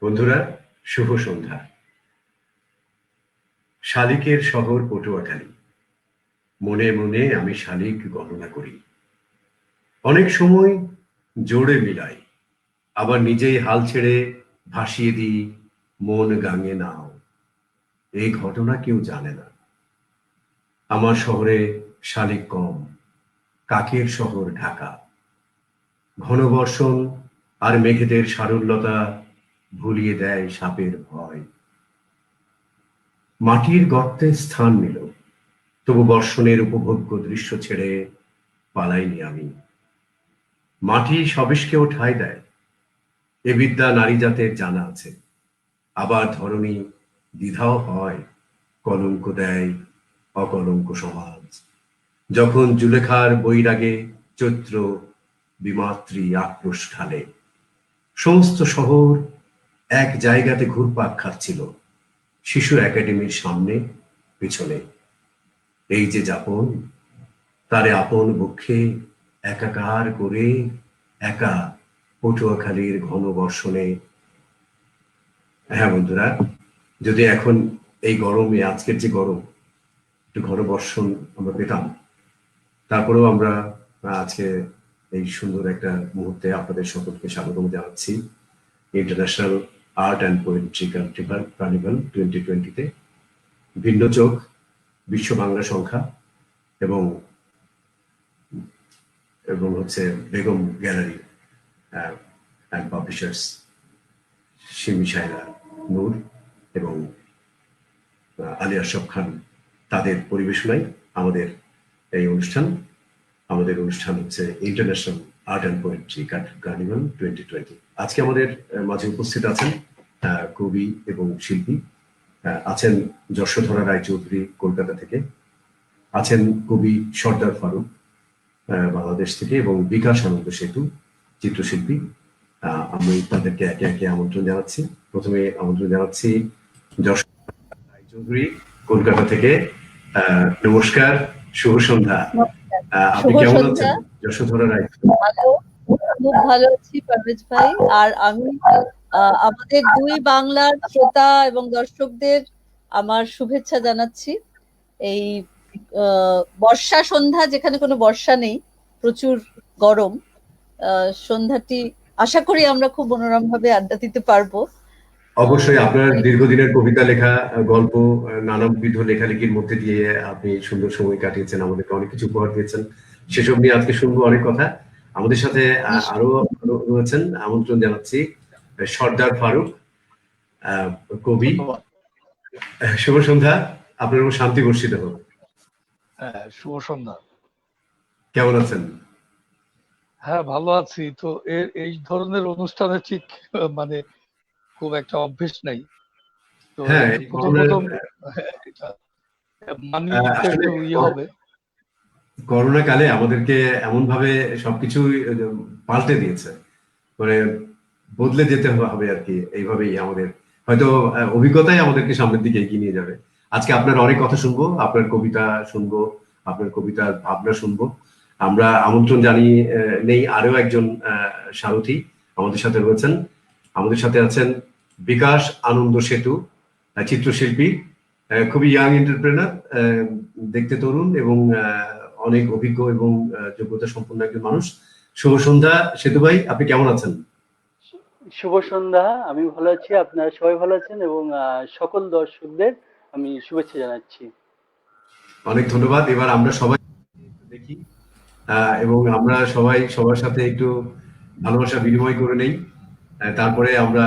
বন্ধুরা, শুভ সন্ধ্যা। শালিকের শহর পটুয়াখালী। মনে মনে আমি শালিক গণনা করি। অনেক সময় জোড়ে মিলাই, আবার নিজেই হাল ছেড়ে ভাসিয়ে দিই মন গাঙে নাও। এই ঘটনা কেউ জানে না। আমার শহরে শালিক কম, কাকের শহর ঢাকা। ঘনবর্ষণ আর মেঘেদের সারল্যতা ভুলিয়ে দেয় সাপের ভয়। মাটির গর্তে স্থান নিল, তবু বর্ষণের উপভোগ্য দৃশ্য ছেড়ে পালাইনি আমি। মাটি সবিশকেও ঠাঁই দেয়, এ বিদ্যা নারী জাতের জানা আছে। আবার ধরণী দ্বিধাও হয়, কলঙ্ক দেয় অকলঙ্ক সমাজ। যখন জুলেখার বৈরাগে চৈত্র বিমাত্রী আক্রোশ ঢালে, সমস্ত শহর এক জায়গাতে ঘুরপাক খাচ্ছিল, শিশু একাডেমির সামনে পিছনে। এই যে যাপন, তারে আপন বক্ষে একাকার করে একা পটুয়াখালীর ঘন বর্ষণে। হ্যাঁ বন্ধুরা, যদি এখন এই গরমে, আজকের যে গরম, একটু ঘন বর্ষণ আমরা পেতাম, তারপরেও আমরা আজকে এই সুন্দর একটা মুহূর্তে আপনাদের সকলকে স্বাগতম জানাচ্ছি international art and poetry carnival 2020-তে। ভিন্ন চোখ, বিশ্ব বাংলা সংখ্যা এবং এবং হচ্ছে Begum gallery and publishers, Simi Saira Noor এবং আলী আশরাফ খান, তাদের পরিবেশনায় আমাদের এই অনুষ্ঠান। আমাদের অনুষ্ঠান হচ্ছে international art and poetry carnival 2020। আজকে আমাদের মাঝে উপস্থিত আছেন কবি এবং শিল্পী। আছেন যশোধরা রায়চৌধুরী কলকাতা থেকে, আছেন কবি সর্দার ফারুক বাংলাদেশ থেকে, এবং বিকাশ আনন্দ সেতু চিত্রশিল্পী। আমি তাদেরকে একে একে আমন্ত্রণ জানাচ্ছি। প্রথমে আমন্ত্রণ জানাচ্ছি যশোধরা রায়চৌধুরী কলকাতা থেকে। নমস্কার, শুভ সন্ধ্যা। আপনি কেমন আছেন যশোধরা রায়? খুব ভালো আছি পারভেজ ভাই। আর আমি আমাদের দুই বাংলার শ্রোতা এবং দর্শকদের আমার শুভেচ্ছা জানাচ্ছি। এই বর্ষা সন্ধ্যা, যেখানে কোনো বর্ষা নেই, প্রচুর গরম সন্ধ্যাটি, আশা করি আমরা খুব মনোরম ভাবে আড্ডা দিতে পারবো। অবশ্যই আপনার দীর্ঘদিনের কবিতা লেখা, গল্প, নানাবিধ লেখালেখির মধ্যে দিয়ে আপনি সুন্দর সময় কাটিয়েছেন, আমাদেরকে অনেক কিছু উপহার দিয়েছেন। সেসব নিয়ে আজকে শুনবো অনেক কথা। আমাদের সাথে আরো রয়েছেন, আমন্ত্রণ জানাচ্ছি সর্দার ফারুক, কবি। শুভ সন্ধ্যা, আপনার উপর শান্তি বর্ষিত হোক। শুভ সন্ধ্যা। কেমন আছেন? হ্যাঁ, ভালো আছি। তো এই ধরনের অনুষ্ঠানে ঠিক মানে খুব একটা অভ্যেস নাই, তো প্রথম একটু ইয়ে হবে। করোনা কালে আমাদেরকে এমন ভাবে সবকিছু পাল্টে দিয়েছে, মানে বদলে যেতে হবে আর কি। এইভাবেই আমাদের হয়তো অভিজ্ঞতাই আমাদেরকে সামনের দিকে এগিয়ে নিয়ে যাবে। আজকে আপনার অনেক কথা শুনবো, আপনার কবিতা শুনবো, আপনার কবিতার ভাবনা শুনবো। আমরা আমন্ত্রণ জানিয়ে নেই আরো একজন সারথী আমাদের সাথে রয়েছেন। আমাদের সাথে আছেন বিকাশ আনন্দ সেতু, চিত্রশিল্পী, খুবই ইয়াং এন্টারপ্রেনার, দেখতে তরুণ এবং অনেক অভিজ্ঞ এবং যোগ্যতা সম্পন্ন একজন মানুষ। শুভ সন্ধ্যা সেতু ভাই, আপনি কেমন আছেন? শুভ সন্ধ্যা, আমি ভালো আছি, আপনারা সবাই ভালো আছেন, এবং সকল দর্শকদের আমি শুভেচ্ছা জানাচ্ছি। অনেক ধন্যবাদ। এবার আমরা সবাই দেখি এবং আমরা সবাই সবার সাথে একটু ভালোবাসা বিনিময় করে নেই, তারপরে আমরা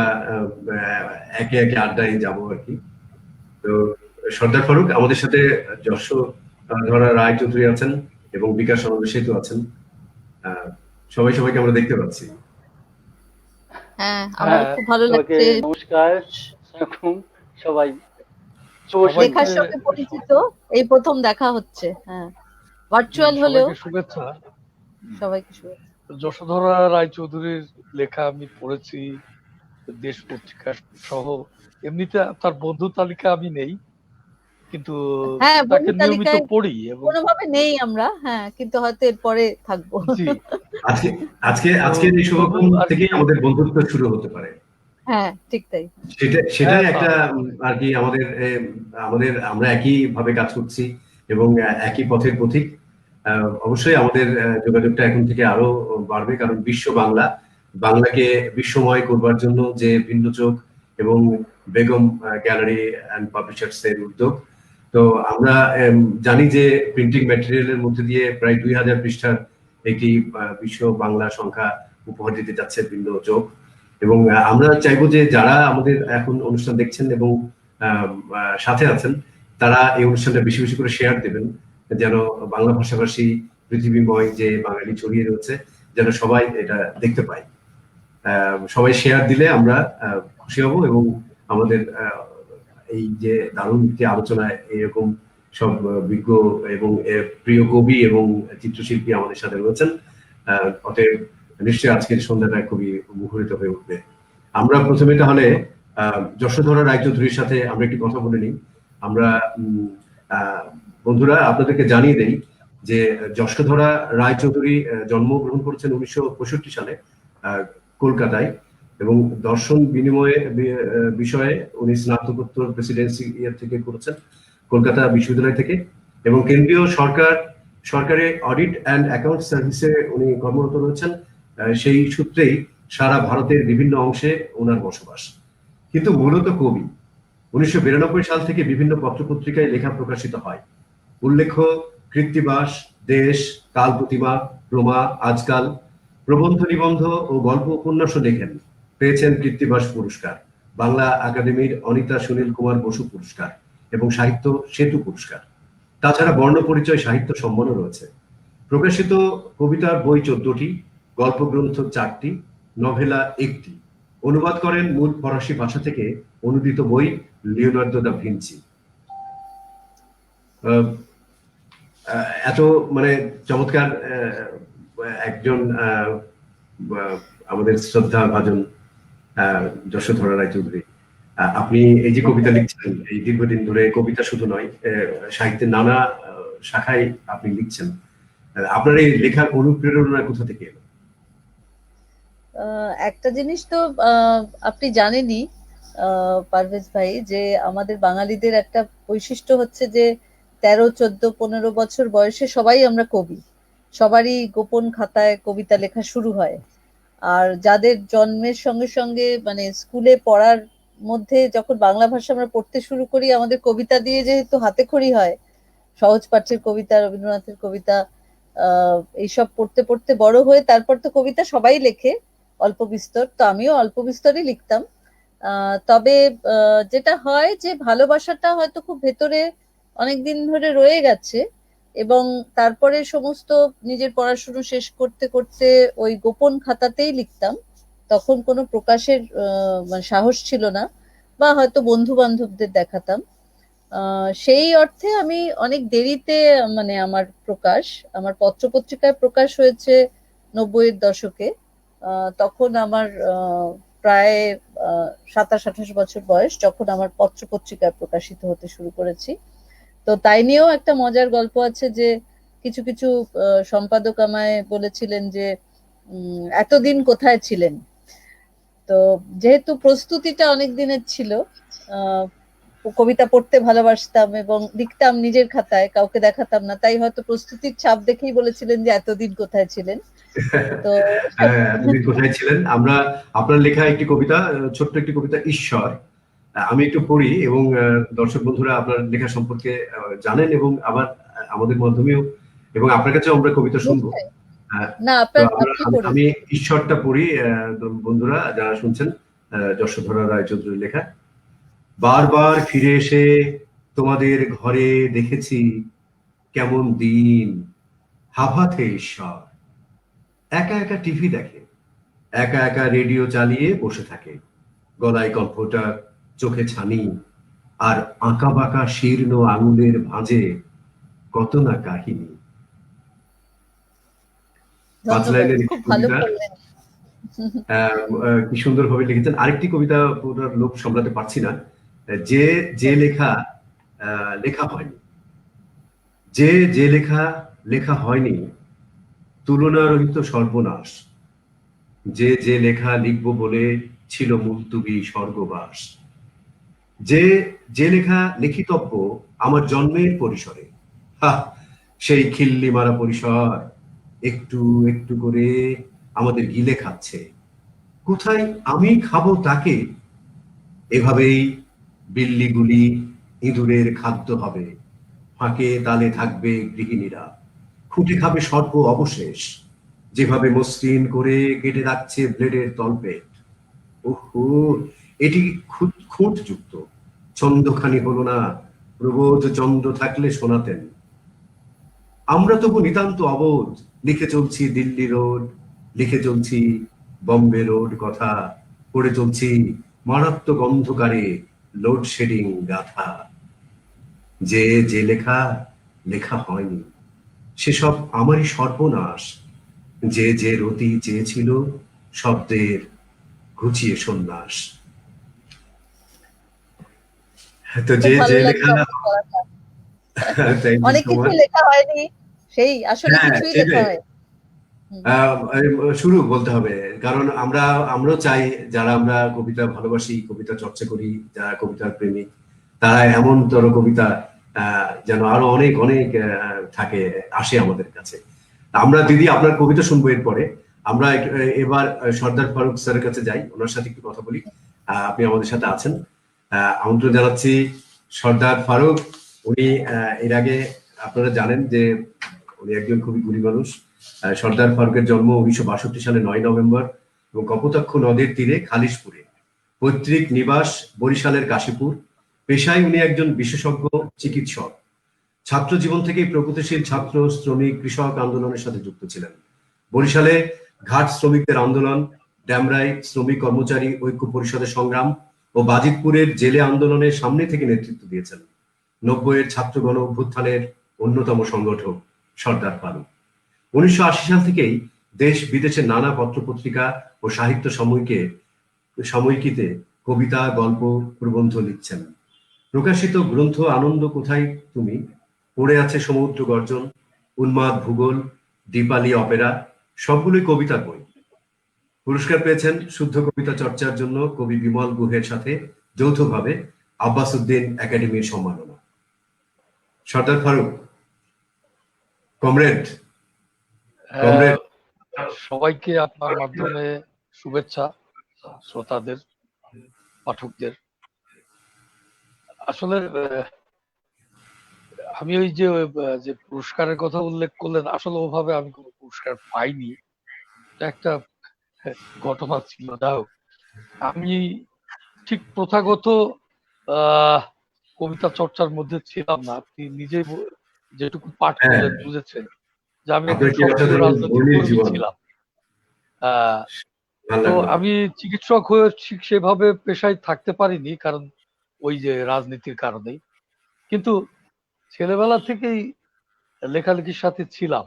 একে একে আড্ডায় যাবো আর কি। তো সর্দার ফারুক, আমাদের সাথে যশোধরা রায়চৌধুরী আছেন এবং বিকাশ আনন্দ সেতু আছেন। সবাইকে আমরা দেখতে পাচ্ছি। হ্যাঁ, আমার খুব ভালো লাগছে। নমস্কার সবাই, লেখার সঙ্গে পরিচিত, এই প্রথম দেখা হচ্ছে। হ্যাঁ, ভার্চুয়াল হলেও শুভেচ্ছা। সবাইকে শুভেচ্ছা। যশোধরা রায়চৌধুরীর লেখা আমি পড়েছি, দেশ পত্রিকা সহ। এমনিতে তার বন্ধু তালিকা আমি নেই, কিন্তু তাকে নিয়মিত পড়ি এবং কোনোভাবে নেই আমরা। হ্যাঁ, কিন্তু হয়তো এরপরে থাকবো। আজকে এই শুভক্ষণ থেকে আমাদের বন্ধুত্ব শুরু হতে পারে। হ্যাঁ ঠিক তাই। সেটাই হ্যাঁ, একটা আর কি আমাদের আমরা একই ভাবে কাজ করছি এবং একই পথের পথিক। অবশ্যই আমাদের যোগাযোগটা এখন থেকে আরো বাড়বে, কারণ বিশ্ব বাংলাকে বিশ্বময় করবার জন্য যে ভিন্ন চোখ এবং বেগম গ্যালারি অ্যান্ড পাবলিশার্স এর উদ্যোগ। তো আমরা জানি যে প্রিন্টিং ম্যাটেরিয়ালের মধ্যে দিয়ে প্রায় 2000 পৃষ্ঠার একটি বিশ্ব বাংলা সংখ্যা উপহার দিতে যাচ্ছে ভিন্ন চোখ। এবং আমরা চাইবো যে যারা আমাদের এখন অনুষ্ঠান দেখছেন এবং সাথে আছেন, তারা এই অনুষ্ঠানটা বেশি বেশি করে শেয়ার দেবেন, যেন বাংলা ভাষাভাষী পৃথিবীময় যে বাঙালি ছড়িয়ে রয়েছে যেন সবাই এটা দেখতে পায়। সবাই শেয়ার দিলে আমরা খুশি হব এবং আমাদের এই যে দারুণ একটি আলোচনায় এরকম সব বিজ্ঞ এবং প্রিয় কবি এবং চিত্রশিল্পী আমাদের সাথে রয়েছেন, অতএব নিশ্চয়ই আজকের সন্ধ্যাটা খুবই মুখরিত হয়ে উঠবে। আমরা প্রথমে তাহলে যশোধরা রায়চৌধুরীর সাথে আমরা একটি কথা বলে নিই। আমরা বন্ধুরা আপনাদেরকে জানিয়ে দেই যে যশোধরা রায়চৌধুরী জন্মগ্রহণ করেছেন 1965 সালে কলকাতায়, এবং দর্শন বিনিময়ে বিষয়ে উনি স্নাতকোত্তর প্রেসিডেন্সি ইয়ার থেকে করেছেন কলকাতা বিশ্ববিদ্যালয় থেকে, এবং কেন্দ্রীয় সরকারি অডিট অ্যান্ড অ্যাকাউন্ট সার্ভিসে উনি কর্মরত রয়েছেন। সেই সূত্রেই সারা ভারতের বিভিন্ন অংশে ওনার বসবাস। কিন্তু মূলত কবি। 1992 সাল থেকে বিভিন্ন পত্রপত্রিকায় লেখা প্রকাশিত হয়। উল্লেখ্য কৃত্তিবাস, দেশ, কাল প্রতিমা, প্রমা, আজকাল, প্রবন্ধ নিবন্ধ ও গল্প উপন্যাসও লেখেন। পেয়েছেন কৃত্তিবাস পুরস্কার, বাংলা একাডেমির অনিতা সুনীল কুমার বসু পুরস্কার এবং সাহিত্য সেতু পুরস্কার। তাছাড়া বর্ণ পরিচয় সাহিত্য সম্মানও রয়েছে। প্রকাশিত কবিতার বই 14টি, গল্প গ্রন্থ 4টি, নভেলা 1টি। অনুবাদ করেন মূল ফরাসি ভাষা থেকে অনুদিত বই লিওনার্দো দা ভিঞ্চি। এত মানে চমৎকার একজন আমাদের শ্রদ্ধা ভাজন যশোধরা রায়চৌধুরী, আপনি এই যে কবিতা লিখছেন, এই দীর্ঘদিন ধরে কবিতা শুধু নয়, সাহিত্যের নানা শাখায় আপনি লিখছেন, আপনার এই লেখার অনুপ্রেরণা কোথা থেকে এলো? একটা জিনিস তো আপনি জানেনই পারভেজ ভাই, যে আমাদের বাঙালিদের একটা বৈশিষ্ট্য হচ্ছে যে 13, 14, 15 বছর বয়সে সবাই আমরা কবি, সবারই গোপন খাতায় কবিতা লেখা শুরু হয়। আর যাদের জন্মের সঙ্গে সঙ্গে মানে স্কুলে পড়ার মধ্যে যখন বাংলা ভাষা আমরা পড়তে শুরু করি, আমাদের কবিতা দিয়ে যেহেতু হাতেখড়ি হয়, সহজ পাঠ্যের কবিতা, রবীন্দ্রনাথের কবিতা, এইসব পড়তে পড়তে বড় হয়ে তারপর তো কবিতা সবাই লেখে অল্প বিস্তর, তো আমিও অল্প বিস্তরই লিখতাম। তবে যেটা হয় যে ভালোবাসাটা হয়তো খুব ভেতরে অনেকদিন ধরে রয়ে গেছে, এবং তারপরে সমস্ত নিজের পড়াশুনো শেষ করতে করতে ওই গোপন খাতাতেই লিখতাম। তখন কোনো প্রকাশের মানে সাহস ছিল না, বা হয়তো বন্ধু বান্ধবদের দেখাতাম। সেই অর্থে আমি অনেক দেরিতে মানে আমার পত্রপত্রিকায় প্রকাশ হয়েছে 90-এর দশকে। তখন আমার প্রায় 27-28 বছর বয়স, যখন আমার পত্রপত্রিকায় প্রকাশিত হতে শুরু করেছি। তো তাই নিয়েও একটা মজার গল্প আছে যে কিছু কিছু সম্পাদক আমায় বলেছিলেন যে এতদিন কোথায় ছিলেন। তো যেহেতু প্রস্তুতিটা অনেক দিনের ছিল, কবিতা পড়তে ভালোবাসতাম এবং লিখতাম নিজের খাতায়, কাউকে দেখাতাম না, তাই হয়তো প্রস্তুতির ছাপ দেখেই বলেছিলেন যে এতদিন কোথায় ছিলেন। তো এতদিন কোথায় ছিলেন। আমরা আপনার লেখা একটি কবিতা, ছোট্ট একটি কবিতা ঈশ্বর, আমি একটু পড়ি এবং দর্শক বন্ধুরা আপনার লেখা সম্পর্কে জানেন এবং আবার আমাদের মাধ্যমেও, এবং আপনার কাছে আমরা কবিতা শুনবো। না, আমি ঈশ্বরটা পড়ি, বন্ধুরা যারা শুনছেন, যশোধরা রায়চৌধুরীর লেখা। বারবার ফিরে এসে তোমাদের ঘরে দেখেছি কেমন দিন হাভাতে ঈশ্বর, একা একা টিভি দেখে, একা একা রেডিও চালিয়ে বসে থাকে, গলায় কম্পিউটার, চোখে ছানি, আর আঁকা বাঁকা শীর্ণ আঙুলের ভাঁজে কত না কাহিনী। পাঁচ লাইনের কবিতা, কি সুন্দর ভাবে লিখেছেন। আরেকটি কবিতা পুরো লোক সামলাতে পারছি না, যে লেখা লেখা হয়নি, যে লেখা হয়নি তুলনারহিত সর্বনাশ, যে লেখা লিখবো বলে ছিল মুলতুবি স্বর্গবাস। যে যে লেখা লিখিতব্য আমার জন্মের পরিসরে, সেই খিল্লি মারা পরিসর একটু একটু করে আমাদের গিলে খাচ্ছে। কোথায় আমি খাবো তাকে, এভাবেই বিল্লিগুলি ইঁদুরের খাদ্য হবে। ফাঁকে তালে থাকবে গৃহিণীরা, খুঁটে খাবে সর্ব অবশেষ, যেভাবে মসৃণ করে কেটে রাখছে ব্লেডের তলপেট। ওহো, এটি খুঁট যুক্ত ছন্দখানি হলো না, প্রবোধ চন্দ্র থাকলে শোনাতেন। আমরা তবু নিতান্ত অবোধ, লিখে চলছি দিল্লি রোড, লিখে চলছি বম্বে রোড কথা, পড়ে চলছি মারাত্মক অন্ধকারে লোডশেডিং গাথা। যে যে লেখা লেখা হয়নি, সেসব আমারই সর্বনাশ। যে যে রতি চেয়েছিল শব্দের ঘুচিয়ে সন্ন্যাস। তো যে যে লেখা অনেক কিছু লেখা হয়নি, সেই আসলে কিছুই লেখা হয়। শুরু বলতে হবে, কারণ আমরাও চাই, যারা আমরা কবিতা ভালোবাসি, কবিতা চর্চা করি, যারা কবিতার প্রেমিক, তারা এমনতর কবিতা যেন আরো অনেক অনেক থাকে, আসে আমাদের কাছে। আমরা দিদি আপনার কবিতা শুনবো এরপরে। আমরা এবার সর্দার ফারুক স্যারের কাছে যাই, ওনার সাথে একটু কথা বলি। আপনি আমাদের সাথে আছেন, আমন্ত্রণ জানাচ্ছি সর্দার ফারুক। উনি এর আগে আপনারা জানেন যে উনি একজন খুবই গুণী মানুষ। সর্দার ফারুকের জন্ম 1962 সালে 9 নভেম্বর এবং কপোতাক্ষ নদের তীরে খালিশপুরে। পৈতৃক নিবাস বরিশালের কাশীপুর। পেশায় উনি একজন বিশেষজ্ঞ চিকিৎসক। ছাত্র জীবন থেকেই প্রগতিশীল ছাত্র, শ্রমিক, কৃষক আন্দোলনের সাথে যুক্ত ছিলেন। বরিশালে ঘাট শ্রমিকদের আন্দোলন, ড্যামরাই শ্রমিক কর্মচারী ঐক্য পরিষদের সংগ্রাম ও বাজিতপুরের জেলে আন্দোলনের সামনে থেকে নেতৃত্ব দিয়েছেন। 90-এর ছাত্র গণ অভ্যুত্থানের অন্যতম সংগঠক সর্দার ফারুক। 1980 সাল থেকেই দেশ বিদেশের নানা পত্রপত্রিকা ও সাহিত্য সাময়িকীতে কবিতা, গল্প, প্রবন্ধ লিখছেন। প্রকাশিত গ্রন্থ আনন্দ কোথায় তুমি, পড়ে আছে সমুদ্র গর্জন, উন্মাদ ভূগোল, দীপালি অপেরা, সবগুলোই কবিতার বই। পুরস্কার পেয়েছেন শুদ্ধ কবিতা চর্চার জন্য কবি বিমল গুহের সাথে যৌথভাবে আব্বাস উদ্দিন একাডেমির সম্মাননা। সর্দার ফারুক, কমরেড। সবাইকে আপনার মাধ্যমে শুভেচ্ছা, শ্রোতাদের, পাঠকদের। আসলে আমি ওই যে পুরস্কারের কথা উল্লেখ করলেন, আসলে ওভাবে আমি কোনো পুরস্কার পাইনি, একটা ঘটনা ছিল। যাই হোক, আমি ঠিক প্রথাগত কবিতা চর্চার মধ্যে ছিলাম না। আপনি নিজেই যেটুকু পাঠ করলেন বুঝেছেন যে আমি একজন সক্রিয় রাজনৈতিক কর্মী ছিলাম। তো আমি চিকিৎসক হয়ে ঠিক সেভাবে পেশায় থাকতে পারিনি, কারণ ওই যে রাজনীতির কারণেই। কিন্তু ছেলেবেলা থেকেই লেখালেখির সাথে ছিলাম।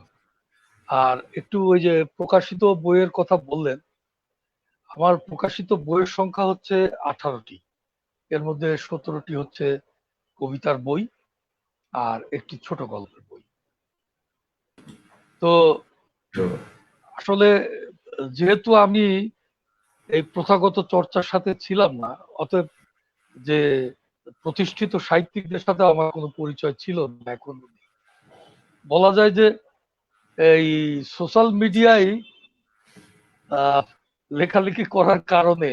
আর একটু ওই যে প্রকাশিত বইয়ের কথা বললেন, আমার প্রকাশিত বইয়ের সংখ্যা হচ্ছে 18টি। এর মধ্যে 17টি হচ্ছে কবিতার বই আর একটি ছোট গল্পের বই। তো আসলে যেহেতু আমি এই প্রথাগত চর্চার সাথে ছিলাম না, অতএব যে প্রতিষ্ঠিত সাহিত্যিকদের সাথে আমার কোনো পরিচয় ছিল না। এখন বলা যায় যে এই সোশ্যাল মিডিয়ায় লেখালেখি করার কারণে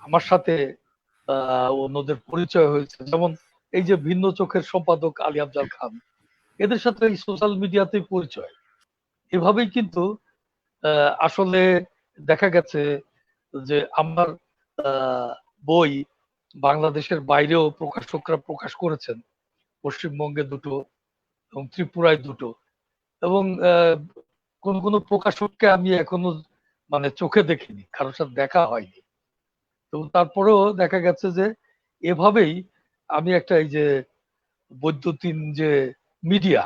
আমার সাথে অন্যদের পরিচয় হয়েছে। যেমন এই যে ভিন্ন চোখের সম্পাদক আলী আফজাল খান, এদের সাথে এই সোশ্যাল মিডিয়াতেই পরিচয়। এভাবেই কিন্তু আসলে দেখা গেছে যে আমার বই বাংলাদেশের বাইরেও প্রকাশকরা প্রকাশ করেছেন, পশ্চিমবঙ্গে 2টো এবং ত্রিপুরায় 2টো, এবং কোন কোন প্রকাশককে আমি এখনো মানে চোখে দেখিনি, কারোর সাথে দেখা হয়নি। তো তারপরেও দেখা গেছে যে এভাবেই আমি একটা এই যে বৈদ্যুতিন যে মিডিয়া,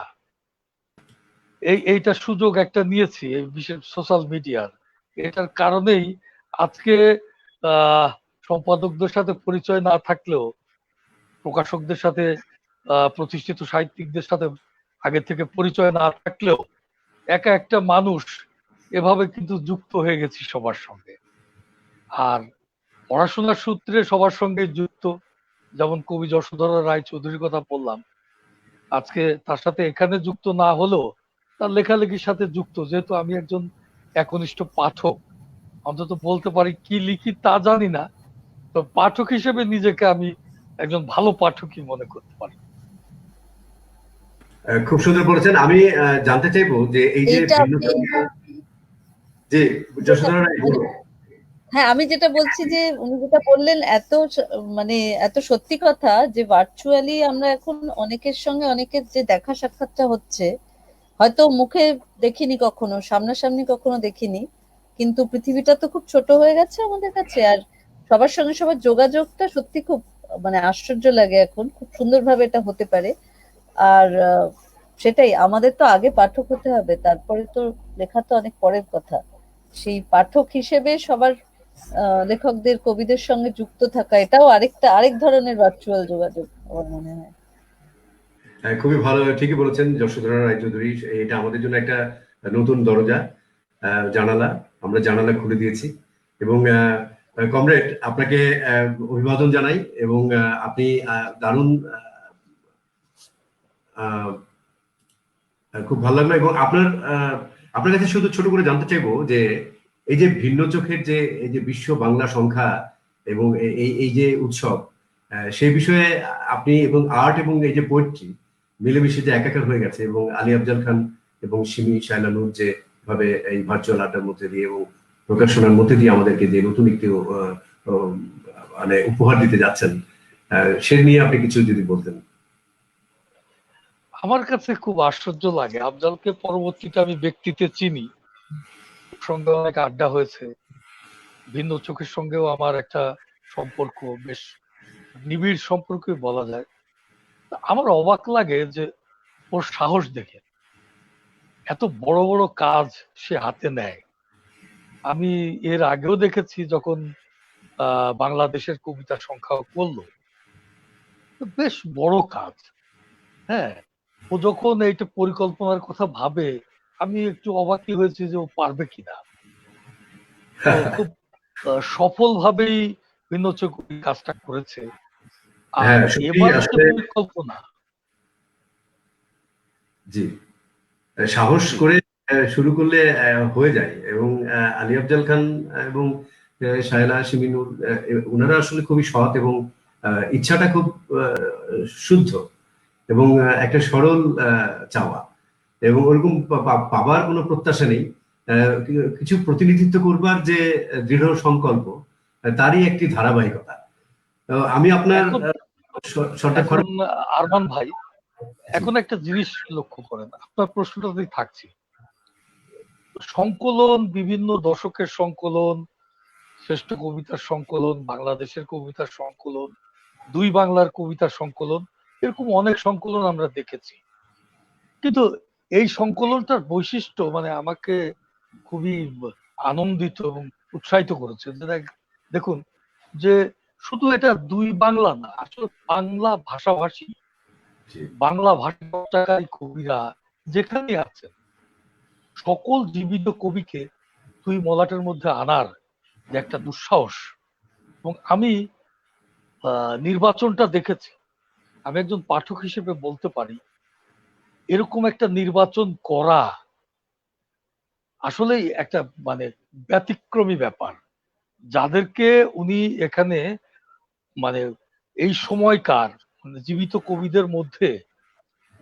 এইটা সুযোগ একটা নিয়েছি, এই বিশেষ সোশ্যাল মিডিয়ার। এটার কারণেই আজকে সম্পাদকদের সাথে পরিচয় না থাকলেও, প্রকাশকদের সাথে, প্রতিষ্ঠিত সাহিত্যিকদের সাথে আগে থেকে পরিচয় না থাকলেও, একা একটা মানুষ এভাবে কিন্তু যুক্ত হয়ে গেছি সবার সঙ্গে। আর পড়াশোনার সূত্রে সবার সঙ্গে যুক্ত, যেমন কবি যশোধরা রায়চৌধুরীর কথা বললাম, আজকে তার সাথে এখানে যুক্ত না হলেও তার লেখালেখির সাথে যুক্ত, যেহেতু আমি একজন একনিষ্ঠ পাঠক, অন্তত বলতে পারি কি লিখি তা জানি না, তো পাঠক হিসেবে নিজেকে আমি একজন ভালো পাঠকই মনে করতে পারি। খুব সুন্দর বলেছেন। আমি জানতে চাইবো যে এই যে যে যশোধরা রায় বলুন। হ্যাঁ, আমি যেটা বলছি যে উনি যেটা বললেন মানে এত সত্যি কথা, যে ভার্চুয়ালি আমরা এখন অনেকের সঙ্গে অনেকের যে দেখা সাক্ষাৎটা হচ্ছে, হয়তো মুখে দেখিনি কখনো, সামনাসামনি কখনো দেখিনি, কিন্তু পৃথিবীটা তো খুব ছোট হয়ে গেছে আমাদের কাছে। আর সবার সঙ্গে সবার যোগাযোগটা সত্যি খুব মানে আশ্চর্য লাগে এখন, খুব সুন্দরভাবে এটা হতে পারে। আর সেটাই, আমাদের তো আগে পাঠক হতে হবে, তারপরে তো লেখা তো অনেক পরের কথা। সেই পাঠক হিসেবে সবার লেখকদের কবিদের সঙ্গে যুক্ত থাকা, এটাও আরেক ধরনের ভার্চুয়াল যোগাযোগ আমার মনে হয়। খুবই ভালো, ঠিকই বলেছেন যশোধরা রায়চৌধুরী। এটা আমাদের জন্য একটা নতুন দরজা, জানালা, আমরা জানালা খুলে দিয়েছি। এবং কমরেড, আপনাকে অভিবাদন জানাই। এবং আপনি দারুণ, খুব ভালো লাগলো। এবং আপনার কাছে শুধু ছোট করে জানতে চাইবো যে এই যে ভিন্ন চোখের যে এই যে বিশ্ব বাংলা সংখ্যা এবং এই যে উৎসব, সেই বিষয়ে আপনি এবং আর্ট এবং এই যে পোয়েট্রি মিলেমিশে যে একাকার হয়ে গেছে, এবং আলী আফজাল খান এবং সিমি শায়লা নূর যে ভাবে এই ভার্চুয়াল আড্ডার মধ্যে দিয়ে এবং প্রকাশনার মধ্যে দিয়ে আমাদেরকে যে নতুন একটি মানে উপহার দিতে যাচ্ছেন, সে নিয়ে আপনি কিছু যদি বলতেন। আমার কাছে খুব আশ্চর্য লাগে, আফজালকে পরবর্তীতে আমি ব্যক্তিতে চিনি, সঙ্গে অনেক আড্ডা হয়েছে, ভিন্ন চোখের সঙ্গেও আমার একটা সম্পর্ক, বেশ নিবিড় সম্পর্কই বলা যায়। আমার অবাক লাগে যে ওর সাহস দেখে, এত বড় বড় কাজ সে হাতে নেয়। আমি এর আগেও দেখেছি যখন বাংলাদেশের কবিতা সংখ্যা করলো, বেশ বড় কাজ। হ্যাঁ, ও যখন এইটা পরিকল্পনার কথা ভাবে, আমি একটু অবাকই হয়েছি যে ও পারবে কিনা। তো খুব সফলভাবেই ভিন্ন চোখ কাজটা করেছে। আর এবার পরিকল্পনা, জি, সাহস করে শুরু করলে হয়ে যায়। এবং আলী আফজাল খান এবং শায়লা শিমিনুর, ওনারা আসলে খুবই সৎ, এবং ইচ্ছাটা খুব শুদ্ধ, এবং একটা সরল চাওয়া, এবং ওরকম পাবার কোনো প্রত্যাশা নেই। কিছু প্রতিনিধিত্ব করবার যে দৃঢ় সংকল্প, তারই একটি ধারাবাহিকতা। আমি আপনার আরমান ভাই, এখন একটা জিনিস লক্ষ্য করেন, আপনার প্রশ্নটাতেই থাকছি। সংকলন, বিভিন্ন দশকের সংকলন, শ্রেষ্ঠ কবিতার সংকলন, বাংলাদেশের কবিতার সংকলন, দুই বাংলার কবিতার সংকলন, এরকম অনেক সংকলন আমরা দেখেছি। কিন্তু এই সংকলনটার বৈশিষ্ট্য মানে আমাকে খুবই আনন্দিত এবং উৎসাহিত করেছে। দেখুন যে শুধু এটা দুই বাংলা না, আসলে বাংলা ভাষাভাষী, বাংলা ভাষাকারী কবিরা যেখানে আছেন, সকল জীবিত কবিকে দুই মলাটের মধ্যে আনার যে একটা দুঃসাহস। এবং আমি নির্বাচনটা দেখেছি, আমি একজন পাঠক হিসেবে বলতে পারি, এরকম একটা নির্বাচন করা আসলেই একটা মানে ব্যতিক্রমী ব্যাপার। যাদেরকে উনি এখানে মানে এই সময়কার জীবিত কবিদের মধ্যে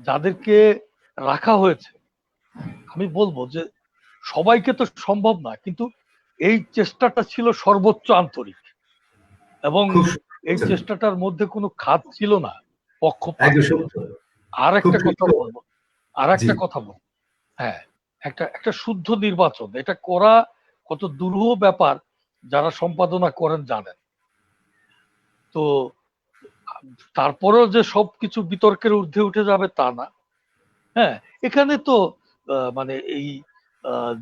যাদেরকে রাখা হয়েছে, আমি বলবো যে সবাইকে তো সম্ভব না, কিন্তু এই চেষ্টাটা ছিল সর্বোচ্চ আন্তরিক, এবং এই চেষ্টাটার মধ্যে কোনো খাত ছিল না পক্ষপাত। আর একটা কথা বলবো, হ্যাঁ, একটা শুদ্ধ নির্বাচন, এটা করা কত দুরূহ ব্যাপার, যারা সম্পাদনা করেন জানেন। তো তারপরেও যে সবকিছু বিতর্কের ঊর্ধ্বে উঠে যাবে তা না। হ্যাঁ, এখানে তো মানে এই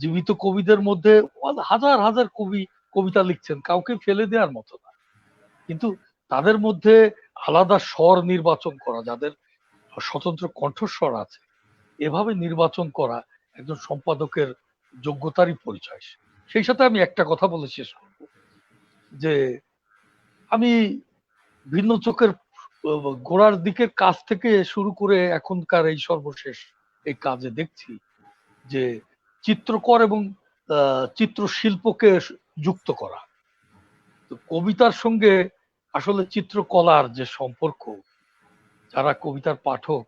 জীবিত কবিদের মধ্যে হাজার হাজার কবি কবিতা লিখছেন, কাউকে ফেলে দেওয়ার মতো না, কিন্তু তাদের মধ্যে আলাদা স্বর নির্বাচন করা, যাদের স্বতন্ত্র কণ্ঠস্বর আছে, এভাবে নির্বাচন করা একজন সম্পাদকের যোগ্যতারই পরিচয়। সেই সাথে আমি একটা কথা বলে শেষ করব, যে আমি ভিন্ন চোখের গোড়ার দিকের কাজ থেকে শুরু করে এখনকার এই সর্বশেষ এই কাজে দেখছি যে চিত্রকর এবং চিত্রশিল্পকে যুক্ত করা। তো কবিতার সঙ্গে আসলে চিত্রকলার যে সম্পর্ক, যারা কবিতার পাঠক,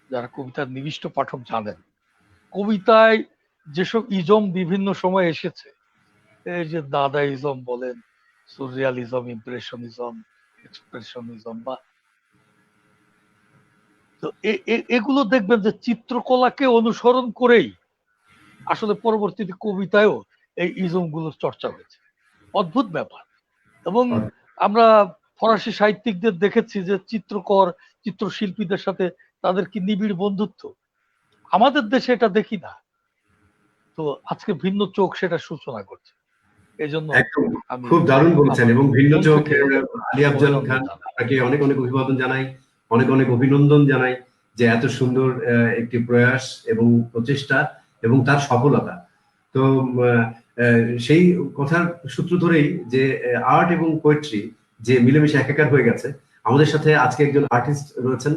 যারা কবিতার নিবিষ্ট পাঠক জানেন, কবিতায় যেসব ইজম বিভিন্ন সময় এসেছে, এই যে দাদাইজম বলেন, সুররিয়ালিজম, ইমপ্রেশনিজম, এক্সপ্রেশনিজম, বা তো এগুলো দেখবেন যে চিত্রকলাকে অনুসরণ করেই আসলে পরবর্তীতে কবিতায়ও এই ইজম গুলোর চর্চা হয়েছে। অদ্ভুত ব্যাপার। এবং আমরা ফরাসি সাহিত্যিকদের দেখেছি যে চিত্রশিল্পীদের সাথে তাদের কি নিবিড় বন্ধুত্ব। আমাদের দেশে এটা দেখি না। তো আজকে ভিন্ন চোখ সেটা সূচনা করছে। এই জন্য খুব দারুণ বলছেন। এবং ভিন্ন চোখ আলী আফজাল খান, আপনাকে অনেক অনেক অভিবাদন জানাই, অনেক অনেক অভিনন্দন জানাই যে এত সুন্দর একটি প্রয়াস এবং প্রচেষ্টা এবং তার সফলতা। তো সেই কথার সূত্র ধরেই যে আর্ট এবং পোয়েট্রি যে মিলেমিশে একাকার হয়ে গেছে, আমাদের সাথে আজকে একজন আর্টিস্ট রয়েছেন,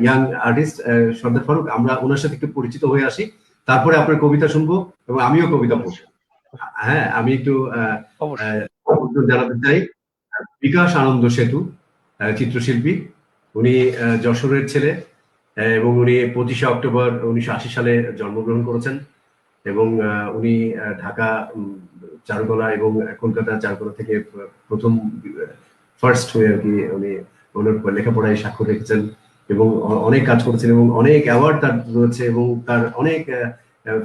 ইয়াং আর্টিস্ট সর্দার ফারুক। আমরা ওনার সাথে একটু পরিচিত হয়ে আসি, তারপরে আপনার কবিতা শুনবো এবং আমিও কবিতা পড়বো। হ্যাঁ, আমি একটু জানাতে চাই, বিকাশ আনন্দ সেতু চিত্রশিল্পী, উনি যশোরের ছেলে এবং উনি 25শে অক্টোবর 1980 সালে জন্মগ্রহণ করেছেন এবং উনি ঢাকা চারুকলা এবং কলকাতা চারুকলা থেকে প্রথম ফার্স্ট হয়ে আর কি উনি ওনার লেখাপড়ায় স্বাক্ষর রেখেছেন এবং অনেক কাজ করেছেন এবং অনেক অ্যাওয়ার্ড তার রয়েছে এবং তার অনেক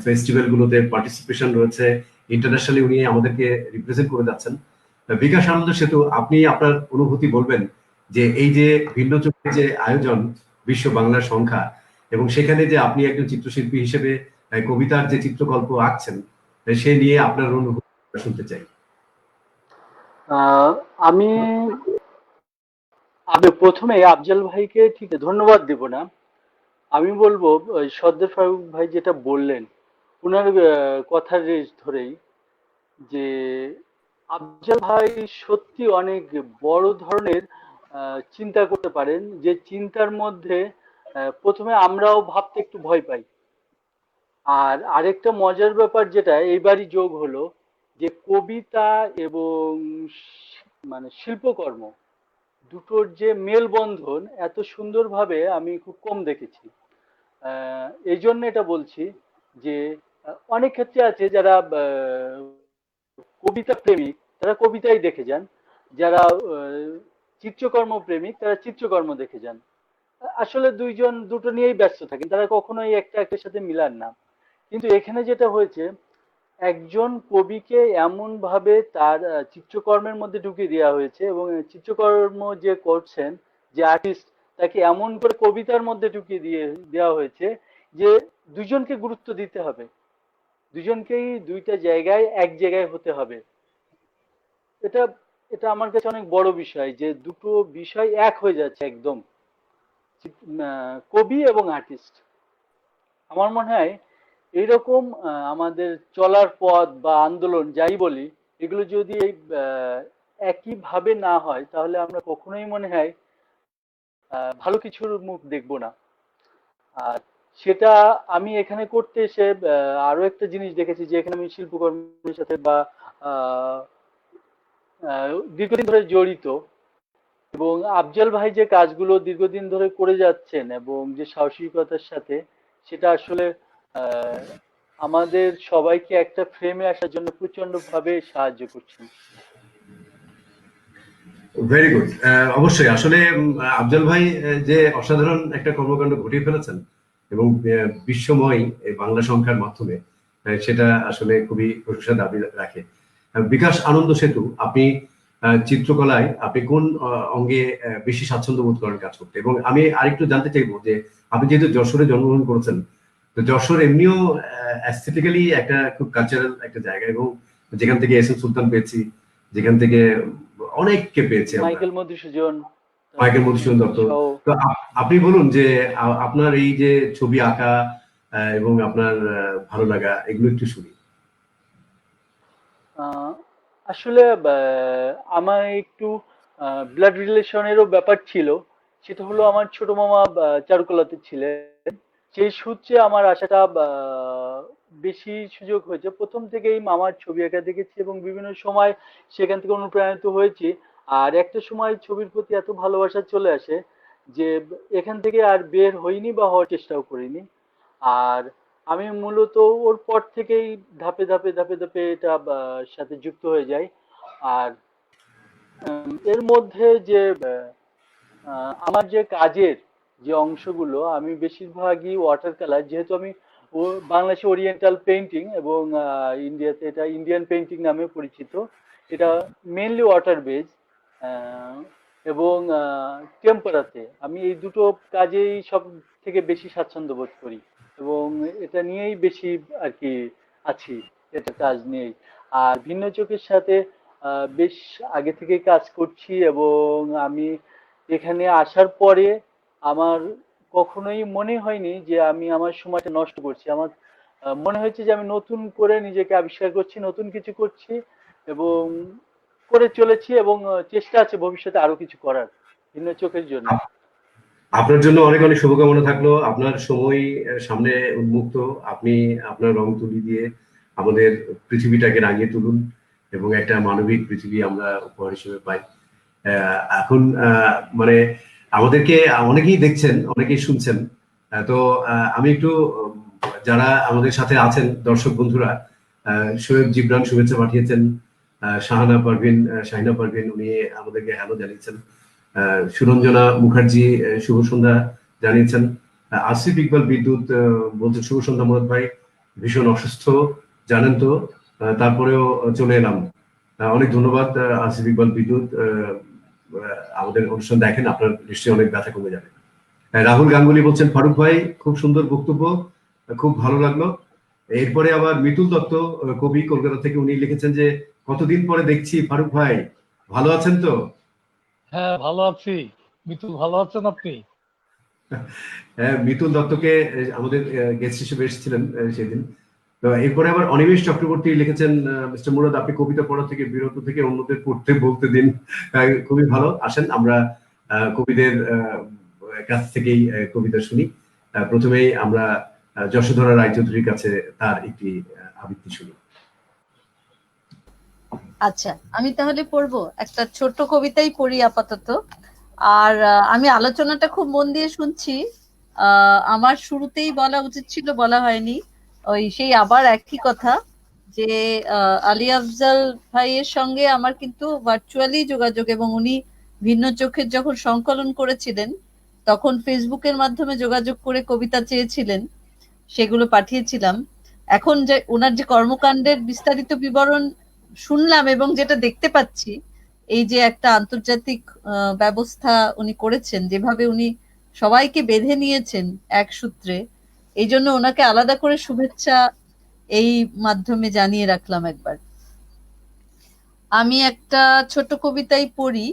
ফেস্টিভ্যাল গুলোতে পার্টিসিপেশন রয়েছে। ইন্টারন্যাশনালি উনি আমাদেরকে রিপ্রেজেন্ট করে যাচ্ছেন। বিকাশ আনন্দ সেতু, আপনি আপনার অনুভূতি বলবেন যে এই যে ভিন্ন চোখের যে আয়োজন বিশ্ব বাংলার সংখ্যা এবং সেখানে যে আপনি একজন চিত্রশিল্পী হিসেবে কবিতার যে চিত্রকল্প আঁকছেন, সে নিয়ে আপনার অনুভূতি শুনতে চাই। আমি প্রথমে আফজাল ভাইকে ঠিক ধন্যবাদ দেব না, আমি বলবো সর্দার ফারুক ভাই যেটা বললেন ওনার কথার রেশ ধরেই, যে আফজাল ভাই সত্যি অনেক বড় ধরনের চিন্তা করতে পারেন, যে চিন্তার মধ্যে প্রথমে আমরাও ভাবতে একটু ভয় পাই। আর আরেকটা মজার ব্যাপার যেটা এইবারই যোগ হলো, যে কবিতা এবং মানে শিল্পকর্ম দুটোর যে মেলবন্ধন এত সুন্দরভাবে আমি খুব কম দেখেছি। এই জন্য এটা বলছি যে অনেক ক্ষেত্রে আছে যারা কবিতা প্রেমিক তারা কবিতাই দেখে যান, যারা চিত্রকর্ম প্রেমিক তারা চিত্রকর্ম দেখে যান। আসলে দুটো নিয়েই ব্যস্ত থাকেন, তারা কখনোই একটা একটার সাথে মিলান না। কিন্তু এখানে যেটা হয়েছে, একজন কবিকে এমন ভাবে তার চিত্রকর্মের মধ্যে ঢুকিয়ে দেওয়া হয়েছে এবং চিত্রকর্ম যে করছেন যে আর্টিস্ট, তাকে এমন করে কবিতার মধ্যে ঢুকিয়ে দেওয়া হয়েছে যে দুজনকে গুরুত্ব দিতে হবে, দুজনকেই দুইটা জায়গায় এক জায়গায় হতে হবে। এটা এটা আমার কাছে অনেক বড় বিষয়, যে দুটো বিষয় এক হয়ে যাচ্ছে একদম, কবি এবং আর্টিস্ট। আমার মনে হয় এইরকম আমাদের চলার পথ বা আন্দোলন যাই বলি, এগুলো যদি একই ভাবে না হয় তাহলে আমরা কখনোই মনে হয় ভালো কিছুর মুখ দেখবো না। আর সেটা আমি এখানে করতে এসে আরো একটা জিনিস দেখেছি, যে এখানে আমি শিল্পকর্মের সাথে বা দীর্ঘদিন ধরে জড়িত, এবং আফজাল ভাই যে কাজগুলো দীর্ঘদিন ধরে করে যাচ্ছেন এবং যে সাহসিকতার সাথে, সেটা আসলে আমাদের সবাইকে একটা ফ্রেমে আসার জন্য প্রচন্ড ভাবে সাহায্য করছেন। Very good. অবশ্যই আসলে আফজাল ভাই যে অসাধারণ একটা কর্মকাণ্ড ঘটিয়ে ফেলেছেন এবং বিশ্বময় বাংলা সংখ্যার মাধ্যমে, সেটা আসলে খুবই প্রশংসা দাবি রাখে। বিকাশ আনন্দ সেতু, আপনি চিত্রকলায় আপনি কোন অঙ্গে বেশি স্বাচ্ছন্দ্য বোধ করেন কাজ করতে? এবং আমি আরেকটু জানতে চাইবো যে আপনি যেহেতু যশোরে জন্মগ্রহণ করেছেন, তো যশোর এমনিও অ্যাস্থেটিক্যালি একটা খুব কালচারাল একটা জায়গা এবং যেখান থেকে এস এম সুলতান পেয়েছি, যেখান থেকে অনেককে পেয়েছি, মাইকেল মধুসূদন দত্ত। তো আপনি বলুন যে আপনার এই যে ছবি আঁকা এবং আপনার ভালো লাগা, এগুলো একটু শুনি। আসলে আমার একটু ব্লাড রিলেশনেরও ব্যাপার ছিল। সেটা হলো আমার ছোট মামা চারুকলাতে ছিলেন। সেই সূত্রে আমার আসাটা বেশি সুযোগ হয়েছে। প্রথম থেকেই মামার ছবি আঁকা দেখেছি এবং বিভিন্ন সময় সেখান থেকে অনুপ্রাণিত হয়েছি। আর একটা সময় ছবির প্রতি এত ভালোবাসা চলে আসে যে এখান থেকে আর বের হইনি বা হওয়ার চেষ্টাও করিনি। আর আমি মূলত ওর পর থেকেই ধাপে ধাপে ধাপে ধাপে এটা সাথে যুক্ত হয়ে যাই। আর এর মধ্যে যে আমার যে কাজের যে অংশগুলো আমি বেশিরভাগই ওয়াটার কালার, যেহেতু আমি বাংলাদেশে ওরিয়েন্টাল পেইন্টিং এবং ইন্ডিয়াতে এটা ইন্ডিয়ান পেইন্টিং নামে পরিচিত। এটা মেনলি ওয়াটার বেজ এবং টেম্পারাতে আমি এই দুটো কাজেই সব থেকে বেশি স্বাচ্ছন্দ্য বোধ করি এবং এটা নিয়েই বেশি আর কি আছি, এটা কাজ নিয়েই। আর ভিন্ন চোখের সাথে বেশ আগে থেকে কাজ করছি এবং আমি এখানে আসার পরে আমার কখনোই মনে হয়নি যে আমি আমার সময়টা নষ্ট করছি। আমার মনে হয়েছে যে আমি নতুন করে নিজেকে আবিষ্কার করছি, নতুন কিছু করছি এবং করে চলেছি এবং চেষ্টা আছে ভবিষ্যতে আরো কিছু করার ভিন্ন চোখের জন্য। আপনার জন্য অনেক অনেক শুভকামনা থাকলো। আপনার সময় সামনে উন্মুক্ত। আপনি আপনার রং তুলি দিয়ে আমাদের পৃথিবীটাকে রাঙিয়ে তুলুন এবং একটা মানবিক পৃথিবী আমরা উপহার হিসেবে পাই। এখন মানে আমাদেরকে অনেকেই দেখছেন, অনেকেই শুনছেন। তো আমি একটু যারা আমাদের সাথে আছেন দর্শক বন্ধুরা, শোয়েব জিবরান শুভেচ্ছা পাঠিয়েছেন, শাহিনা পারভিন উনি আমাদেরকে হ্যালো জানিয়েছেন, সুরঞ্জনা মুখার্জি শুভ সন্ধ্যা জানিয়েছেন, আসিফ ইকবাল বিদ্যুৎ বলছে শুভ সন্ধ্যা মোহাম্মদ ভাই, ভীষণ অসুস্থ জানেন তো, তারপরেও চলে এলাম। অনেক ধন্যবাদ আসিফ ইকবাল বিদ্যুৎ, আমাদের অনুষ্ঠান দেখেন, আপনার নিশ্চয়ই অনেক ব্যথা কমে যাবে। রাহুল গাঙ্গুলি বলছেন ফারুক ভাই খুব সুন্দর বক্তব্য, খুব ভালো লাগলো। এরপরে আবার মিতুল দত্ত কবি কলকাতা থেকে, উনি লিখেছেন যে কতদিন পরে দেখছি ফারুক ভাই, ভালো আছেন তো? হ্যাঁ ভালো আছি। মিতুল ভালো আছেন আপনি? হ্যাঁ, মিতুল দত্তকে আমাদের গেস্ট হিসেবে এসেছিলেন সেদিন। তো এরপরে আবার অনিমেষ চক্রবর্তী লিখেছেন, মিস্টার মুরাদ আপনি কবিতা পড়া থেকে বিরত থেকে অন্যদের পড়তে বলতে দিন। খুবই ভালো, আসেন আমরা কবিদের কাছ থেকেই কবিতা শুনি। প্রথমেই আমরা যশোধরা রায়চৌধুরীর কাছে তার একটি আবৃত্তি শুনি। আচ্ছা, আমি তাহলে পড়বো একটা ছোট্ট কবিতাই পড়ি আপাতত। আর আমি আলোচনাটা খুব মন দিয়ে শুনছি। আমার শুরুতেই বলা উচিত ছিল, বলা হয়নি। ওই সেই আবার একই কথা যে আলী আফজাল ভাইয়ের সঙ্গে আমার কিন্তু ভার্চুয়ালি যোগাযোগ, এবং উনি ভিন্ন চোখের যখন সংকলন করেছিলেন তখন ফেসবুকের মাধ্যমে যোগাযোগ করে কবিতা চেয়েছিলেন, সেগুলো পাঠিয়েছিলাম। এখন যে ওনার যে কর্মকাণ্ডের বিস্তারিত বিবরণ শুনলাম এবং যেটা দেখতে পাচ্ছি, এই যে একটা আন্তর্জাতিক ব্যবস্থা উনি করেছেন, যেভাবে উনি সবাইকে বেঁধে নিয়েছেন এক সূত্রে, এই জন্য ওনাকে আলাদা করে শুভেচ্ছা এই মাধ্যমে জানিয়ে রাখলাম একবার। আমি একটা ছোট কবিতাই পড়ি।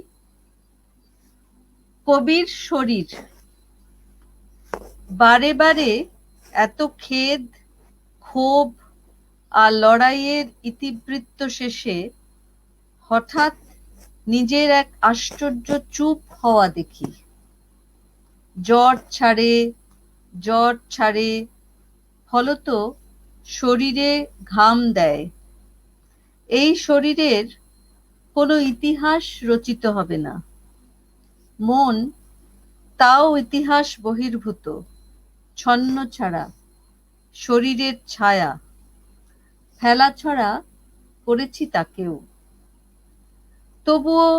কবির শরীর। বারে বারে এত খেদ, ক্ষোভ আর লড়াইয়ের ইতিবৃত্ত শেষে হঠাৎ নিজের এক আশ্চর্য চুপ হওয়া দেখি। জ্বর ছাড়ে, ফলত শরীরে ঘাম দেয়। এই শরীরের কোনো ইতিহাস রচিত হবে না, মন তাও ইতিহাস বহির্ভূত, ছন্ন ছাড়া, শরীরের ছায়া ফেলা ছড়া করেছি তাকেও। তবুও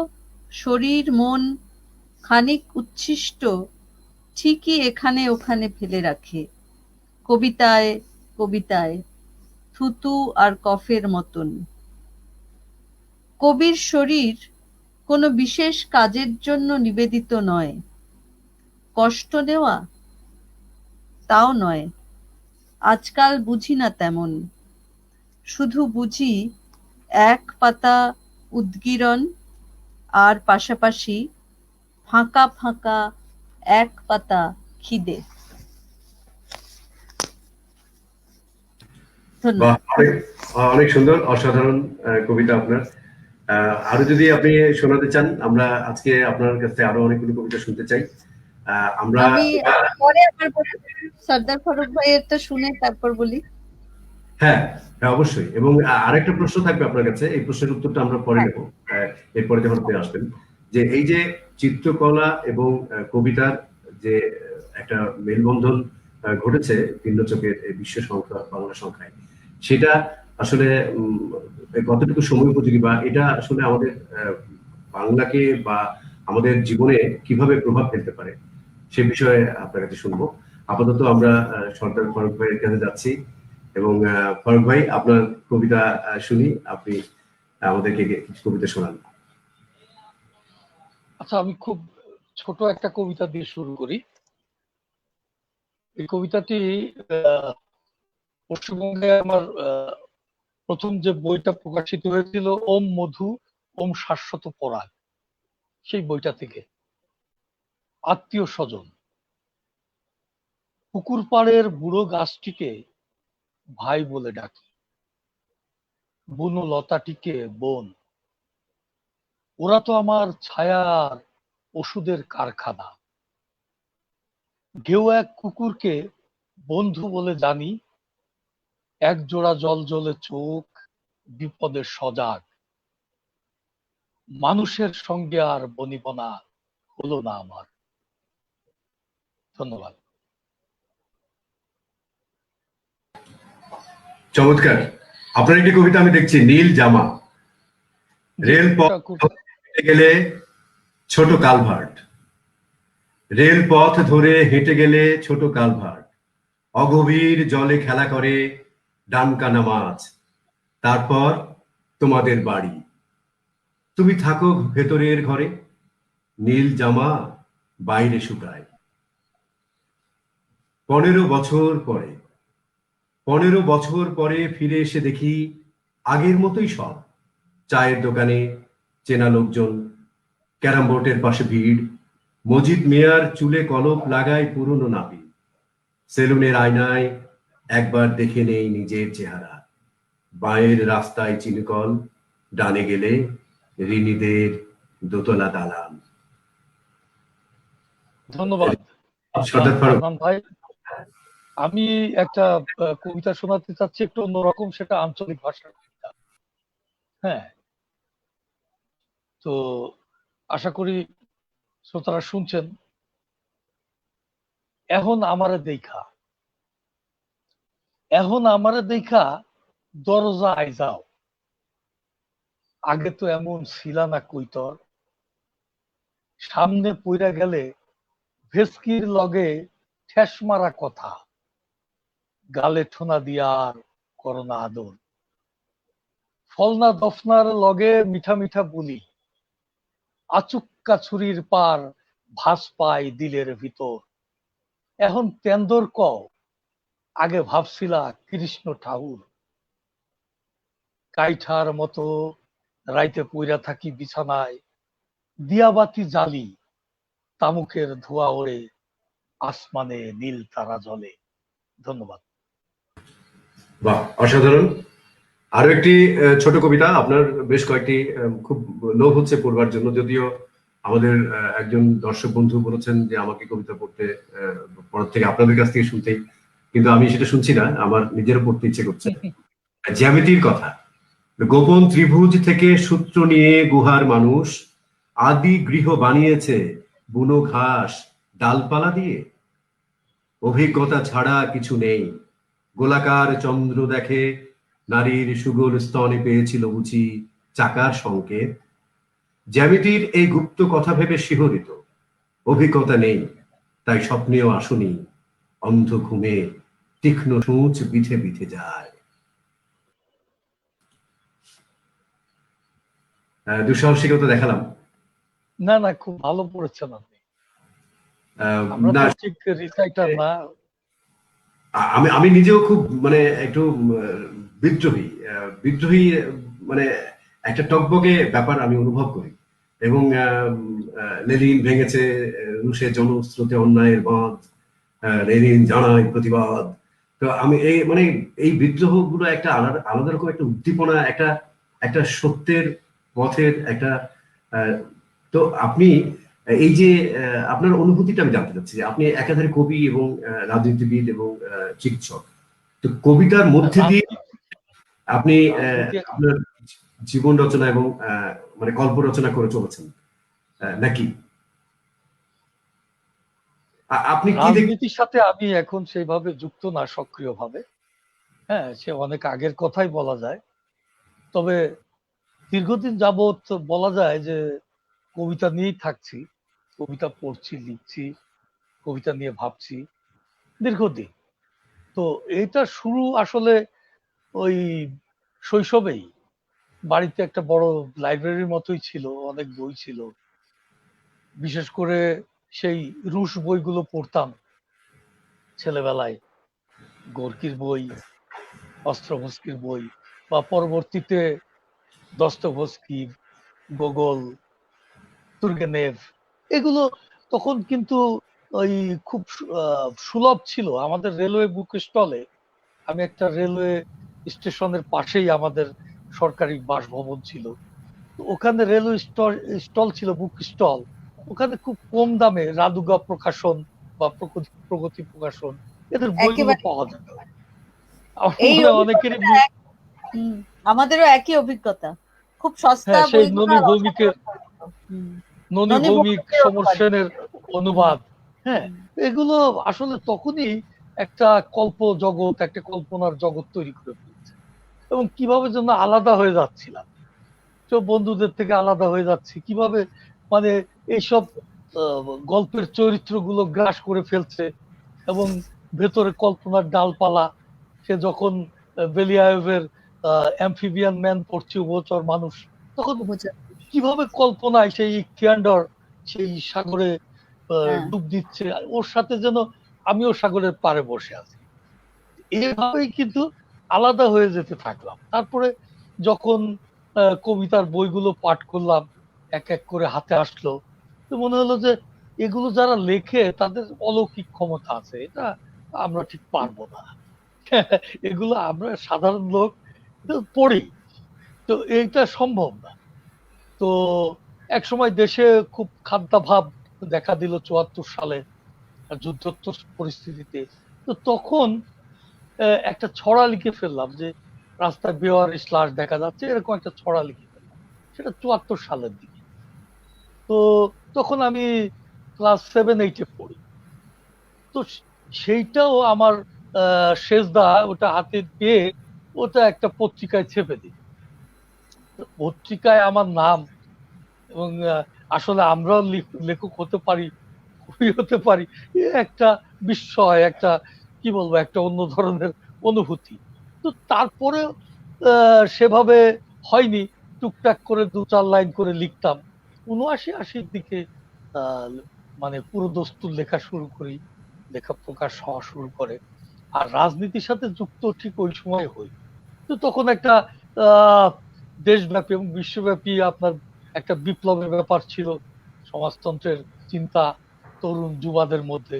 শরীর মন খানিক উচ্ছিষ্ট ঠিকই এখানে ওখানে ফেলে রাখে, কবিতায় কবিতায়, থুতু আর কফের মতন। কবির শরীর কোনো বিশেষ কাজের জন্য নিবেদিত নয়। কষ্ট নেওয়া তাও নয়, আজকাল বুঝি না তেমন। শুধু বুঝি এক পাতা উদ্গীরণ আর পাশাপাশি ফাঁকা ফাঁকা এক পাতা খিদে। অনেক সুন্দর, অসাধারণ কবিতা আপনার। আরো যদি আপনি শোনাতে চান, আমরা আজকে আপনার কাছে আরো অনেকগুলো কবিতা শুনতে চাই। আমরা পরে আবার সর্দার ফারুক ভাইয়েরটা শুনে তারপর বলি। হ্যাঁ, হ্যাঁ, অবশ্যই। এবং আরেকটা প্রশ্ন থাকবে আপনার কাছে, এই প্রশ্নের উত্তরটা আমরা পরে নেব, এরপরে যখন আপনি আসবেন। যে এই যে চিত্রকলা এবং কবিতার যে একটা মেলবন্ধন ঘটেছে ভিন্ন চোখের বিশ্ব সংখ্যা বাংলা সংখ্যায়, সেটা আসলে কতটুকু সময় উপযোগী, বা এটা আসলে আমাদের বাংলাকে বা আমাদের জীবনে কিভাবে প্রভাব ফেলতে পারে, সে বিষয়ে আপনার কাছে শুনবো। আপাতত আমরা সর্দার ফারুক ভাইয়ের কাছে যাচ্ছি, এবং ফারুক ভাই, আপনার কবিতা শুনি, আপনি আমাদেরকে কিছু কবিতা শোনান। আচ্ছা, আমি খুব ছোট একটা কবিতা দিয়ে শুরু করি। এই কবিতাটি পশ্চিমবঙ্গে আমার প্রথম যে বইটা প্রকাশিত হয়েছিল, ওম মধু ওম শাশ্বত পরাগ, সেই বইটা থেকে। আত্মীয় স্বজন। পুকুর পাড়ের বুড়ো গাছটিকে ভাই বলে ডাকি, বুনো লতাটিকে বোন। ওরা তো আমার ছায়ার ওষুধের কারখানা। কেউ এক কুকুরকে বন্ধু বলে জানি, এক জোড়া জল জলে চোখ, বিপদের সজাগ। মানুষের সঙ্গে আর বনিবনা হলো না আমার। ধন্যবাদ। চমৎকার। আপনার একটি কবিতা আমি দেখছি, নীল জামা। রেলপথ হেঁটে গেলে ছোট কালভার্ট, রেলপথ ধরে হেঁটে গেলে ছোট কালভার্ট, অগভীর জলে খেলা করে ডানকানা মাছ। তারপর তোমাদের বাড়ি, তুমি থাকো ভেতরের ঘরে, নীল জামা বাইরে শুকায়। 15 বছর পরে ফিরে এসে দেখি আগের মতোই সব। চায়ের দোকানে চেনা লোকজন, ক্যারাম বোর্ডের পাশে ভিড়, মজিদ মিয়ার চুলে কলপ লাগায় পুরনো নাপি, সেলুনের আয়নায় একবার দেখে নেই নিজের চেহারা। বাঁয়ের রাস্তায় চিনিকল, ডানে গেলে ঋণীদের দোতলা দালান। ধন্যবাদ সর্দার ফারুক ভাই। আমি একটা কবিতা শোনাতে চাচ্ছি, একটু অন্যরকম, সেটা আঞ্চলিক ভাষার কবিতা। হ্যাঁ, তো আশা করি শ্রোতারা শুনছেন। এখন আমারে দেখা দরজা আই যাও, আগে তো এমন ছিলা না কইতর। সামনে পইরা গেলে ভেস্কির লগে ঠেস মারা কথা, গালে ঠোনা দিয়ার করোনা আদর। ফলনা দফনার লগে মিঠা মিঠা বলি, আচুক্কা ছুরির পার ভাস পায় দিলের ভিতর। এখন তেন্দর কও, আগে ভাবছিলা কৃষ্ণ ঠাকুর। কাইঠার মতো রাইতে পইরা থাকি বিছানায়, দিয়াবাতি জ্বালি, তামুকের ধোয়া ওড়ে, আসমানে নীল তারা জ্বলে। ধন্যবাদ। বাহ, অসাধারণ। আরো একটি ছোট কবিতা আপনার, বেশ কয়েকটি খুব লোভ হচ্ছে পড়বার জন্য, যদিও আমাদের একজন দর্শক বন্ধু বলেছেন যে আমাকে কবিতা পড়তে পড়ার থেকে আপনাদের কাছ থেকে শুনতেই, কিন্তু আমি সেটা শুনছি না, আমার নিজেরও পড়তে ইচ্ছে করছে। জ্যামিতির কথা। গোপন ত্রিভুজ থেকে সূত্র নিয়ে গুহার মানুষ আদি গৃহ বানিয়েছে বুনো ঘাস ডালপালা দিয়ে। অভিজ্ঞতা ছাড়া কিছু নেই, গোলাকার চন্দ্র দেখে নারীর সুগোল স্তনে পেয়েছিল বুঝি চাকার সংকেত। জ্যামিতির এই গুপ্ত কথা ভেবে শিহরিত, অভিজ্ঞতা নেই তাই স্বপ্নেও আসুনি, অন্ধ ঘুমে তীক্ষ্ণ সূচ বিধে বিধে যায়। দুঃসাহসিকতা দেখালাম? না না, খুব ভালো পড়েছেন আপনি। আমরা তো ঠিক রিসাইটার না। আমি নিজেও খুব মানে একটু বিদ্রোহী বিদ্রোহী মানে একটা টকবকে ব্যাপার আমি অনুভব করি। এবং লেনিন ভেঙেছে রুশের জনস্রোতে অন্যায়ের বাঁধ, লেনিন জানায় প্রতিবাদ। তো আমি এই মানে এই বিদ্রোহ গুলো একটা আলাদা আলাদা রকম একটা উদ্দীপনা, একটা একটা সত্যের পথের একটা আহ, তো আপনি এই যে আপনার অনুভূতিটা আমি জানতে চাচ্ছি যে আপনি একাধারে কবি এবং রাজনীতিবিদ এবং চিকিৎসক, তো কবিতার মধ্যে দিয়ে আপনি রাজনীতি আপনার জীবন রচনা এবং মানে গল্প রচনা করে চলেছেন নাকি আপনি কি রাজনীতির সাথে আমি এখন সেইভাবে যুক্ত না সক্রিয়ভাবে। হ্যাঁ, সে অনেক আগের কথাই বলা যায়। তবে দীর্ঘদিন যাবৎ বলা যায় যে কবিতা নিয়েই থাকছি, কবিতা পড়ছি, লিখছি, কবিতা নিয়ে ভাবছি দীর্ঘদিন। তো এটা শুরু আসলে ওই শৈশবেই। বাড়িতে একটা বড় লাইব্রেরির মতোই ছিল, অনেক বই ছিল। বিশেষ করে সেই রুশ বইগুলো পড়তাম ছেলেবেলায়, গোর্কির বই, অস্ত্রোভস্কির বই, বা পরবর্তীতে দস্তোভস্কি, গোগল, তুর্গেনেভ, এগুলো তখন কিন্তু ওই খুব সুলভ ছিল। আমাদের রেলওয়ে বুক স্টলে, আমি একটা রেলওয়ে স্টেশনের পাশেই আমাদের সরকারি বাসভবন ছিল, তো ওখানে রেলওয়ে স্টল ছিল, বুক স্টল। ওখানে খুব কম দামে রাদুগা প্রকাশন বা প্রগতি প্রকাশন এদের বইগুলো একেবারে পাওয়া যেত। এই মানে অনেকেরই আমাদেরও একই অভিজ্ঞতা, খুব সস্তা হ্যাঁ, সেই বইগুলো ননী আর ভৌমিকের ননী ননী ভৌমিক, ভৌমিকের সমর অনুবাদ। সেনের অনুবাদ। হ্যাঁ, এগুলো আসলে তখনই একটা কল্প জগৎ, একটা কল্পনার জগৎ তৈরি করে ফেলছে। এবং কিভাবে যেন আলাদা হয়ে যাচ্ছিলাম, তো বন্ধুদের থেকে আলাদা হয়ে যাচ্ছি কিভাবে, মানে এইসব গল্পের চরিত্রগুলো গ্রাস করে ফেলছে, এবং ভেতরে কল্পনার ডালপালা। সে যখন বেলিয়ায়েভের অ্যাম্ফিবিয়ান ম্যান পড়ছে, উভচর মানুষ, তখন কিভাবে কল্পনায় সেই থিয়ান্ডার সেই সাগরে হ্যাঁ। ডুব দিচ্ছে, ওর সাথে যেন আমিও সাগরের পাড়ে বসে আছি। এইভাবেই কিন্তু আলাদা হয়ে যেতে থাকলাম। তারপরে যখন কবিতার বইগুলো পাঠ করলাম, এক এক করে হাতে আসলো, তো মনে হলো যে এগুলো যারা লেখে তাদের অলৌকিক ক্ষমতা আছে, এটা আমরা ঠিক পারবো না। এগুলো আমরা সাধারণ লোক পড়ি, তো এইটা সম্ভব না। তো এক সময় দেশে খুব খাদ্যাভাব দেখা দিল ৭৪ সালে, যুদ্ধোত্তর পরিস্থিতিতে। তো তখন একটা ছড়া লিখে ফেললাম যে রাস্তায় বেওয়ারিশ লাশ দেখা যাচ্ছে, এরকম একটা ছড়া লিখে ফেললাম, সেটা ৭৪ সালের দিকে। তো তখন আমি ক্লাস 7-8-এ পড়ি। তো সেইটাও আমার শেষদা ওটা হাতে পেয়ে ওটা একটা পত্রিকায় ছেপে দিই। পত্রিকায় আমার নাম, এবং আসলে আমরাও লেখক হতে পারি, কবি হতে পারি, একটা বিস্ময়, একটা কি বলবো, একটা অন্য ধরনের অনুভূতি। তো তারপরে সেভাবে হয়নি, টুকটাক করে ২-৪ লাইন করে লিখতাম। ৭৯-৮০-র দিকে মানে পুরো দস্তুর লেখা শুরু করি, লেখা প্রকাশ হওয়া শুরু করে। আর রাজনীতির সাথে যুক্ত ঠিক ওই সময় হই। তো তখন একটা দেশব্যাপী এবং বিশ্বব্যাপী আপনার একটা বিপ্লবের ব্যাপার ছিল, সমাজতন্ত্রের চিন্তা তরুণ যুবাদের মধ্যে।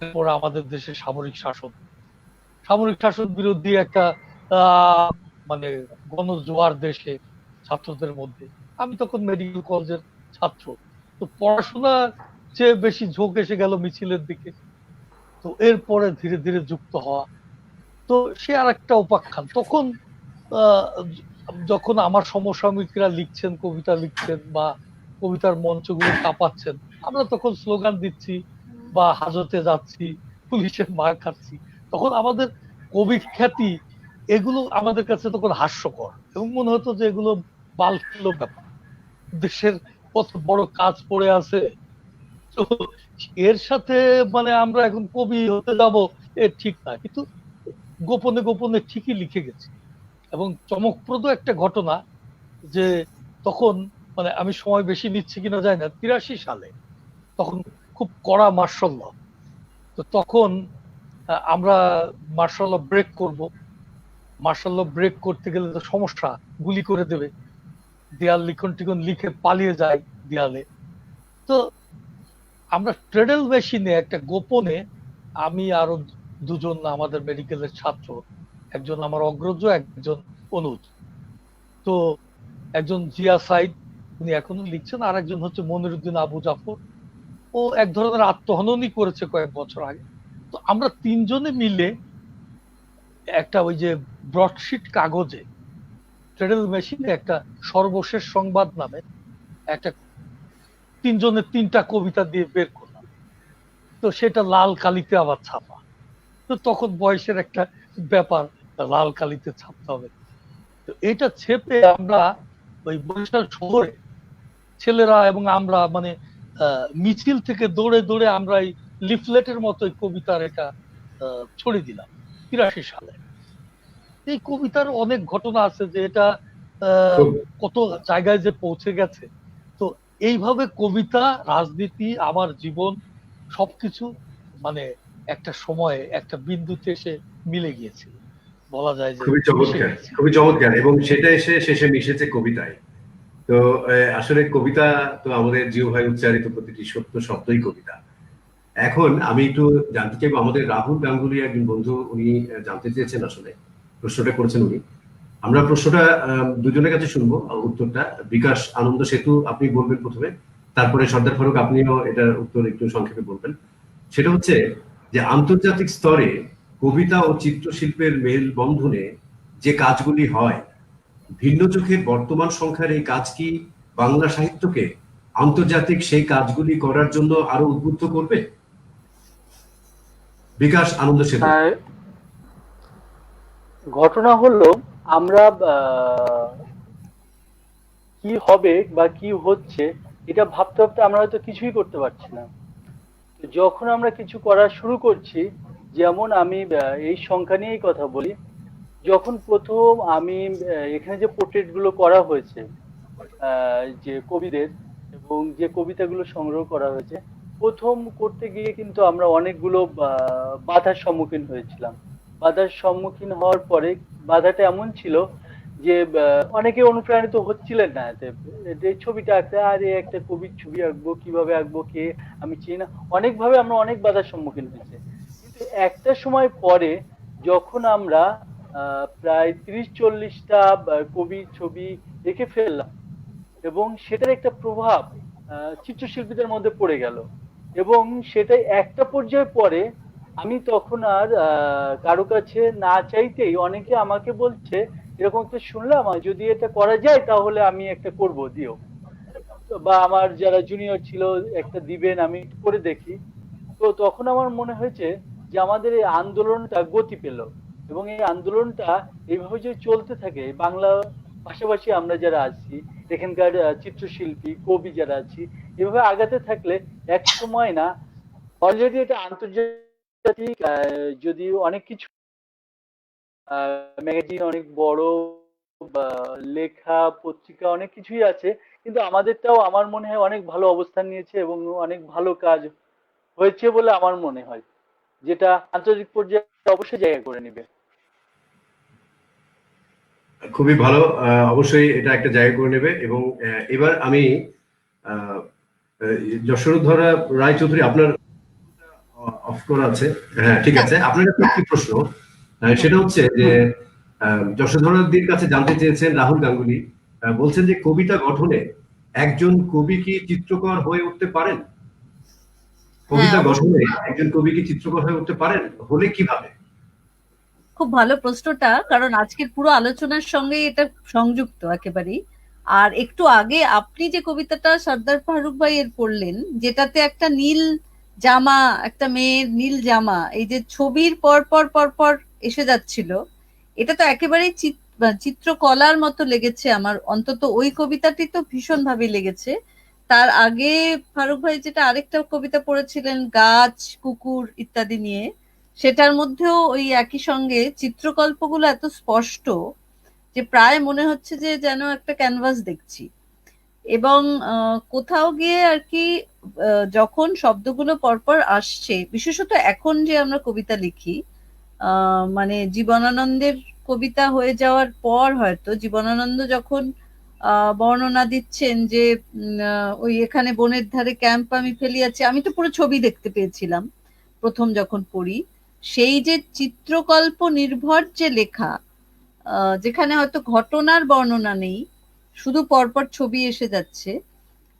এরপর আমাদের দেশে সামরিক শাসন বিরোধী একটা মানে গণজোয়ার দেশে ছাত্রদের মধ্যে। আমি তখন মেডিকেল কলেজের ছাত্র, তো পড়াশোনার চেয়ে বেশি ঝোঁক এসে গেল মিছিলের দিকে। তো এরপরে ধীরে ধীরে যুক্ত হওয়া, তো সে আর একটা উপাখ্যান। তখন যখন আমার সমসাময়িকরা লিখছেন, কবিতা লিখছেন বা কবিতার মঞ্চগুলো কাঁপাচ্ছেন, আমরা তখন স্লোগান দিচ্ছি বা হাজতে যাচ্ছি, পুলিশের মার খাচ্ছি। তখন আমাদের কবি খ্যাতি, এগুলো আমাদের কাছে তখন হাস্যকর, এবং মনে হতো যে এগুলো বালফিল্য ব্যাপার, দেশের কত বড় কাজ পড়ে আছে। তো এর সাথে মানে আমরা এখন কবি হতে যাব এর ঠিক না, কিন্তু গোপনে গোপনে ঠিকই লিখে গেছি। এবং চমকপ্রদ একটা ঘটনা যে তখন, মানে আমি সময় বেশি নিচ্ছি কিনা জানি না, ৮৩ সালে তখন খুব কড়া মার্শাল ল। তো তখন আমরা মার্শাল ল ব্রেক করব, মার্শাল ল ব্রেক করতে গেলে তো সমস্যা, গুলি করে দেবে, দেয়াল লিখন টিখন লিখে পালিয়ে যায় দেয়ালে। তো আমরা ট্রেডেল মেশিনে একটা গোপনে, আমি আরো দুজন আমাদের মেডিকেলের ছাত্র, একজন আমার অগ্রজ, একজন অনুজ, তো একজন জিয়া সাইদ, উনি এখনো লিখছেন, আর একজন হচ্ছে মনিরুদ্দিন আবু জাফর, ও এক ধরনের আত্মহননই করেছে কয়েক বছর আগে। তো আমরা তিনজনে মিলে একটা ওই যে ব্রডশিট কাগজে ট্রেডেল মেশিনে একটা সর্বশেষ সংবাদ নামে একটা তিনজনের তিনটা কবিতা দিয়ে বের করলাম। তো সেটা লাল কালিতে আবার ছাপা। তো তখন বয়সের একটা ব্যাপার, লাল কালিতে ছাপতে হবে। তো এটা ছেপে আমরা ওই বরিশাল শহরে ছেলেরা এবং আমরা মানে মিছিল থেকে দৌড়ে দৌড়ে আমরা এই লিফলেটের মতো কবিতার একটা ছড়িয়ে দিলাম 83 সালে। এই কবিতার অনেক ঘটনা আছে যে এটা কত জায়গায় যে পৌঁছে গেছে। তো এইভাবে কবিতা, রাজনীতি, আমার জীবন সবকিছু মানে একটা সময়ে একটা বিন্দুতে এসে মিলে গিয়েছিল, বলা যায় যে খুবই চমৎকার, খুবই চমৎকার। এবং সেটা এসে শেষে মিশেছে কবিতায়। তো আসলে কবিতা তো আমাদের জিও ভাই উচ্চারিত প্রতিটি সত্য শব্দই কবিতা। এখন আমি একটু জানতে চাইবো, আমাদের রাহুল গাঙ্গুলি একজন বন্ধু, উনি জানতে চেয়েছেন, আসলে প্রশ্নটা করেছেন উনি। আমরা প্রশ্নটা দুজনের কাছে শুনবো, উত্তরটা। বিকাশ আনন্দ সেতু আপনি বলবেন প্রথমে, তারপরে সর্দার ফারুক আপনিও এটার উত্তর একটু সংক্ষেপে বলবেন। সেটা হচ্ছে যে আন্তর্জাতিক স্তরে কবিতা ও চিত্রশিল্পের মেল বন্ধনে যে কাজগুলি হয়, ভিন্ন চোখের বর্তমান সংখ্যার এই কাজ কি বাংলা সাহিত্যকে আন্তর্জাতিক সেই কাজগুলি করার জন্য আরো উদ্বুদ্ধ করবে? বিকাশ আনন্দ সেতু। ঘটনা হলো, আমরা কি হবে বা কি হচ্ছে এটা ভাবতে ভাবতে আমরা হয়তো কিছুই করতে পারছি না। যখন আমরা কিছু করা শুরু করছি, যেমন আমি এই সংখ্যা নিয়েই কথা বলি, যখন প্রথম আমি এখানে যে পোর্ট্রেট গুলো করা হয়েছে যে কবিদের এবং যে কবিতাগুলো সংগ্রহ করা হয়েছে, প্রথম করতে গিয়ে কিন্তু আমরা অনেকগুলো বাধার সম্মুখীন হয়েছিলাম। বাধার সম্মুখীন হওয়ার পরে বাধাটা এমন ছিল যে অনেকে অনুপ্রাণিত হচ্ছিলেন না এই ছবিটা আঁকতে, আর একটা কবির ছবি আঁকবো, কিভাবে আঁকবো, কে আমি চিনি না, অনেকভাবে আমরা অনেক বাধার সম্মুখীন হয়েছি। কিন্তু একটা সময় পরে যখন আমরা প্রায় 30-40টা কবির ছবি এঁকে ফেললাম এবং সেটার একটা প্রভাব চিত্রশিল্পীদের মধ্যে পড়ে গেল, এবং সেটা একটা পর্যায়ে পরে আমি তখন আর কারো কাছে না চাইতেই অনেকে আমাকে বলছে, এরকম একটা শুনলাম, যদি এটা করা যায় তাহলে আমি একটা করব, দিও। বা আমার যারা জুনিয়র ছিল একটা দিবেন, আমি করে দেখি। তো তখন আমার মনে হয়েছে যে আমাদের এই আন্দোলনটা গতি পেল, এবং এই আন্দোলনটা এইভাবে যদি চলতে থাকে, বাংলা পাশাপাশি আমরা যারা আছি এখানকার চিত্রশিল্পী, কবি যারা আছি, এভাবে আগাতে থাকলে এক সময় না, অলরেডি এটা আন্তর্জাতিক যদি অনেক কিছু ম্যাগাজিন, অনেক বড় লেখা পত্রিকা, অনেক কিছুই আছে, কিন্তু আমাদেরটাও আমার মনে হয় অনেক ভালো অবস্থান নিয়েছে এবং অনেক ভালো কাজ হয়েছে বলে আমার মনে হয়, যেটা আন্তর্জাতিক পর্যায়ে অবশ্যই জায়গা করে নেবে। খুবই ভালো, অবশ্যই এটা একটা জায়গা করে নেবে। এবং এবার আমি যশোধরা রায়চৌধুরী, আপনার অফ করা আছে? হ্যাঁ, ঠিক আছে। আপনার কাছে একটি প্রশ্ন, সেটা হচ্ছে যে যশোধরাদির কাছে জানতে চেয়েছেন রাহুল গাঙ্গুলি, বলছেন যে কবিতা গঠনে একজন কবি কি চিত্রকর হয়ে উঠতে পারেন? কবিতা গঠনে একজন কবি কি চিত্রকর হয়ে উঠতে পারেন? হলে কিভাবে? খুব ভালো প্রশ্নটা, কারণ আজকের পুরো আলোচনার সঙ্গে এটা সংযুক্ত একেবারেই। আর একটু আগে আপনি যে কবিতাটা সর্দার ফারুক ভাই এর পড়লেন, যেটাতে একটা নীল জামা, একটা মেয়ের নীল জামা, এই যে ছবির পর পর পর পর এসে যাচ্ছিল, এটা তো একেবারেই চিত্রকলার মতো লেগেছে আমার। অন্তত ওই কবিতাটি তো ভীষণ ভাবে লেগেছে। তার আগে ফারুক ভাই যেটা আরেকটা কবিতা পড়েছিলেন গাছ, কুকুর ইত্যাদি নিয়ে, সেটার মধ্যেও ওই একই সঙ্গে চিত্রকল্পগুলো এত স্পষ্ট যে প্রায় মনে হচ্ছে যে যেন একটা ক্যানভাস দেখছি। এবং কোথাও গিয়ে আর কি যখন শব্দগুলো পরপর আসছে, বিশেষত এখন যে আমরা কবিতা লিখি, মানে জীবনানন্দের কবিতা হয়ে যাওয়ার পর হয়তো জীবনানন্দ যখন বর্ণনা দিচ্ছেন যে ওই এখানে বনের ধারে ক্যাম্প আমি ফেলিয়াছি, আমি তো পুরো ছবি দেখতে পেয়েছিলাম প্রথম যখন পড়ি। সেই যে চিত্রকল্প নির্ভর যে লেখা, যেখানে হয়তো ঘটনার বর্ণনা নেই, শুধু পরপর ছবি এসে যাচ্ছে,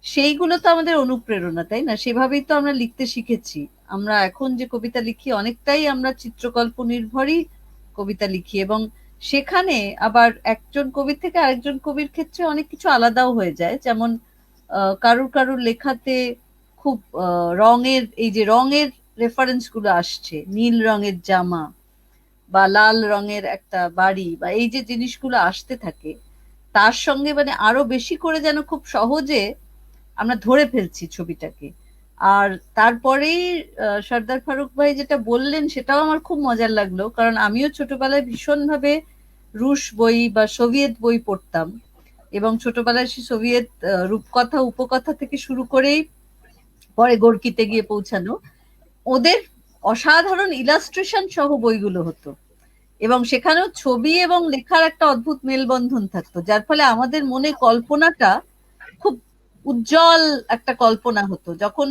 সেইগুলো তো আমাদের অনুপ্রেরণা, তাই না? সেভাবেই তো আমরা লিখতে শিখেছি। আমরা এখন যে কবিতা লিখি অনেকটাই আমরা চিত্রকল্প নির্ভরই কবিতা লিখি, এবং সেখানে আবার একজন কবির থেকে আরেকজন কবির ক্ষেত্রে অনেক কিছু আলাদাও হয়ে যায়। যেমন কারুর কারুর লেখাতে খুব রঙের, এই যে রঙের রেফারেন্স গুলো আসছে, নীল রঙের জামা বা লাল রঙের একটা বাড়ি, বা এই যে জিনিসগুলো আসতে থাকে, তার সঙ্গে মানে আরো বেশি করে যেন খুব সহজে আমরা ধরে ফেলছি ছবিটাকে। আর তারপরেই সর্দার ফারুক ভাই যেটা বললেন সেটাও আমার খুব মজার লাগলো, কারণ আমিও ছোটবেলায় ভীষণভাবে রুশ বই বা সোভিয়েত বই পড়তাম, এবং ছোটবেলায় সেই সোভিয়েত রূপকথা উপকথা থেকে শুরু করেই পরে গোর্কিতে গিয়ে পৌঁছানো, ওদের অসাধারণ ইলাস্ট্রেশন সহ বইগুলো হতো, এবং সেখানেও ছবি এবং লেখার একটা অদ্ভুত মেলবন্ধন থাকতো, যার ফলে আমাদের মনে কল্পনাটা খুব উজ্জ্বল একটা কল্পনা হতো। যখন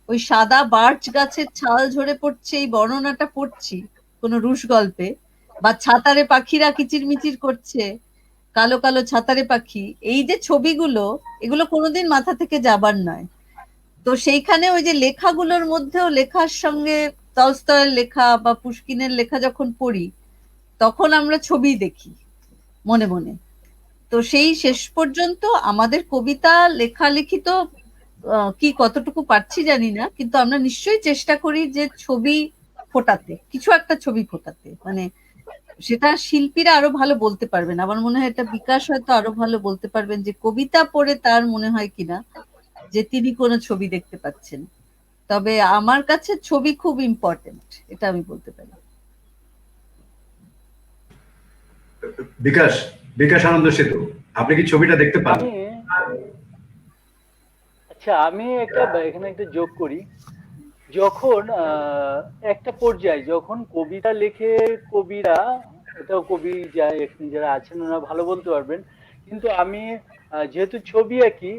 ওই সাদা বার্চ গাছের ছাল ঝরে পড়ছে এই বর্ণনাটা পড়ছি কোনো রুশ গল্পে, বা ছাতারে পাখিরা কিচিরমিচির করছে, কালো কালো ছাতারে পাখি, এই যে ছবিগুলো, এগুলো কোনোদিন মাথা থেকে যাবার নয়। তো সেইখানে ওই যে লেখাগুলোর মধ্যেও, লেখার সঙ্গে তলস্তয়ের লেখা বা পুশকিনের লেখা যখন পড়ি, তখন আমরা ছবি দেখি মনে মনে। তো সেই শেষ পর্যন্ত আমাদের কবিতা লেখালেখি তো কি কতটুকু পারছি জানি না, কিন্তু আমরা নিশ্চয়ই চেষ্টা করি যে ছবি ফোটাতে, কিছু একটা ছবি ফোটাতে। মানে সেটা শিল্পীরা আরো ভালো বলতে পারবেন, আমার মনে হয় এটা বিকাশ হয়তো আরো ভালো বলতে পারবেন, যে কবিতা পড়ে তার মনে হয় কিনা যে তিনি কোনো ছবি দেখতে পাচ্ছেন। তবে আমার কাছে ছবি খুব ইম্পর্টেন্ট, এটা আমি বলতে পারি। বিকাশ, বিকাশ আনন্দ সেতু, আপনি কি ছবিটা দেখতে পান? আচ্ছা, আমি এখানে একটা যোগ করি। যখন একটা পর্যায়ে যখন কবিতা লেখে কবিরা, এটাও কবি যারা আছেন ওনারা ভালো বলতে পারবেন, কিন্তু আমি যেহেতু ছবি আঁকি,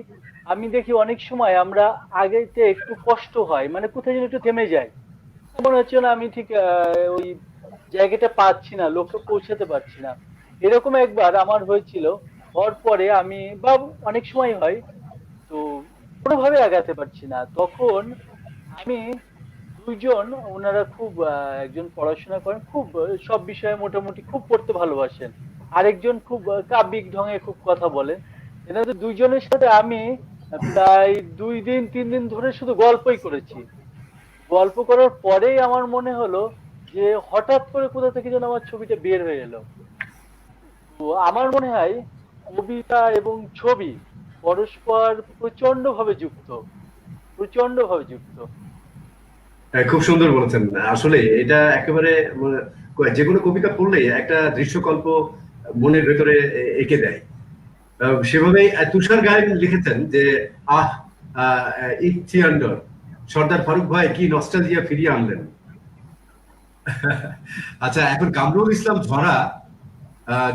আমি দেখি অনেক সময় আমরা আগেতে একটু কষ্ট হয়, মানে কোথায় যেন একটু থেমে যায়, মনে হচ্ছে না আমি ঠিক ওই জায়গাটা পাচ্ছি না, লক্ষ্যে পৌঁছাতে পারছি না। এরকম একবার আমার হয়েছিল, হওয়ার পরে আমি, বা অনেক সময় হয়, তো কোনোভাবে আগাতে পারছি না। তখন আমি দুইজন, ওনারা খুব একজন পড়াশোনা করেন, খুব সব বিষয়ে মোটামুটি খুব পড়তে ভালোবাসেন, আরেকজন খুব কাব্যিক ঢঙে খুব কথা বলেন। এনাদের দুইজনের সাথে আমি প্রায় 2 দিন 3 দিন ধরে শুধু গল্পই করেছি। গল্প করার পরেই আমার মনে হলো যে হঠাৎ করে কোথা থেকে যেন আমার ছবিটা বের হয়ে এলো। তো আমার মনে হয় কবিতা এবং ছবি পরস্পর প্রচন্ড ভাবে যুক্ত, প্রচন্ড ভাবে যুক্ত। খুব সুন্দর বলেছেন। আসলে এটা একেবারে যে কোনো কবিতা পড়লে একটা দৃশ্যকল্প মনের ভেতরে এঁকে দেয়। সেভাবেই তুষার গায়েন লিখেছেন যে আহ ইট থিয়ান্ডার, সর্দার ফারুক ভাই কি নস্টালজিয়া ফিরিয়ে আনলেন। আচ্ছা, এখন কামরুল ইসলাম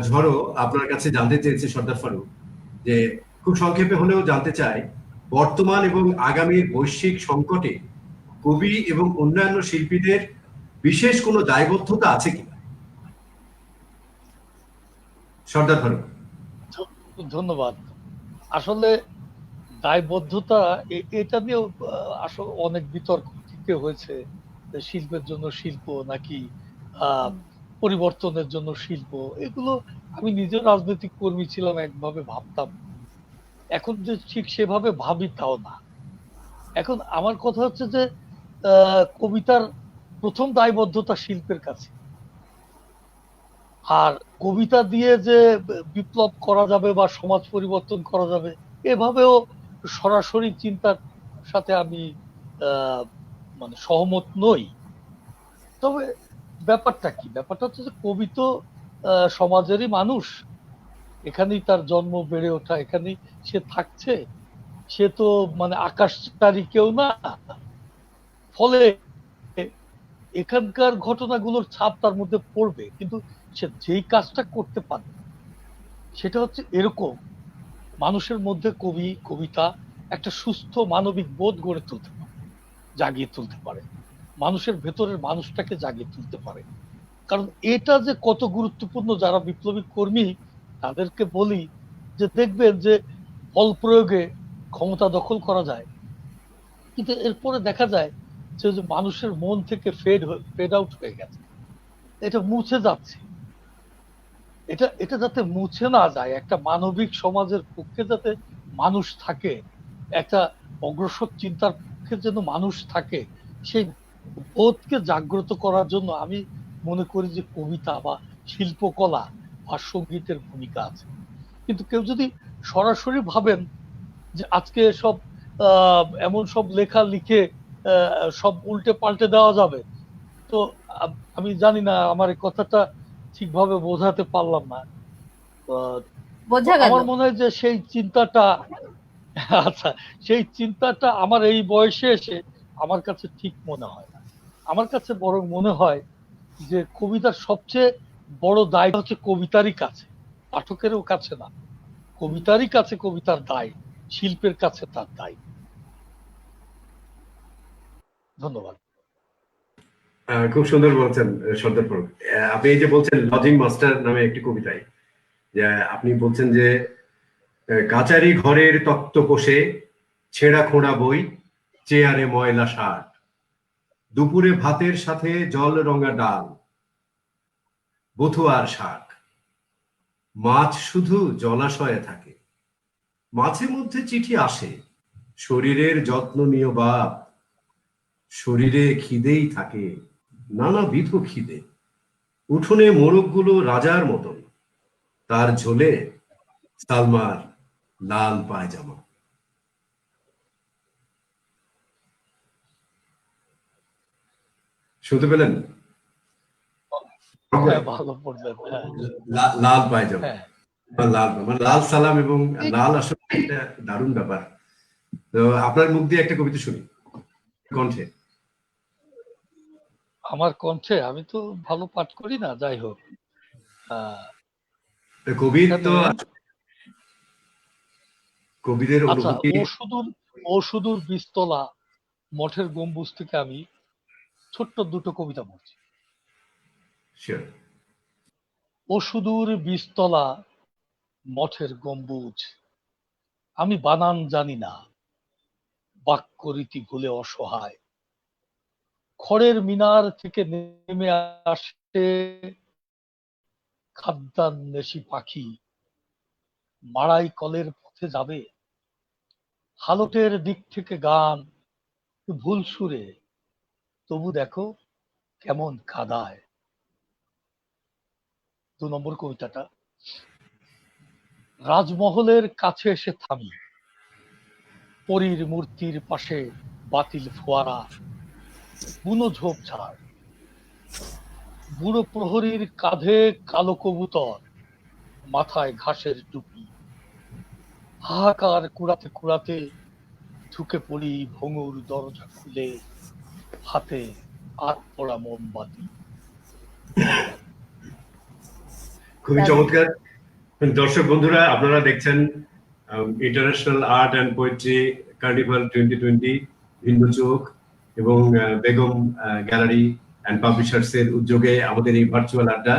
ঝড়ো আপনার কাছে জানতে চেয়েছে সর্দার ফারুক, যে খুব সংক্ষেপে হলেও জানতে চাই, বর্তমান এবং আগামীর বৈশ্বিক সংকটে কবি এবং অন্যান্য শিল্পীদের বিশেষ কোনো দায়বদ্ধতা আছে কিনা? সর্দার ফারুক। ধন্যবাদ। আসলে দায়বদ্ধতা এটা নিয়েও আসলে অনেক বিতর্ক হয়েছে, শিল্পের জন্য শিল্প নাকি পরিবর্তনের জন্য শিল্প। এগুলো আমি নিজের রাজনৈতিক কর্মী ছিলাম, একভাবে ভাবতাম, এখন যে ঠিক সেভাবে ভাবি তাও না। এখন আমার কথা হচ্ছে যে কবিতার প্রথম দায়বদ্ধতা শিল্পের কাছে, আর কবিতা দিয়ে যে বিপ্লব করা যাবে বা সমাজ পরিবর্তন করা যাবে এভাবেও সরাসরি চিন্তার সাথে আমি মানে সহমত নই। তবে ব্যাপারটা কি, ব্যাপারটা হচ্ছে যে কবি তো সমাজেরই মানুষ, এখানেই তার জন্ম, বেড়ে ওঠা, এখানেই সে থাকছে, সে তো মানে আকাশচারী কেউ না। ফলে এখানকার ঘটনাগুলোর ছাপ তার মধ্যে পড়বে, কিন্তু সে যেই কাজটা করতে পারে সেটা হচ্ছে এরকম, মানুষের মধ্যে কবিতা একটা সুস্থ মানবিক বোধ গড়ে তুলতে পারে, জাগিয়ে তুলতে পারে, মানুষের ভেতরের মানুষটাকে জাগিয়ে তুলতে পারে। কারণ এটা যে কত গুরুত্বপূর্ণ, যারা বিপ্লবী কর্মী তাদেরকে বলি যে দেখবেন যে বল প্রয়োগে ক্ষমতা দখল করা যায়, কিন্তু এরপরে দেখা যায় যে মানুষের মন থেকে ফেড আউট হয়ে গেছে, এটা মুছে যাচ্ছে। এটা এটা যাতে মুছে না যায়, একটা মানবিক সমাজের পক্ষে যাতে মানুষ থাকে, একটা অগ্রসর চিন্তার পক্ষে যেন মানুষ থাকে, সেই বোধকে জাগ্রত করার জন্য আমি মনে করি যে কবিতা বা শিল্পকলা বা সঙ্গীতের ভূমিকা আছে। কিন্তু কেউ যদি সরাসরি ভাবেন যে আজকে সব এমন সব লেখা লিখে সব উল্টে পাল্টে দেওয়া যাবে, তো আমি জানি না, আমার এই কথাটা ঠিকভাবে বোঝাতে পারলাম না। আমার মনে হয় যে সেই চিন্তাটা, আচ্ছা, সেই চিন্তাটা আমার এই বয়সে এসে আমার কাছে ঠিক মনে হয় না। আমার কাছে বরং মনে হয় যে কবিতার সবচেয়ে বড় দায় হচ্ছে কবিতারই কাছে, পাঠকেরও কাছে না, কবিতারই কাছে কবিতার দায়, শিল্পের কাছে তার দায়। ধন্যবাদ। খুব সুন্দর বলছেন সর্দার ফারুক। আপনি এই যে বলছেন লজিং মাস্টার নামে একটি কবিতায়, যে আপনি বলছেন যে কাচারি ঘরের তক্ত কোষে ছেঁড়া খোঁড়া বই, চেয়ারে ময়লা শার্ট, দুপুরে ভাতের সাথে জল রঙা ডাল, বথুয়ার শাক, মাছ শুধু জলাশয়ে থাকে, মাঝে মধ্যে চিঠি আসে, শরীরের যত্ন নিও বাপ, শরীরে খিদেই থাকে নানাবিধ খিদে, উঠোনে মোরগগুলো রাজার মতন, তার ঝোলে সালমার লাল পায়জামা। শুনতে পেলেন? ভালো পড়লেন। লাল পায়জামা, লাল মানে লাল সালাম এবং লাল আসলে একটা দারুণ ব্যাপার। তো আপনার মুখ দিয়ে একটা কবিতা শুনি কণ্ঠে। আমার কণ্ঠে? আমি তো ভালো পাঠ করি না, যাই হোক। কবির তো কবিদের অনুভূতি। ও সুদূর বীজতলা মঠের গম্বুজ থেকে আমি ছোট্ট দুটো কবিতা পড়ছি। ও সুদূর বীজতলা মঠের গম্বুজ, আমি বানান জানি না, বাক্য রীতি ভুলে অসহায়, খড়ের মিনার থেকে নেমে আসে খাদ্যান্বেষী পাখি, মাড়াই কলের পথে যাবে, হালটের দিক থেকে গান ভুল সুরে, তবু দেখো কেমন কাদায়। 2 নম্বর কবিতাটা, রাজমহলের কাছে এসে থামি, পরীর মূর্তির পাশে বাতিল ফোয়ারা, বুনো ঝোপঝাড়, বুড়ো প্রহরীর কাঁধে কালো কবুতর, মাথায় ঘাসের টুপি, হাহাকার কুড়াতে কুড়াতে ঢুকে পড়ি ভঙ্গুর দরজা খুলে, হাতে আট পড়া মোমবাতি। খুবই চমৎকার। দর্শক বন্ধুরা, আপনারা দেখছেন international art and poetry carnival 2020 ভিন্ন চোখ এবং বেগম গ্যালারি অ্যান্ড পাবলিশার্স এর উদ্যোগে আমাদের এই ভার্চুয়াল আড্ডা।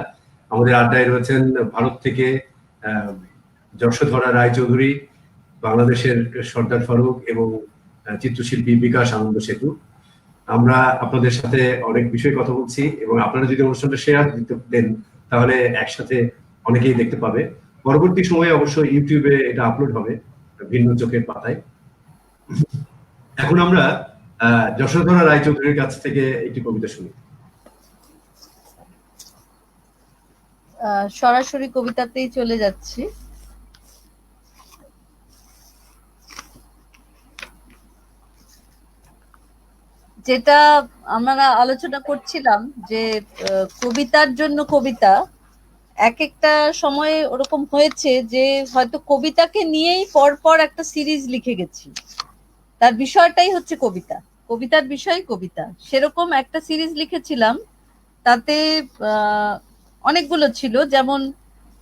আমাদের আড্ডায় রয়েছেন ভারত থেকে যশোধরা রায়চৌধুরী, বাংলাদেশের সর্দার ফারুক এবং চিত্রশিল্পী বিকাশ আনন্দ সেতু। আমরা আপনাদের সাথে অনেক বিষয়ে কথা বলছি এবং আপনারা যদি অনুষ্ঠানটা শেয়ার দিতে দেন তাহলে একসাথে অনেকেই দেখতে পাবে। পরবর্তী সময়ে অবশ্যই ইউটিউবে এটা আপলোড হবে ভিন্ন চোখের পাতায়। এখন আমরা যশোধরা রায়চৌধুরীর কাছ থেকে একটি কবিতা শুনি। সরাসরি কবিতাতেই চলে যাচ্ছি। যেটা আমরা আলোচনা করছিলাম যে কবিতার জন্য কবিতা, এক একটা সময়ে ওরকম হয়েছে যে হয়তো কবিতাকে নিয়েই পরপর একটা সিরিজ লিখে গেছি, তার বিষয়টাই হচ্ছে কবিতা, কবিতার বিষয় কবিতা। সেরকম একটা সিরিজ লিখেছিলাম, তাতে অনেকগুলো ছিল, যেমন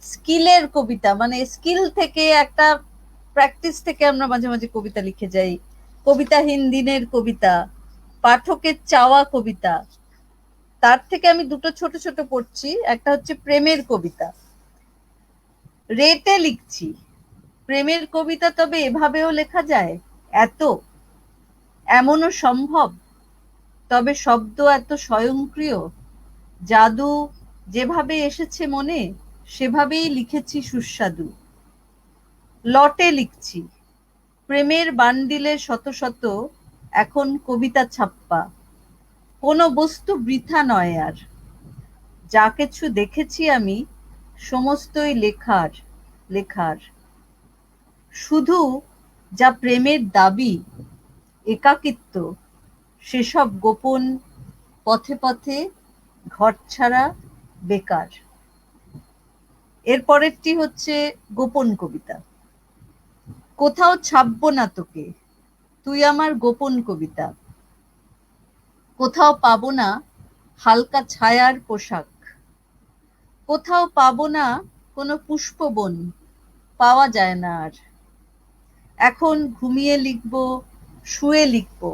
স্কিলের কবিতা, মানে স্কিল থেকে একটা প্র্যাকটিস থেকে আমরা মাঝে মাঝে কবিতা লিখে যাই, কবিতাহীন দিনের কবিতা, পাঠকের চাওয়া কবিতা। তার থেকে আমি দুটো ছোট ছোট পড়ছি। একটা হচ্ছে প্রেমের কবিতা, রেটে লিখছি, প্রেমের কবিতা তবে এভাবেও লেখা যায়? এমনও সম্ভব? তবে শব্দ এত স্বয়ংক্রিয়, জাদু যেভাবে এসেছে মনে সেভাবেই লিখেছি সুস্বাদু। লটে লিখছি, প্রেমের বান্ডিলে শত শত এখন কবিতা ছাপ্পা। কোনো বস্তু বৃথা নয় আর, যা কিছু দেখেছি আমি সমস্তই লেখার। শুধু যা প্রেমের দাবি, একাকিত্ব, সেসব গোপন পথে পথে ঘরছাড়া বেকার। এর পরেরটি হচ্ছে গোপন কবিতা। কোথাও ছাপবো না তোকে, তুই আমার গোপন কবিতা। কোথাও পাবো না হালকা ছায়ার পোশাক, কোথাও পাবো না কোনো পুষ্পবন, পাওয়া যায় না আর। এখন ঘুমিয়ে লিখবো, শুয়ে লিখবো,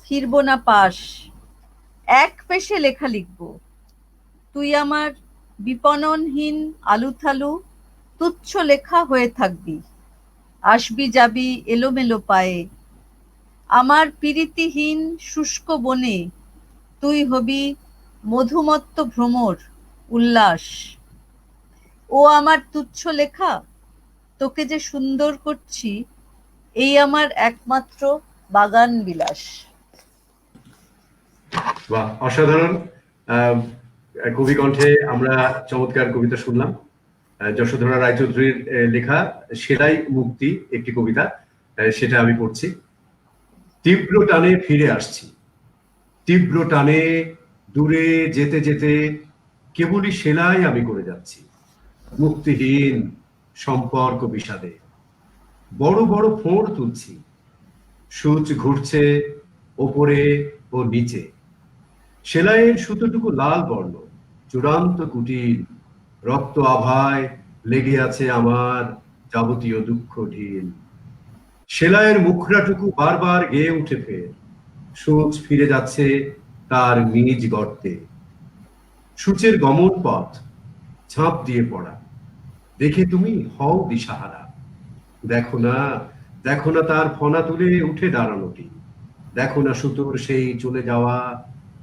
ফিরবো না পাশ, এক পেশে লেখা লিখবো। তুই আমার বিপণনহীন আলুথালু তুচ্ছ লেখা হয়ে থাকবি, আসবি যাবি এলোমেলো পায়ে। আমার পীড়িতিহীন শুষ্ক বনে তুই হবি মধুমত্ত ভ্রমর উল্লাস। ও আমার তুচ্ছ লেখা, তোকে যে সুন্দর করছি, এই আমার একমাত্র বাগান বিলাস। বাহ, অসাধারণ। আহ, কবি কণ্ঠে আমরা চমৎকার কবিতা শুনলাম। যশোধরা রায়চৌধুরীর লেখা সেলাই মুক্তি একটি কবিতা, সেটা আমি পড়ছি। তীব্র টানে ফিরে আসছি, তীব্র টানে দূরে যেতে যেতে কেবলই সেলাই আমি করে যাচ্ছি। মুক্তিহীন সম্পর্ক বিষাদে বড় বড় ফোঁড় তুলছি, সূচ ঘুরছে ওপরে ও নিচে। সেলাইয়ের সুতোটুকু লাল বর্ণ, চূড়ান্ত কুটিল, রক্ত আভায় লেগে আছে আমার যাবতীয় দুঃখ ঢিল। সেলাইয়ের মুখরাটুকু বারবার গেয়ে উঠে ফের, সূচ ফিরে যাচ্ছে তার নিজ গর্তে। সূচের গমন পথ ঝাঁপ দিয়ে পড়া, দেখে তুমি হও দিশাহারা। দেখো না, দেখো না তার ফনা তুলে উঠে দাঁড়ানোটি, দেখো না সুতোর সেই চলে যাওয়া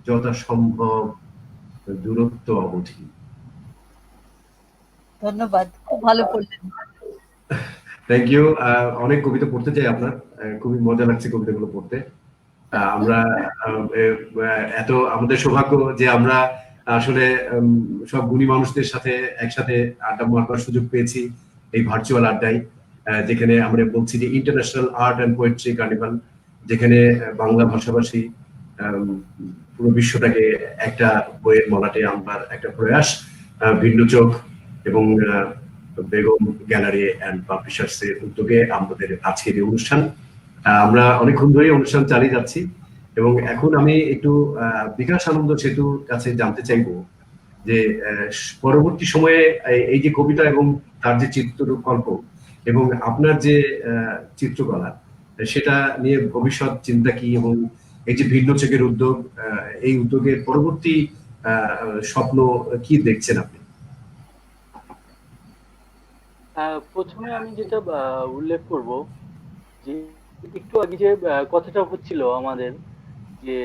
যথা সম্ভব দূরত্ব অবধি। ধন্যবাদ, খুব ভালো পড়লেন। Thank you. অনেক কবিতা পড়তে চাই আপনার, খুবই মজা লাগছে কবিতাগুলো পড়তে। আমরা এত আমাদের সৌভাগ্য যে আমরা আসলে সব গুণী মানুষদের সাথে একসাথে আড্ডা মারবার সুযোগ পেয়েছি এই ভার্চুয়াল আড্ডায়, যেখানে আমরা বলছি যে international art and poetry carnival, যেখানে বাংলা ভাষাভাষী পুরো বিশ্বটাকে একটা বইয়ের মলাটে আনবার একটা প্রয়াস, ভিন্ন চোখ এবং বেগম গ্যালারি অ্যান্ড পাবলিশার্স এর উদ্যোগে আমাদের আজকের এই অনুষ্ঠান। আমরা অনেকক্ষণ ধরে অনুষ্ঠান চালিয়ে যাচ্ছি এবং এখন আমি একটু বিকাশ আনন্দ সেতুর কাছে জানতে চাইবো যে পরবর্তী সময়ে এই যে কবিতা এবং তার যে চিত্রকল্প এবং আপনার যে চিত্রকলা, সেটা নিয়ে ভবিষ্যৎ চিন্তা কি এবং এই যে ভিন্ন চোখের উদ্যোগ, এই উদ্যোগের পরবর্তী স্বপ্ন কি দেখছেন আপনি? প্রথমে আমি যেটা উল্লেখ করব যে একটু আগে যে কথাটা হচ্ছিল আমাদের, যে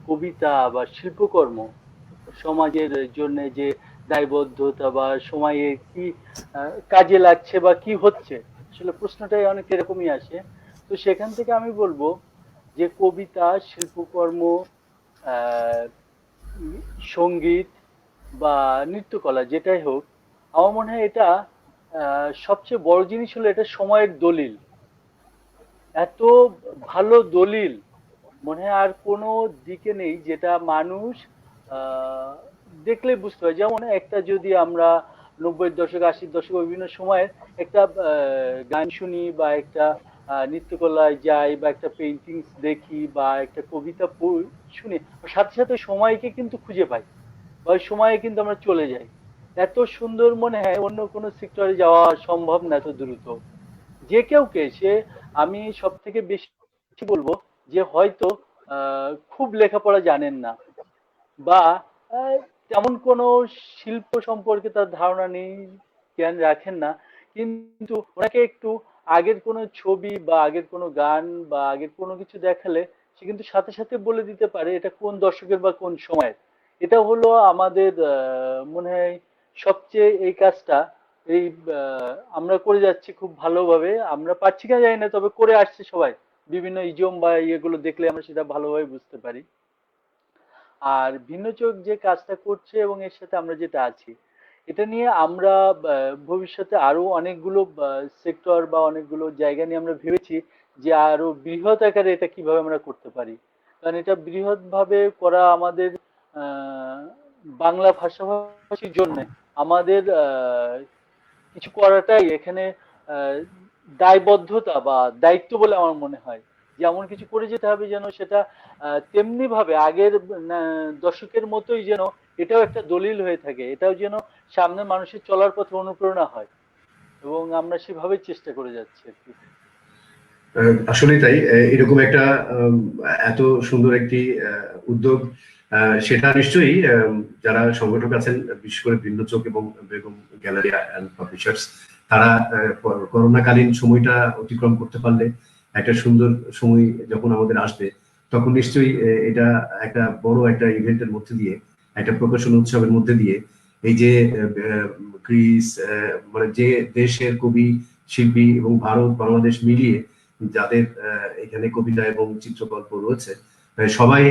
কবিতা বা শিল্পকর্ম সমাজের জন্য যে দায়বদ্ধতা বা সময়ে কি কাজে লাগছে বা কি হচ্ছে, আসলে প্রশ্নটাই অনেক এরকমই আসে। তো সেখান থেকে আমি বলবো যে কবিতা, শিল্পকর্ম, সঙ্গীত বা নৃত্যকলা যেটাই হোক, আমার মনে হয় এটা সবচেয়ে বড় জিনিস হলো এটা সময়ের দলিল। এত ভালো দলিল মনে হয় আর কোনো দিকে নেই, যেটা মানুষ দেখলে বুঝতে হয়। যেমন একটা যদি আমরা 90-এর দশক, 80-এর দশক বিভিন্ন সময়ের একটা গান শুনি বা একটা নৃত্যকলায় যাই বা একটা পেইন্টিংস দেখি বা একটা কবিতা শুনি, সাথে সাথে সময়কে কিন্তু খুঁজে পাই বা ওই সময়ে কিন্তু আমরা চলে যাই। এত সুন্দর মনে হয় অন্য কোনো সেক্টরে যাওয়া সম্ভব না এত দ্রুত। যে কেউ কে সে, আমি সব থেকে বেশি বলবো যে হয়তো খুব লেখাপড়া জানেন না বা তেমন কোনো শিল্প সম্পর্কে তার ধারণা নেই, জ্ঞান রাখেন না, কিন্তু ওনাকে একটু আগের কোনো ছবি বা আগের কোনো গান বা আগের কোনো কিছু দেখালে সে কিন্তু সাথে সাথে বলে দিতে পারে এটা কোন দশকের বা কোন সময়ের। এটা হলো আমাদের মনে হয় সবচেয়ে এই কাজটা এই আমরা করে যাচ্ছি খুব ভালোভাবে। আমরা পারছি কিনা জানি না, তবে করে আসছে সবাই। বিভিন্ন ইডিয়ম বা ইয়েগুলো দেখলে আমরা সেটা ভালোভাবে বুঝতে পারি। আর ভিন্ন চোখ যে কাজটা করছে এবং এর সাথে আমরা যেটা আছি, এটা নিয়ে আমরা ভবিষ্যতে আরো অনেকগুলো সেক্টর বা অনেকগুলো জায়গা নিয়ে আমরা ভেবেছি যে আরো বৃহৎ আকারে এটা কিভাবে আমরা করতে পারি। কারণ এটা বৃহৎ ভাবে করা আমাদের আহ, বাংলা ভাষাভাষীর জন্য আমাদের কিছু করাটাই এখানে আহ, দায়বদ্ধতা বা দায়িত্ব বলে আমার মনে হয়। যেমন কিছু করে যেতে হবে যেন সেটা তেমনি ভাবে আগের দশকের মতোই যেন এটাও একটা দলিল হয়ে থাকে, এটাও যেন সামনে মানুষের চলার পথে অনুপ্রেরণা হয়, এবং আমরা সেভাবে চেষ্টা করে যাচ্ছি আর কি। আসলে তাই, এরকম একটা এত সুন্দর একটি উদ্যোগ, সেটা নিশ্চয়ই যারা সংগঠক আছেন, বিশেষ করে ভিন্ন চোখ এবং বেগম গ্যালারি অ্যান্ড পাবলিশার্স, তারা করোনাকালীন সময়টা অতিক্রম করতে পারলে একটা সুন্দর সময় যখন আমাদের আসবে, তখন নিশ্চয়ই এটা একটা বড় একটা ইভেন্টের মধ্যে দিয়ে, একটা প্রকাশন উৎসবের মধ্যে দিয়ে এই যে গ্রিস, মানে যে দেশের কবি শিল্পী এবং ভারত বাংলাদেশ মিলিয়ে যাদের এখানে কবিতা এবং চিত্রকল্প রয়েছে, সবাই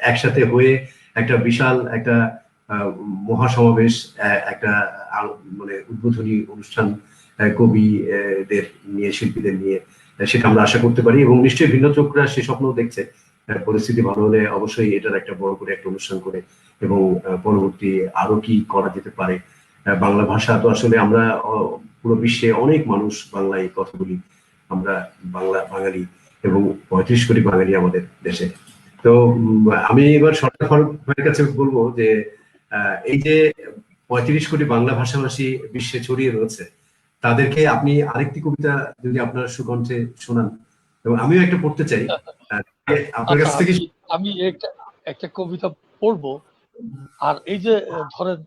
একসাথে হয়ে একটা বিশাল একটা মহাসমাবেশ, একটা মানে উদ্বোধনী অনুষ্ঠান কবিদের নিয়ে, শিল্পীদের নিয়ে, সেটা আমরা আশা করতে পারি। এবং নিশ্চয়ই ভিন্ন চোখরা সে স্বপ্ন দেখছে, পরিস্থিতি ভালো হলে অবশ্যই এটার একটা বড় করে একটা অনুষ্ঠান করে, এবং পরবর্তী আরো কি করা যেতে পারে। বাংলা ভাষা তো আসলে আমরা পুরো বিশ্বে অনেক মানুষ বাংলায় কথা বলি, আমরা বাঙালি, এবং 35 কোটি বাঙালি আমাদের দেশে। তো আমি এবার সরকার ফারুক ভাইয়ের কাছে বলবো যে এই যে 35 কোটি বাংলা ভাষাভাষী বিশ্বে ছড়িয়ে রয়েছে, তাদেরকে আপনি আরেকটি কবিতা যদি আপনার সুকণ্ঠে শোনান, এবং আমিও একটা পড়তে চাই আপনার কাছ থেকে। আমি একটা কবিতা পড়বো। আর এই যে ধরেন,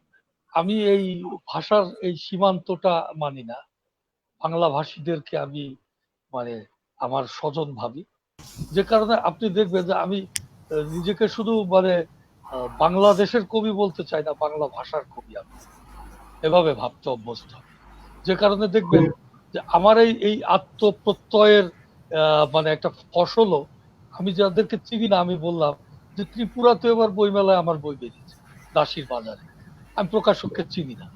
আমি এই ভাষার এই সীমান্তটা মানি না, বাংলা ভাষীদেরকে আমি মানে আমার স্বজন ভাবি, যে কারণে আপনি দেখবেন যে আমি নিজেকে শুধু মানে বাংলাদেশের কবি বলতে চাই না, বাংলা ভাষার কবি আমি এভাবে ভাবতে অভ্যস্ত। যে কারণে দেখবেন যে আমার এই আত্মপ্রত্যয়ের মানে একটা ফসলও, আমি যাদেরকে চিনি না, আমি বললাম যে ত্রিপুরাতে এবার বইমেলায় আমার বই বেরিয়েছে দাসির বাজারে, আমি প্রকাশককে চিনি না।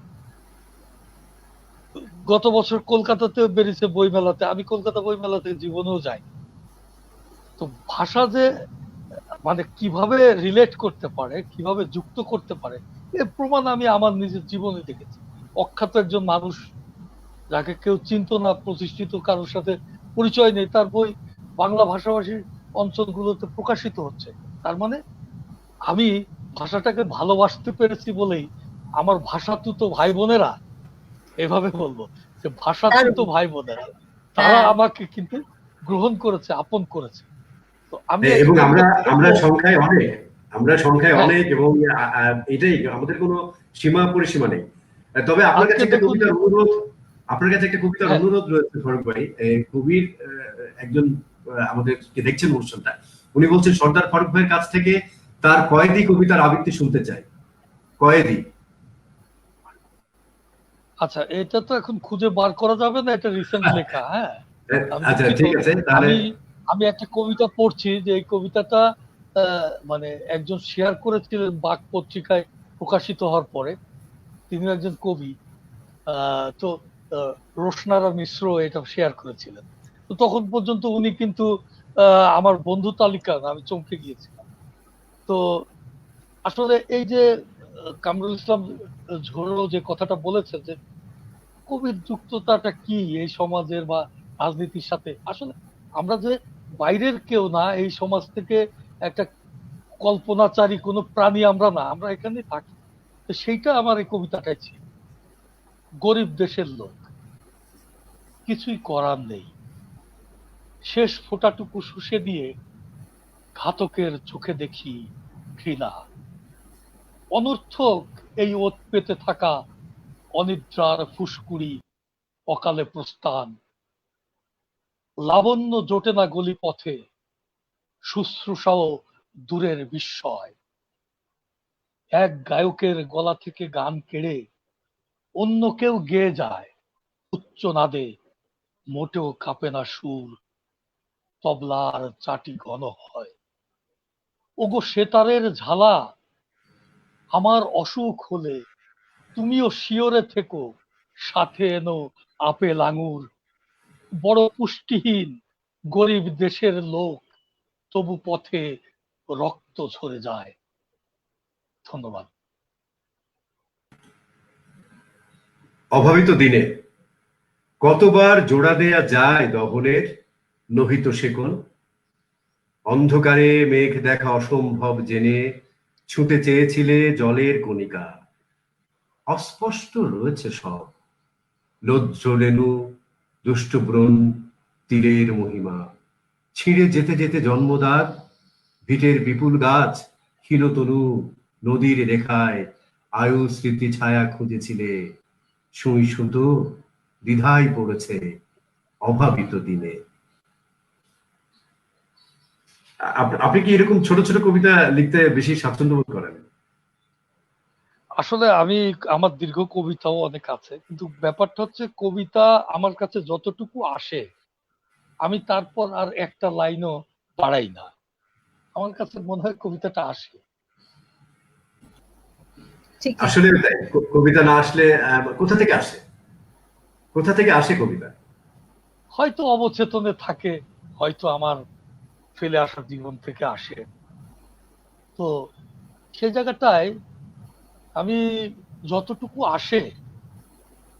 গত বছর কলকাতাতে বেরিয়েছে বইমেলাতে, আমি কলকাতা বইমেলাতে জীবনেও যাই। তো ভাষা যে মানে কিভাবে রিলেট করতে পারে, কিভাবে যুক্ত করতে পারে, এর প্রমাণ আমি আমার নিজের জীবনে দেখেছি। অখ্যাত একজন মানুষ, যাকে কেউ চিনতো না, প্রতিষ্ঠিত কারোর সাথে পরিচয় নেই, তার বই বাংলা ভাষাভাষী অঞ্চলগুলোতে প্রকাশিত হচ্ছে। তার মানে আমি ভাষাটাকে ভালোবাসতে পেরেছি বলেই আমার ভাষাতুত ভাই বোনেরা, এভাবে বলবো যে ভাষাতুত ভাই বোনেরা, তারা আমাকে কিন্তু গ্রহণ করেছে, আপন করেছে। তো আমি এবং আমরা সংখ্যায় অনেক, এবং এটাই আমাদের কোনো সীমা পরিসীমা নেই। তবে আপনার কাছে একটা কবিতার অনুরোধ রয়েছে ফারুক ভাই। কবির একজন আমাদের দেখছেন অনুষ্ঠানটা, উনি বলছেন সর্দার ফারুক ভাইয়ের কাছ থেকে তার কয়েদি কবিতার আবৃত্তি শুনতে চাই। কয়েদি। আচ্ছা, এটা তো এখন খুঁজে বার করা যাবে না, এটা রিসেন্ট লেখা। হ্যাঁ, আচ্ছা ঠিক আছে, তাহলে আমি একটা কবিতা পড়ছি, যে এই কবিতাটা মানে একজন শেয়ার করেছিলেন বাক পত্রিকায় প্রকাশিত হওয়ার পরে। তিনি একজন কবি, তো রোশনারা মিশ্র এটা শেয়ার করেছিলেন। তো তখন পর্যন্ত উনি কিন্তু আমার বন্ধু তালিকা, আমি চমকে গিয়েছিলাম। তো আসলে এই যে কামরুল ইসলাম ঝোড়ো যে কথাটা বলেছে, যে কবির যুক্ততাটা কি এই সমাজের বা রাজনীতির সাথে, আসলে আমরা যে বাইরের কেউ না, এই সমাজ থেকে একটা কল্পনাচারী কোনো প্রাণী আমরা না, আমরা এখানে থাকি। তো সেইটা আমার এই কবিতাটাই ছিল। গরিব দেশের লোক, কিছুই করার নেই, শেষ ফোঁটাটুকু শুষে দিয়ে ঘাতকের চোখে দেখি ঘৃণা, অনর্থক এই ওত পেতে থাকা, অনিদ্রার ফুসকুড়ি, অকালে প্রস্থান, লাবণ্য জোটে না গলি পথে, শুশ্রূষাও দূরের বিস্ময়। এক গায়কের গলা থেকে গান কেড়ে অন্য কেউ গেয়ে যায়, উচ্চ নাদে মোটেও কাঁপে না সুর, তবলার চাটি ঘন হয়। ওগো সেতারের ঝালা, আমার অসুখ হলে তুমিও শিওরে থেকো, সাথে এনো আপেল আঙুর। বড় পুষ্টিহীন গরিব দেশের লোক, তবু পথে রক্ত ঝরে যায়। ধন্যবাদ। অভাবিত দিনে কতবার জোড়া দেয়া যায় দহনের নহিত শেকল। অন্ধকারে মেঘ দেখা অসম্ভব জেনে ছুঁতে চেয়েছিলে জলের কণিকা। অস্পষ্ট রয়েছে সব, লজ্জ রেণু, দুষ্ট ব্রণ, তীরের মহিমা। ছিঁড়ে যেতে যেতে জন্মদাগ, ভিটের বিপুল গাছ, ক্ষীণতনু, নদীর রেখায় আয়ু স্মৃতি ছায়া খুঁজেছিলে। সুই সুতো দ্বিধায় পড়েছে অভাবিত দিনে। আপনি কি এরকম ছোট ছোট কবিতা লিখতে বেশি স্বাচ্ছন্দ্য বোধ করেন? আসলে আমি, আমার দীর্ঘ কবিতাও অনেক আছে, কিন্তু ব্যাপারটা হচ্ছে কবিতা আমার কাছে যতটুকু আসে আমি তারপর আর একটা লাইনও বাড়াই না। আমার কাছে মনে হয় কবিতাটা আসে। আসলে তাই, কবিতা না আসলে কোথা থেকে আসে? কোথা থেকে আসে কবিতা? হয়তো অবচেতনে থাকে, হয়তো আমার ফেলে আসা জীবন থেকে আসে। তো সেই জায়গাটায় আমি যতটুকু আসে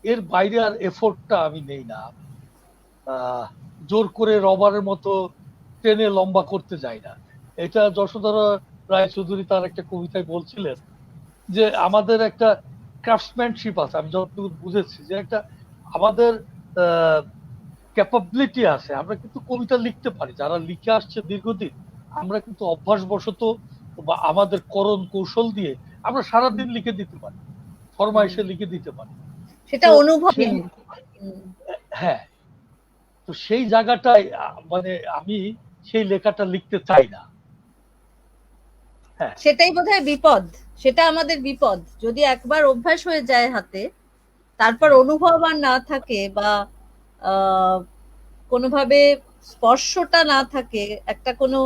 এর বাইরে আর এফোর্টটা আমি নেই না। জোর করে রবারের মতো টেনে লম্বা করতে যাই না। এটা যশোধরা রায়চৌধুরী তার একটা কবিতায় বলছিলেন যে আমাদের একটা ক্রাফটসম্যানশিপ আছে, আমি যতটুকু বুঝেছি, যে একটা আমাদের ক্যাপাবিলিটি আছে, আমরা কিন্তু কবিতা লিখতে পারি। যারা লিখে আসছে দীর্ঘদিন, আমরা কিন্তু অভ্যাসবশত বা আমাদের করণ কৌশল দিয়ে আমরা সারাদিন লিখে দিতে পারি, ফরমাইশে লিখে দিতে পারি। সেটা অনুভব। হ্যাঁ, তো সেই জায়গাটায় মানে আমি সেই লেখাটা লিখতে চাই না। হ্যাঁ, সেটাই বোধহয় বিপদ, সেটা আমাদের বিপদ। যদি একবার অভ্যাস হয়ে যায় হাতে, তারপর অনুভব আর না থাকে বা কোনোভাবে স্পর্শটা না থাকে, একটা কোনো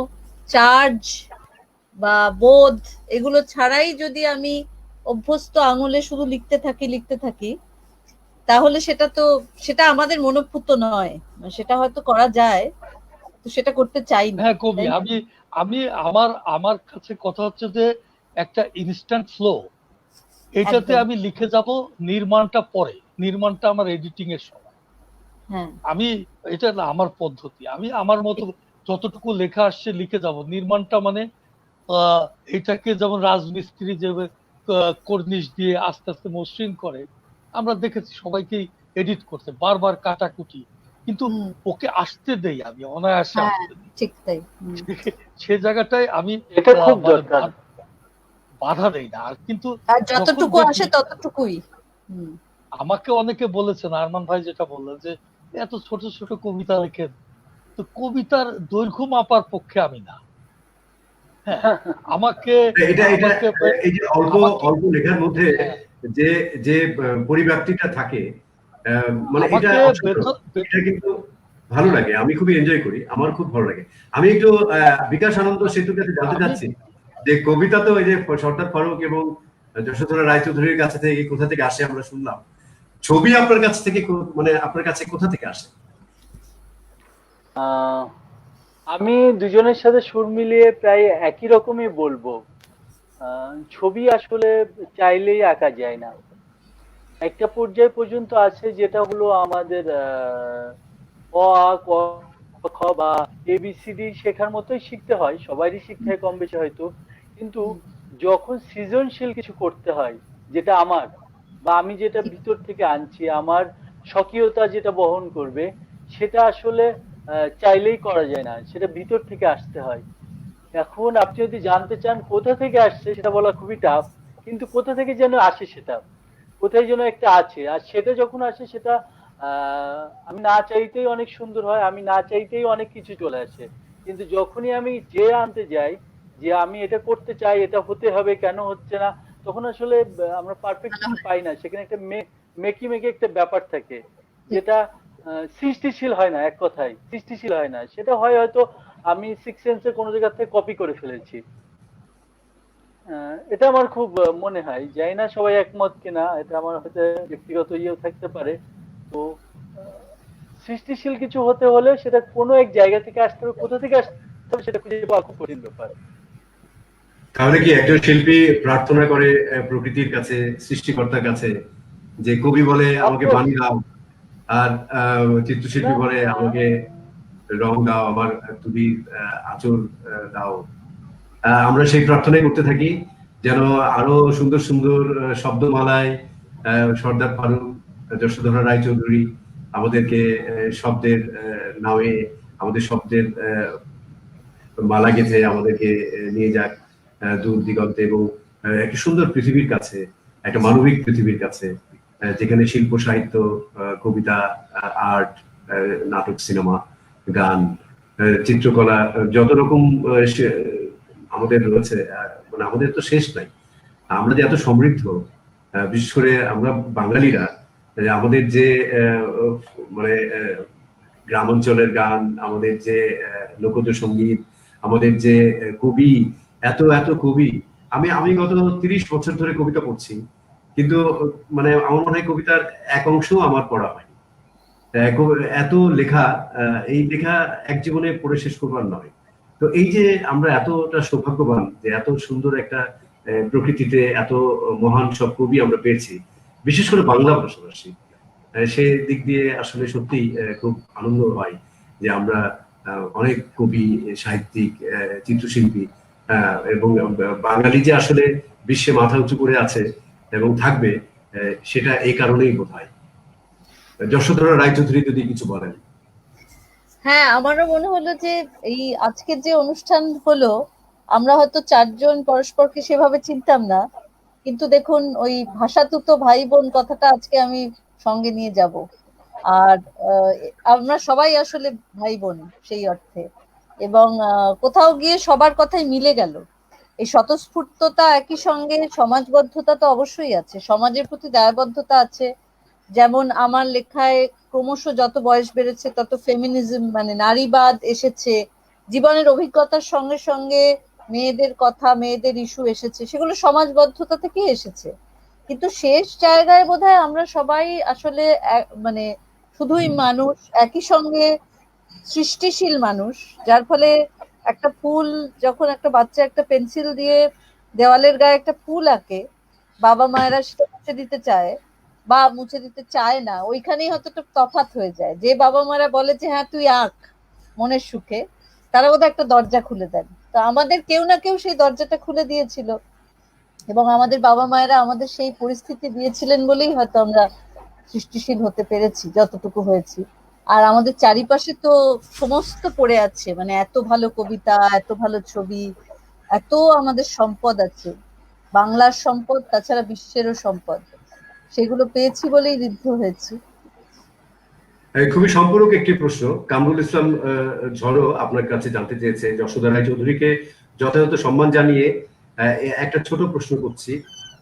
চার্জ বা বোধ এগুলো ছাড়াই যদি আমি অভ্যস্ত আঙুলে শুধু লিখতে থাকি, তাহলে সেটা আমাদের মনোভূত নয়। সেটা হয়তো করা যায়, তো সেটা করতে চাই না। হ্যাঁ কবি, আমি আমার কাছে কথা হচ্ছে যে একটা ইনস্ট্যান্ট ফ্লো, এটাতে আমি লিখে যাব, নির্মাণটা পরে, নির্মাণটা আমার এডিটিং এর সময়। আমি এটা না আমার পদ্ধতি, আমি আমার মতো যতটুকু লেখা আসছে লিখে যাব। নির্মাণটা মানে এটাকে যেমন রাজমিস্ত্রি যে কর্নিশ দিয়ে আস্তে আস্তে মসৃণ করে, আমরা দেখেছি সবাইকেই এডিট করতে, বারবার কাটাকুটি, কিন্তু ওকে আসতে দেই আমি অনায়াসে আসতে দিই। ঠিক তাই। সে জায়গাটায় আমি এটা খুব দরকার, বাধা দেই না। আর কিন্তু যতটুকু আসে ততটুকুই। আমাকে অনেকে বলেছেন, আরমান ভাই যেটা বললেন যে এত ছোট ছোট কবিতা লেখেন, তো কবিতার দৈর্ঘ্য মাপার পক্ষে আমি না। হ্যাঁ, আমাকে এই যে অল্প অল্প লেখার মধ্যে যে যে পরিব্যাপ্তিটা থাকে, মানে এটা কিন্তু ভালো লাগে, আমি খুবই এনজয় করি, আমার খুব ভালো লাগে। আমি একটু বিকাশ আনন্দ সেতুর কাছে জানতে চাচ্ছি যে কবিতা তো এই যে সর্দার ফারুক এবং যশোধরা রায়চৌধুরীর কাছে থেকে কোথা থেকে আসে আমরা শুনলাম, ছবি আপনার কাছ থেকে মানে আপনার কাছে কোথা থেকে আসে? আমি দুজনের সাথে সুর মিলিয়ে প্রায় একই রকমই বলবো। ছবি আসলে চাইলেই আঁকা যায় না, একটা পর্যায় পর্যন্ত আছে যেটা হলো আমাদের অ আ ক খ বা এবিসিডি শেখার মতোই শিখতে হয়, সবারই শিখতে হয় কম বেশি হয়তো, কিন্তু যখন সৃজনশীল কিছু করতে হয়, যেটা আমার বা আমি যেটা ভিতর থেকে আনছি, আমার স্বকীয়তা যেটা বহন করবে, সেটা আসলে চাইলেই করা যায় না, সেটা ভিতর থেকে আসতে হয়। এখন আপনি যদি জানতে চান কোথা থেকে আসছে, সেটা বলা খুবই টাফ, কিন্তু কোথা থেকে যেন আসে, সেটা কোথায় যেন একটা আছে, আর সেটা যখন আসে সেটা আমি না চাইতেই অনেক সুন্দর হয়, আমি না চাইতেই অনেক কিছু চলে আসে। কিন্তু যখনই আমি যে আনতে যাই যে আমি এটা করতে চাই, এটা হতে হবে, কেন হচ্ছে না, তখন আসলে আমরা পারফেক্ট কিছু পাই না। সেখানে একটা মেকি মেকি একটা ব্যাপার থাকে, যেটা সৃষ্টিশীল হয় না। এক কথায় সৃষ্টিশীল হয় না। সেটা হয় হয়তো আমি সিক্স সেন্সে কোনো জায়গা থেকে কপি করে ফেলেছি। এটা আমার খুব মনে হয়, জানি না সবাই একমত কিনা, এটা আমার হয়তো ব্যক্তিগত ইয়েও থাকতে পারে। তো আহ, সৃষ্টিশীল কিছু হতে হলে সেটা কোনো এক জায়গা থেকে আসতে হবে, কোথা থেকে আসতে হবে সেটা খুঁজে পাওয়া খুব কঠিন ব্যাপার। তাহলে কি একজন শিল্পী প্রার্থনা করে প্রকৃতির কাছে, সৃষ্টিকর্তার কাছে, যে কবি বলে আমাকে অফকোর্স। বাণী দাও, আর চিত্রশিল্পী না, বলে আমাকে রং দাও, আমার তুমি আঁচল দাও। আমরা সেই প্রার্থনাই করতে থাকি, যেন আরো সুন্দর সুন্দর শব্দমালায় সর্দার ফারুক, যশোধরা রায়চৌধুরী আমাদেরকে শব্দের নামে, আমাদের শব্দের মালা গেঁথে আমাদেরকে নিয়ে যাক দূর দিগন্তে, এবং একটা সুন্দর পৃথিবীর কাছে, একটা মানবিক পৃথিবীর কাছে, যেখানে শিল্প, সাহিত্য, কবিতা, আর্ট, নাটক, সিনেমা, গান, চিত্রকলা, যত রকম আমাদের রয়েছে, মানে আমাদের তো শেষ নাই। আমরা যে এত সমৃদ্ধ, বিশেষ করে আমরা বাঙালিরা, আমাদের যে মানে গ্রাম অঞ্চলের গান, আমাদের যে লোকজ সঙ্গীত, আমাদের যে কবি, এত এত কবি। আমি আমি গত 30 বছর ধরে কবিতা পড়ছি, কিন্তু মানে আমার মনে হয় কবিতার এক অংশও আমার পড়া হয়। এত লেখা, এই লেখা এক জীবনে পড়ে শেষ করবার নয়। তো এই যে আমরা এতটা সৌভাগ্যবান যে এত সুন্দর একটা প্রকৃতিতে এত মহান সব কবি আমরা পেয়েছি, বিশেষ করে বাংলা ভাষাভাষী, সে দিক দিয়ে আসলে সত্যি খুব আনন্দ হয় যে আমরা অনেক কবি, সাহিত্যিক, চিত্রশিল্পী, এবং বাঙালি যে আসলে বিশ্বে মাথা উঁচু করে আছে এবং থাকবে, সেটা এই কারণেই বোধ হয়। যশোধরা রায়চৌধুরী যদি কিছু বলেন। হ্যাঁ, আমারও মনে হলো যে এই আজকের যে অনুষ্ঠান হলো, আমরা হয়তো চারজন পরস্পরকে সেভাবে চিনতাম না, কিন্তু দেখুন ওই ভাষাতুতো ভাই বোন কথাটা আজকে আমি সঙ্গে নিয়ে যাব। আর আহ, আমরা সবাই আসলে ভাই বোন সেই অর্থে। এবং কোথাও গিয়ে সবার কথাই মিলে গেল। এই স্বতঃস্ফূর্ততা, একই সঙ্গে সমাজবদ্ধতা তো অবশ্যই আছে, সমাজের প্রতি দায়বদ্ধতা আছে। যেমন আমার লেখায় ক্রমশ যত বয়স বেড়েছে তত ফেমিনিজম মানে নারীবাদ এসেছে, জীবনের অভিজ্ঞতার সঙ্গে সঙ্গে মেয়েদের কথা, মেয়েদের ইস্যু এসেছে, সেগুলো সমাজবদ্ধতা থেকেই এসেছে। কিন্তু শেষ জায়গায় বোধহয় আমরা সবাই আসলে মানে শুধুই মানুষ, একই সঙ্গে সৃষ্টিশীল মানুষ। যার ফলে একটা ফুল, যখন একটা বাচ্চা একটা পেন্সিল দিয়ে দেওয়ালের গায়ে একটা ফুল আঁকে, বাবা মায়েরা সেটা মুছে দিতে চায় বা মুছে দিতে চায় না, ওইখানেই হয়তো একটা তফাৎ হয়ে যায়। যে বাবা মারা বলে যে হ্যাঁ তুই আঁক মনের সুখে, তারা বোধহয় একটা দরজা খুলে দেন। তো আমাদের কেউ না কেউ সেই দরজাটা খুলে দিয়েছিল, এবং আমাদের বাবা মায়েরা আমাদের সেই পরিস্থিতি দিয়েছিলেন বলেই হয়তো আমরা সৃষ্টিশীল হতে পেরেছি যতটুকু হয়েছি। আর আমাদের চারিপাশে তো সমস্ত পড়ে আছে, মানে এত ভালো কবিতা, এত ভালো ছবি, এত আমাদের সম্পদ আছে, বাংলার সম্পদ, তাছাড়া বিশ্বেরও সম্পদ, সেগুলো পেয়েছি বলেই ঋদ্ধ হয়েছি। খুবই সম্পূরক একটি প্রশ্ন। কামরুল ইসলাম ঝড়ো আপনার কাছে জানতে চেয়েছে, যশোদা রায়চৌধুরীকে যথাযথ সম্মান জানিয়ে একটা ছোট প্রশ্ন করছি।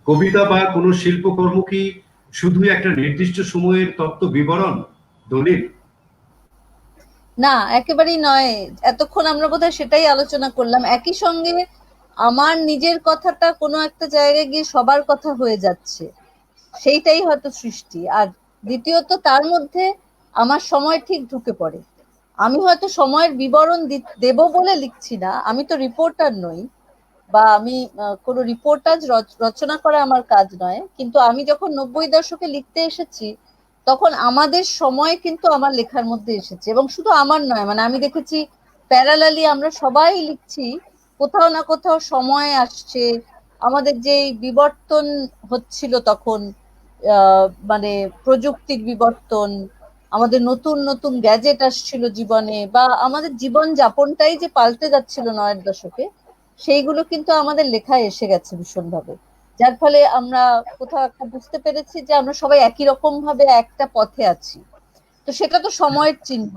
কবিতা বা কোনো শিল্পকর্ম কি শুধু একটা নির্দিষ্ট সময়ের তত্ত্ব বিবরণ, দলিল? না, একেবারেই নয়। এতক্ষণ আমরা বোধহয় সেটাই আলোচনা করলাম। একই সঙ্গে আমার নিজের কথাটা কোনো একটা জায়গায় গিয়ে সবার কথা হয়ে যাচ্ছে, সেইটাই হয়তো সৃষ্টি। আর দ্বিতীয়ত তার মধ্যে আমার সময় ঠিক ঢুকে পড়ে। আমি হয়তো সময়ের বিবরণ দেব বলে লিখছি না, আমি তো রিপোর্টার নই, বা আমি কোনো রিপোর্টাজ রচনা করা আমার কাজ নয়। কিন্তু আমি যখন 90 দশকে লিখতে এসেছি, তখন আমাদের সময় কিন্তু আমার লেখার মধ্যে এসেছে। এবং শুধু আমার নয়, মানে আমি দেখেছি প্যারালালি আমরা সবাই লিখছি, কোথাও না কোথাও সময় আসছে। আমাদের যে বিবর্তন হচ্ছিল তখন, মানে প্রযুক্তির বিবর্তন, আমাদের নতুন নতুন গ্যাজেট আসছিল জীবনে, বা আমাদের জীবন যাপনটাই যে পাল্টে যাচ্ছিল 90 দশকে, সেইগুলো কিন্তু আমাদের লেখায় এসে গেছে ভীষণভাবে। যার ফলে আমরা কোথাও একটা বুঝতে পেরেছি যে আমরা সবাই একই রকম ভাবে একটা পথে আছি। তো সেটা তো সময়ের চিহ্ন,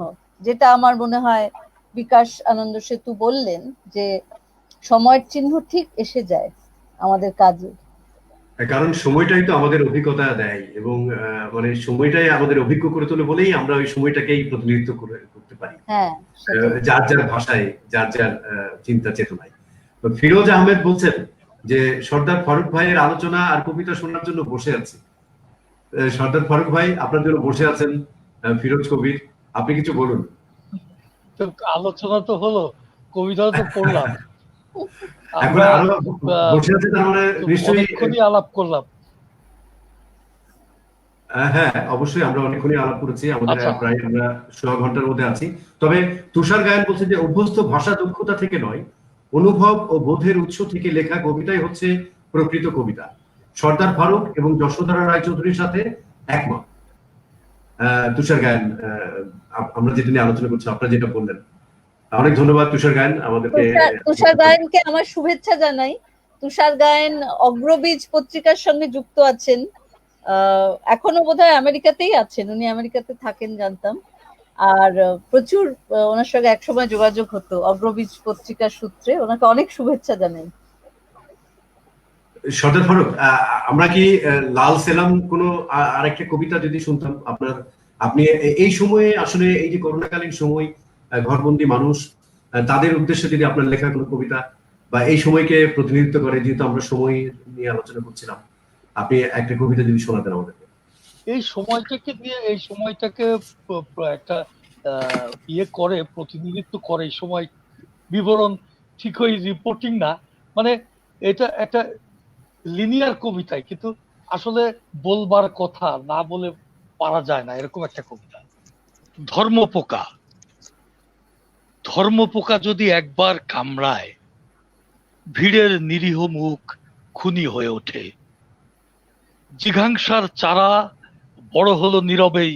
যেটা আমার মনে হয় বিকাশ আনন্দ সেতু বললেন যে সময়ের চিহ্ন ঠিক এসে যায় আমাদের কাজে। কারণ সময়টাই তো আমাদের অভিজ্ঞতা দেয়, এবং মানে সময়টাই আমাদের অভিজ্ঞ করে তোলে বলেই আমরা ওই সময়টাকেই প্রতিনিধিত্ব করতে পারি হ্যাঁ, সেটাই। যার যার ভাষায়, যার যার চিন্তা চেতনায়। তো ফিরোজ আহমেদ বলছেন যে সর্দার ফারুক ভাইয়ের আলোচনা আর কবিতা শোনার জন্য বসে আছে। সর্দার ফারুক ভাই আপনার জন্য বসে আছেন। ফিরোজ কবির, আপনি কিছু বলুন। তো আলোচনা তো হলো, কবিতা তো পড়লাম, এখন আমরা আরো বসে আছে, তার মানে নিশ্চয়ই অনেকক্ষণই আলাপ করলাম। হ্যাঁ, অবশ্যই আমরা অনেকক্ষণই আলাপ করেছি, আমাদের আচ্ছা, প্রায় আমরা 1.5 ঘন্টার মধ্যে আছি। তবে তুষার গায়েন বলছে যে অভ্যস্ত ভাষা দক্ষতা থেকে নয়, অনুভব ও বোধের উৎস থেকে লেখা কবিতাই হচ্ছে প্রকৃত কবিতা। সর্দার ফারুক এবং যশোধরা রায়চৌধুরীর সাথে একমত। তুষার গায়েন, আমরা যেটা নিয়ে আলোচনা করছি, আপনারা যেটা বললেন, অনেক ধন্যবাদ তুষার গায়েন আমাদেরকে। তুষার গায়েনকে আমার শুভেচ্ছা জানাই। তুষার গায়েন অগ্রবীজ পত্রিকার সঙ্গে যুক্ত আছেন, এখনো বোধহয় আমেরিকাতেই আছেন, উনি আমেরিকাতে থাকেন জানতাম। আর প্রচুর ওনার সঙ্গে একসময় যোগাযোগ হতো অগ্রবীজ পত্রিকার সূত্রে। ওনাকে অনেক শুভেচ্ছা জানাই। সর্দার ফারুক, আমরা কি লাল সেলাম কোনো আরেকটা কবিতা যদি শুনতাম আপনার, আপনি এই সময়ে আসলে এই যে করোনাকালীন সময়, ঘরবন্দি মানুষ, তাদের উদ্দেশ্যে যদি আপনার লেখা কোনো কবিতা বা এই সময়কে প্রতিনিধিত্ব করে, যেহেতু আমরা সময় নিয়ে আলোচনা করছিলাম, আপনি একটা কবিতা যদি শোনাতেন আমাদেরকে। এই সময়টাকে নিয়ে, এই সময়টাকে একটা ইয়ে করে, প্রতিনিধিত্ব করে, এই সময় বিবরণ ঠিক ওই রিপোর্টিং না, মানে এটা একটা লিনিয়ার কবিতায়, কিন্তু আসলে বলবার কথা না বলে পারা যায় না, এরকম একটা কবিতা। ধর্মপোকা, ধর্মপোকা যদি একবার কামড়ায়, ভিড়ের নিরীহ মুখ খুনি হয়ে ওঠে। জিঘাংসার চারা বড় হলো নীরবেই,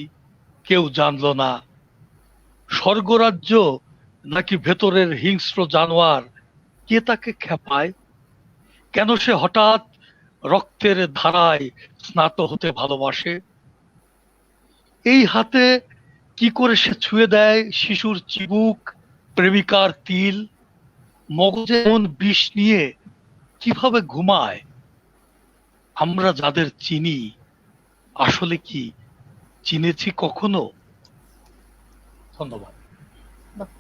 কেউ জানল না। স্বর্গরাজ্য নাকি ভেতরের হিংস্র জানোয়ার, কে তাকে খেপায়? কেন সে হঠাৎ রক্তের ধারায় স্নাত হতে ভালোবাসে? এই হাতে কি করে সে ছুঁয়ে দেয় শিশুর চিবুক, প্রেমিকার তিল? মগজে এমন বিষ নিয়ে কিভাবে ঘুমায়? আমরা যাদের চিনি, আসলে কি চিনেছি কখনো? ধন্যবাদ।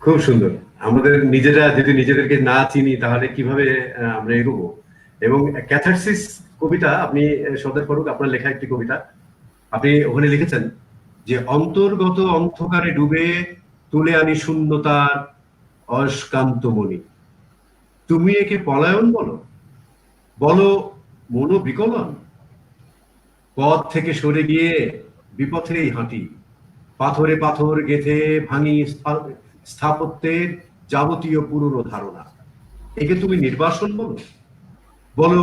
খুব সুন্দর। আমাদের নিজেরা যদি নিজেদেরকে না চিনি তাহলে কিভাবে আমরা এগোবো। এবং ক্যাথারসিস কবিতা, আপনি সর্দার ফারুক আপনার লেখা একটি কবিতা, আপনি ওখানে লিখেছেন যে অন্তর্গত অন্ধকারে ডুবে তুলে আনি শূন্যতার অস্কান্ত মণি। তুমি একে পলায়ন বলো, বলো মনোবিকলন। পথ থেকে সরে গিয়ে বিপথেই হাঁটি, পাথরে পাথর গেথে ভাঙি স্থাপত্যের যাবতীয় পুরনো ধারণা। একে তুমি নির্বাসন বলো, বলো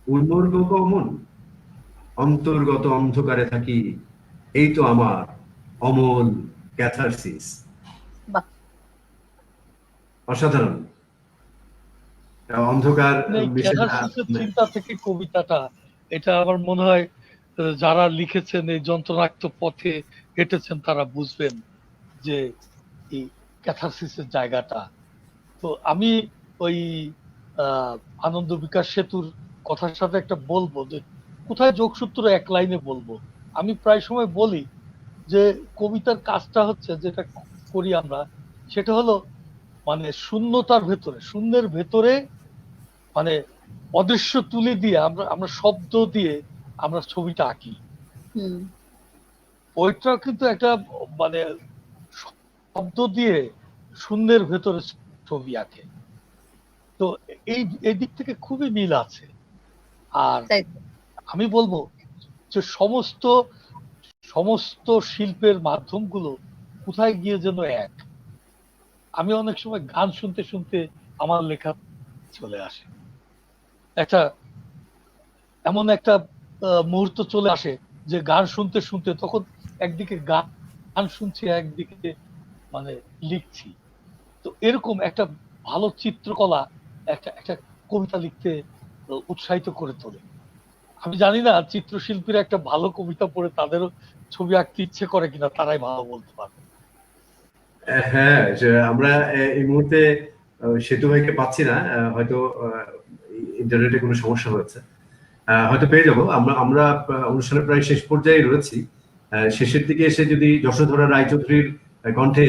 উন্মর্গ কমন। অন্তর্গত অন্ধকারে থাকি, এই তো আমার অমল ক্যাথারসিস। অসাধারণ। অন্ধকার ক্যাথারসিসের চিন্তা থেকে কবিতাটা, এটা আমার মনে হয় যারা লিখেছেন, এই যন্ত্রণাক্ত পথে হেঁটেছেন, তারা বুঝবেন যে এই ক্যাথারসিসের জায়গাটা। তো আমি ওই আনন্দ বিকাশ সেতুর কথার সাথে একটা বলবো, যে কোথায় যোগসূত্র এক লাইনে বলবো। আমি প্রায় সময় বলি যে কবিতার কাজটা হচ্ছে, যেটা করি আমরা, সেটা হলো মানে শূন্যতার ভেতরে, শূন্যের ভেতরে, মানে অদৃশ্য তুলে দিয়ে আমরা শব্দ দিয়ে আমরা ছবিটা আঁকি। ওইটা কিন্তু একটা মানে শব্দ দিয়ে শূন্যের ভেতরে ছবি আঁকে। তো এই দিক থেকে খুবই মিল আছে। আর আমি বলবো যে সমস্ত শিল্পের মাধ্যমগুলো কোথায় গিয়ে যেন এক। আমি অনেক সময় গান শুনতে শুনতে আমার লেখা চলে আসে, এমন একটা মুহূর্ত চলে আসে যে গান শুনতে শুনতে, তখন একদিকে গান শুনছি, একদিকে মানে লিখছি। তো এরকম একটা ভালো চিত্রকলা একটা কবিতা লিখতে উৎসাহিত করে তোলে। আমি জানি না চিত্রশিল্পীরা একটা ভালো কবিতা পড়ে তাদেরও ছবি আঁকতে ইচ্ছে করে কিনা তারাই ভালো বলতে পারবে। হ্যাঁ, আমরা এই মুহূর্তে সেতু ভাইকে পাচ্ছি না, হয়তো ইন্টারনেটে কোনো সমস্যা হয়েছে, হয়তো পেয়ে যাবো। আমরা আমরা অনুষ্ঠানের প্রায় শেষ পর্যায়ে রয়েছি। শেষের দিকে এসে যদি যশোধরা রায়চৌধুরীর কণ্ঠে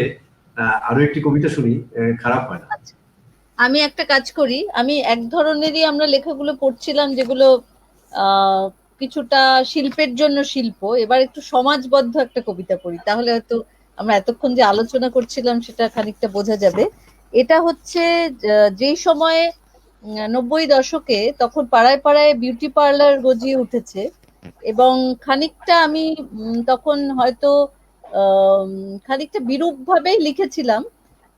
আরো একটি কবিতা শুনি, খারাপ হয় না। আমি একটা কাজ করি, আমি এক ধরনেরই আমরা লেখাগুলো পড়ছিলাম যেগুলো কিছুটা শিল্পের জন্য শিল্প, এবার একটু সমাজবদ্ধ একটা কবিতা পড়ি, তাহলে হয়তো আমরা এতক্ষণ যে আলোচনা করছিলাম সেটা খানিকটা বোঝা যাবে। এটা হচ্ছে যেই সময়ে 90 দশকে, তখন পাড়ায় পাড়ায় বিউটি পার্লার গজিয়ে উঠেছে, এবং খানিকটা আমি তখন হয়তো খানিকটা বিরূপ ভাবেই লিখেছিলাম,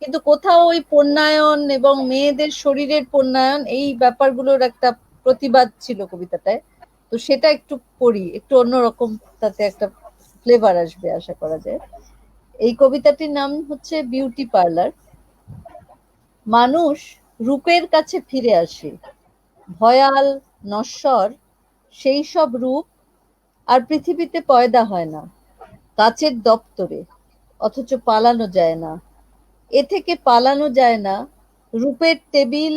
কিন্তু কোথাও ওই পণ্যায়ন এবং মেয়েদের শরীরের পণ্যায়ন এই ব্যাপারগুলোর একটা প্রতিবাদ ছিল কবিতাটায়। তো সেটা একটু পড়ি, একটু অন্যরকম, তাতে একটা ফ্লেভার আসবে আশা করা যায়। এই কবিতাটির নাম হচ্ছে বিউটি পার্লার। মানুষ রূপের কাছে ফিরে আসে, ভয়াল নশ্বর সেই সব রূপ আর পৃথিবীতে পয়দা হয় না, কাচের দপ্তরে, অথচ পালানো যায় না। এ থেকে পালানো যায় না। রূপের টেবিল,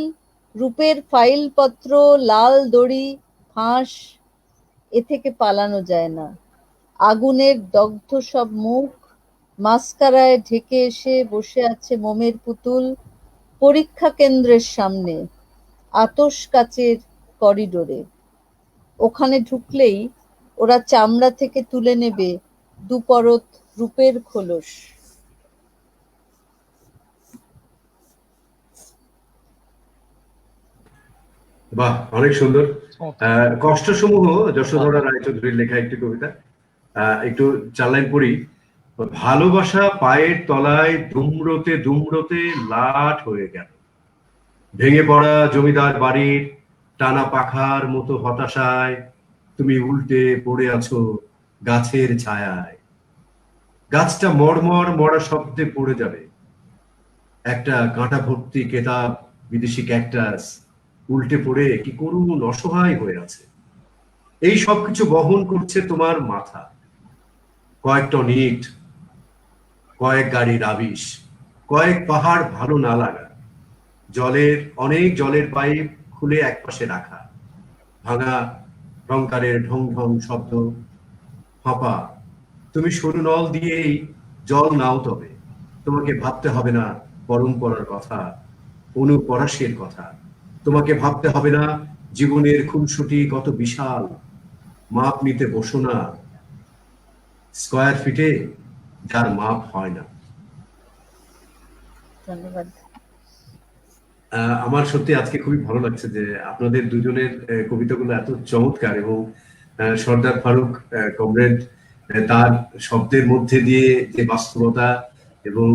রূপের ফাইলপত্র, লাল দড়ি, ফাঁস, এ থেকে পালানো যায় না। আগুনের দগ্ধ সব মুখ মাস্কারায় ঢেকে এসে বসে আছে মোমের পুতুল পরীক্ষা কেন্দ্রের সামনে, আতশ কাচের করিডোরে। ওখানে ঢুকলেই ওরা চামড়া থেকে তুলে নেবে দুপরত রূপের খোলস। বাহ, অনেক সুন্দর। কষ্ট সমূহ যশোধরা রায়চৌধুরীর লেখা একটি কবিতা, একটু 4 লাইন পড়ি। ভালোবাসা পায়ের তলায় দুমড়োতে দুমড়োতে লাট হয়ে গেল, ভেঙে পড়া জমিদার বাড়ির টানা পাখার মতো হতাশায় তুমি উল্টে পড়ে আছো গাছের ছায়ায়। গাছটা মড়মড় মরা শব্দে পড়ে যাবে, একটা কাঁটা ভর্তি কেতাব বিদেশি ক্যাকটাস উল্টে পড়ে কি করুন অসহায় হয়ে আছে। এই সবকিছু বহন করছে তোমার মাথা, কয়েক টন ইট, কয়েক গাড়ির আবিশ, কয়েক পাহাড় ভালো না লাগা, জলের অনেক জলের পাইপ খুলে একপাশে রাখা, ভাঙা টঙ্কারের ঢং ঢং শব্দ। ফাঁপা, তুমি সরু নল দিয়েই জল নাও, তবে তোমাকে ভাবতে হবে না পরম্পরার কথা, অনুপরাশের কথা। তোমাকে ভাবতে হবে না জীবনের খুনসুটি কত বিশাল। মাপ নিতে বসো না স্কয়ার ফিটে যার মাপ হয় না। ধন্যবাদ। আমার সত্যি আজকে খুবই ভালো লাগছে যে আপনাদের দুজনের কবিতাগুলো এত চমৎকার, এবং সর্দার ফারুক কমরেড তার শব্দের মধ্যে দিয়ে যে বাস্তবতা এবং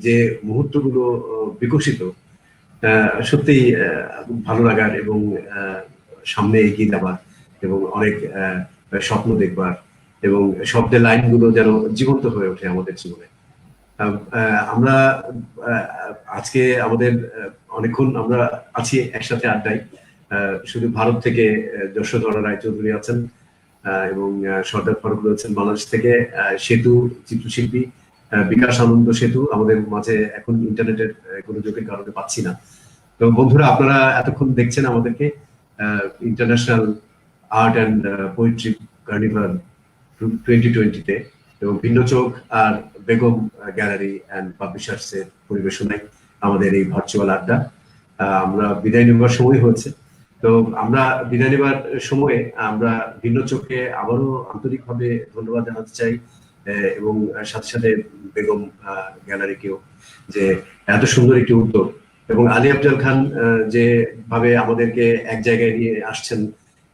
যে মুহূর্তগুলো বিকশিত, সত্যি ভালো লাগার, এবং সামনে এগিয়ে যাবার, এবং অনেক স্বপ্ন দেখবার, এবং শব্দের লাইনগুলো যেন জীবন্ত হয়ে ওঠে আমাদের জীবনে। আমরা আজকে আমাদের অনেকক্ষণ আমরা আছি একসাথে আড্ডায়। শুধু ভারত থেকে যশোধরা রায়চৌধুরী আছেন, এবং সর্দার ফারুক রয়েছেন বাংলাদেশ থেকে। সেতু চিত্রশিল্পী বিকাশ আনন্দ সেতু আমাদের মাঝে এখন ইন্টারনেটের গোলযোগের কারণে পাচ্ছি না। তো বন্ধুরা, আপনারা এতক্ষণ দেখছেন আমাদেরকে international art and poetry carnival 2020-তে, এবং ভিন্ন চোখ আর বেগম গ্যালারি অ্যান্ড পাবলিশার্স এর পরিবেশনায় আমাদের এই ভার্চুয়াল আড্ডা। আমরা বিদায় নেবার সময় হয়েছে। তো আমরা বিদায় নেবার সময়ে আমরা ভিন্ন চোখে আবারও আন্তরিকভাবে ধন্যবাদ জানাতে চাই, এবং সাথে সাথে বেগম গ্যালারিকেও, যে এত সুন্দর একটি উদ্যোগ, এবং আলী আফজাল খান যে ভাবে আমাদেরকে এক জায়গায় নিয়ে আসছেন,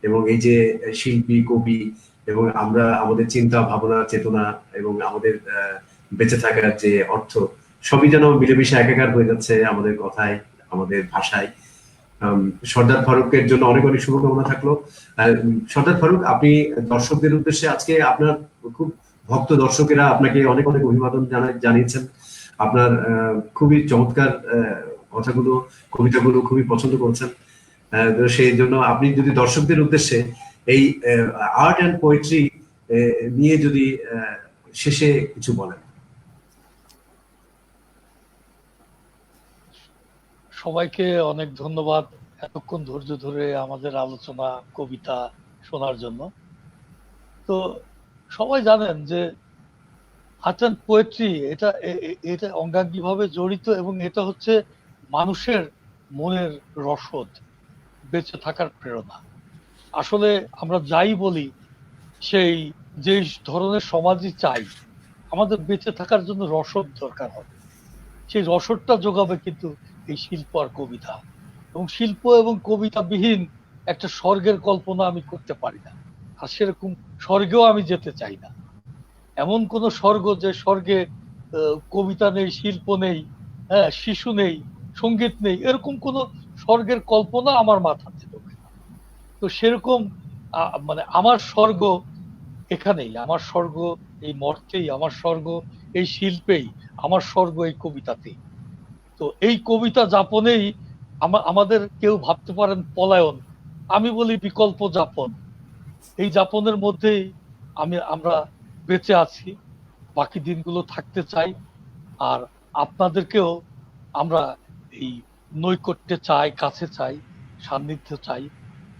এবং এই যে শিল্পী কবি এবং আমরা আমাদের চিন্তা ভাবনা চেতনা এবং আমাদের বেঁচে থাকার যে অর্থ, সবই যেন মিলেমিশে একাকার হয়ে যাচ্ছে আমাদের কথায়, আমাদের ভাষায়। সর্দার ফারুকের জন্য অনেক অনেক শুভকামনা থাকলো। সর্দার ফারুক, আপনি দর্শকদের উদ্দেশ্যে আজকে আপনার খুব ভক্ত দর্শকেরা আপনাকে অনেক অনেক অভিবাদন জানিয়েছেন। আপনার খুবই চমৎকার কথাগুলো, কবিতাগুলো খুবই পছন্দ করছেন। সেই জন্য আপনি যদি দর্শকদের উদ্দেশ্যে এই আর্ট অ্যান্ড পোয়েট্রি নিয়ে যদি শেষে কিছু বলেন। সবাইকে অনেক ধন্যবাদ এতক্ষণ ধৈর্য ধরে আমাদের আলোচনা কবিতা শোনার জন্য। তো সবাই জানেন যে আর্ট অ্যান্ড পোয়েট্রি এটা অঙ্গাঙ্গিভাবে জড়িত, এবং এটা হচ্ছে মানুষের মনের রসদ, বেঁচে থাকার প্রেরণা। আসলে আমরা যাই বলি, সেই যে ধরনের সমাজই চাই, আমাদের বেঁচে থাকার জন্য রসদ দরকার হবে। সেই রসদটা যোগাবে কিন্তু এই শিল্প আর কবিতা। এবং শিল্প এবং কবিতা বিহীন একটা স্বর্গের কল্পনা আমি করতে পারি না, আর সেরকম স্বর্গেও আমি যেতে চাই না। এমন কোন স্বর্গ যে স্বর্গে কবিতা নেই, শিল্প নেই, হ্যাঁ, শিশু নেই, সঙ্গীত নেই, এরকম কোন স্বর্গের কল্পনা আমার মাথাতে ঢোকে না। তো সেরকম মানে আমার স্বর্গ এখানেই, আমার স্বর্গ এই মর্তেই, আমার স্বর্গ এই শিল্পেই, আমার স্বর্গ এই কবিতাতেই। তো এই কবিতা যাপনেই আমাদের কেউ ভাবতে পারেন পলায়ন, আমি বলি বিকল্প যাপন। এই যাপনের মধ্যেই আমরা বেঁচে আছি, বাকি দিনগুলো থাকতে চাই। আর আপনাদেরকেও আমরা এই নৈকট্যে চাই, কাছে চাই, সান্নিধ্য চাই,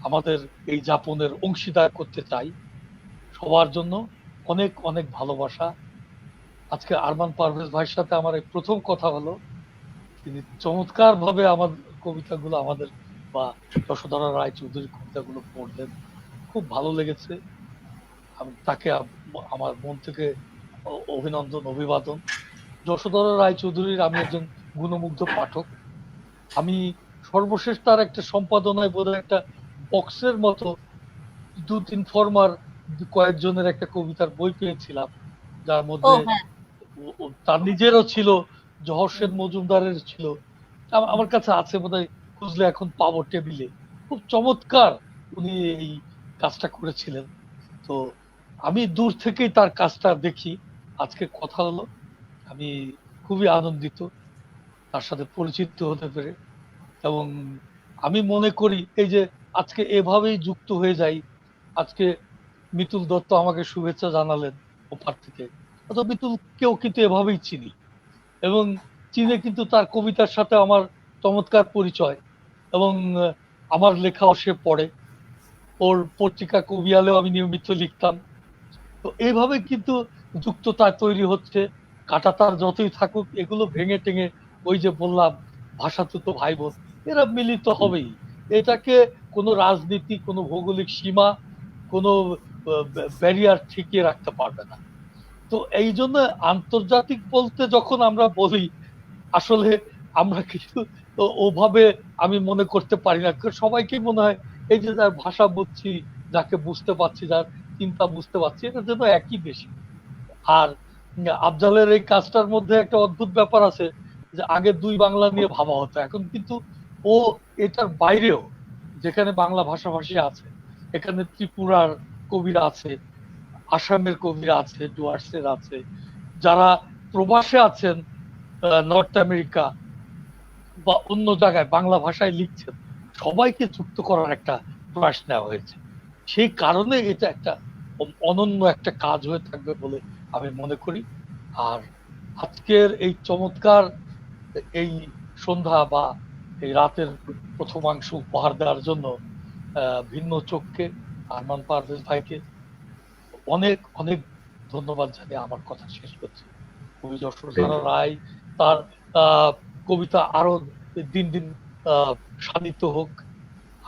আমাদের এই যাপনের অংশীদার করতে চাই। সবার জন্য অনেক অনেক ভালোবাসা। আজকে আরমান পারভেজ ভাইয়ের সাথে আমার এই প্রথম কথা হলো। তিনি চমৎকার ভাবে আমার কবিতাগুলো আমাদের, বা যশোধরা রায়চৌধুরীর কবিতাগুলো পড়লেন, খুব ভালো লেগেছে। আমি তাকে আমার মন থেকে অভিনন্দন, অভিবাদন। যশোধরা রায়চৌধুরীর আমি একজন গুণমুগ্ধ পাঠক। আমি সর্বশেষ তার একটা সম্পাদনায় বোধহয় একটা বক্সের মতো 2-3 ফরমার কয়েকজনের একটা কবিতার বই পেয়েছিলাম, যার মধ্যে তার নিজেরও ছিল, জহর সেন মজুমদারের ছিল, আমার কাছে আছে বোধহয়, খুঁজলে এখন পাবো টেবিলে। খুব চমৎকার উনি এই কাজটা করেছিলেন। তো আমি দূর থেকেই তার কাজটা দেখি। আজকে কথা হলো, আমি খুবই আনন্দিত তার সাথে পরিচিত হতে পেরে। এবং আমি মনে করি এই যে আজকে এভাবেই যুক্ত হয়ে যাই। আজকে মিতুল দত্ত আমাকে শুভেচ্ছা জানালেন ওপার থেকে, অত মিতুলকেও কিন্তু এভাবেই চিনি, এবং চিনে কিন্তু তার কবিতার সাথে আমার চমৎকার পরিচয়, এবং আমার লেখাও সে পড়ে। ওর পত্রিকা কবিয়ালেও আমি নিয়মিত লিখতাম। তো এইভাবে কিন্তু যুক্ততা তৈরি হচ্ছে। কাঁটাতার যতই থাকুক, এগুলো ভেঙে টেঙে, ওই যে বললাম ভাষাতুত ভাই বোন, এরা মিলিত হবেই। এটাকে কোনো রাজনীতি, কোনো ভৌগোলিক সীমা, কোনো ব্যারিয়ার ঠেকিয়ে রাখতে পারবে না। তো এই জন্য আন্তর্জাতিক বলতে যখন আমরা বলি, আসলে আমরা কিছু ওভাবে আমি মনে করতে পারি না। সবাইকে মনে হয় এই যে যার ভাষা বুঝছি, যাকে বুঝতে পারছি, যার চিন্তা বুঝতে পারছি, এটার জন্য একই বেশি। আর আফজালের এই কাজটার মধ্যে একটা অদ্ভুত ব্যাপার আছে, যে আগে দুই বাংলা নিয়ে ভাবা হতো, এখন কিন্তু ও এটার বাইরেও, যেখানে বাংলা ভাষাভাষী আছে, এখানে ত্রিপুরার কবিরা আছে, আসামের কবিরা আছে, ডুয়ার্সের আছে, যারা প্রবাসে আছেন নর্থ আমেরিকা বা অন্য জায়গায় বাংলা ভাষায় লিখছেন, সবাইকে যুক্ত করার একটা প্রয়াস নেওয়া হয়েছে। সেই কারণে এটা একটা অনন্য একটা কাজ হয়ে থাকবে বলে আমি মনে করি। আর আজকের এই চমৎকার এই সন্ধ্যা বা এই রাতের প্রথমাংশ উপহার দেওয়ার জন্য ভিন্ন চোখকে, আরমান পারভেজ ভাইকে অনেক অনেক ধন্যবাদ জানিয়ে আমার কথা শেষ করছি। কবি যশোধরা রায়, তার কবিতা আরো দিন দিন শানিত হোক,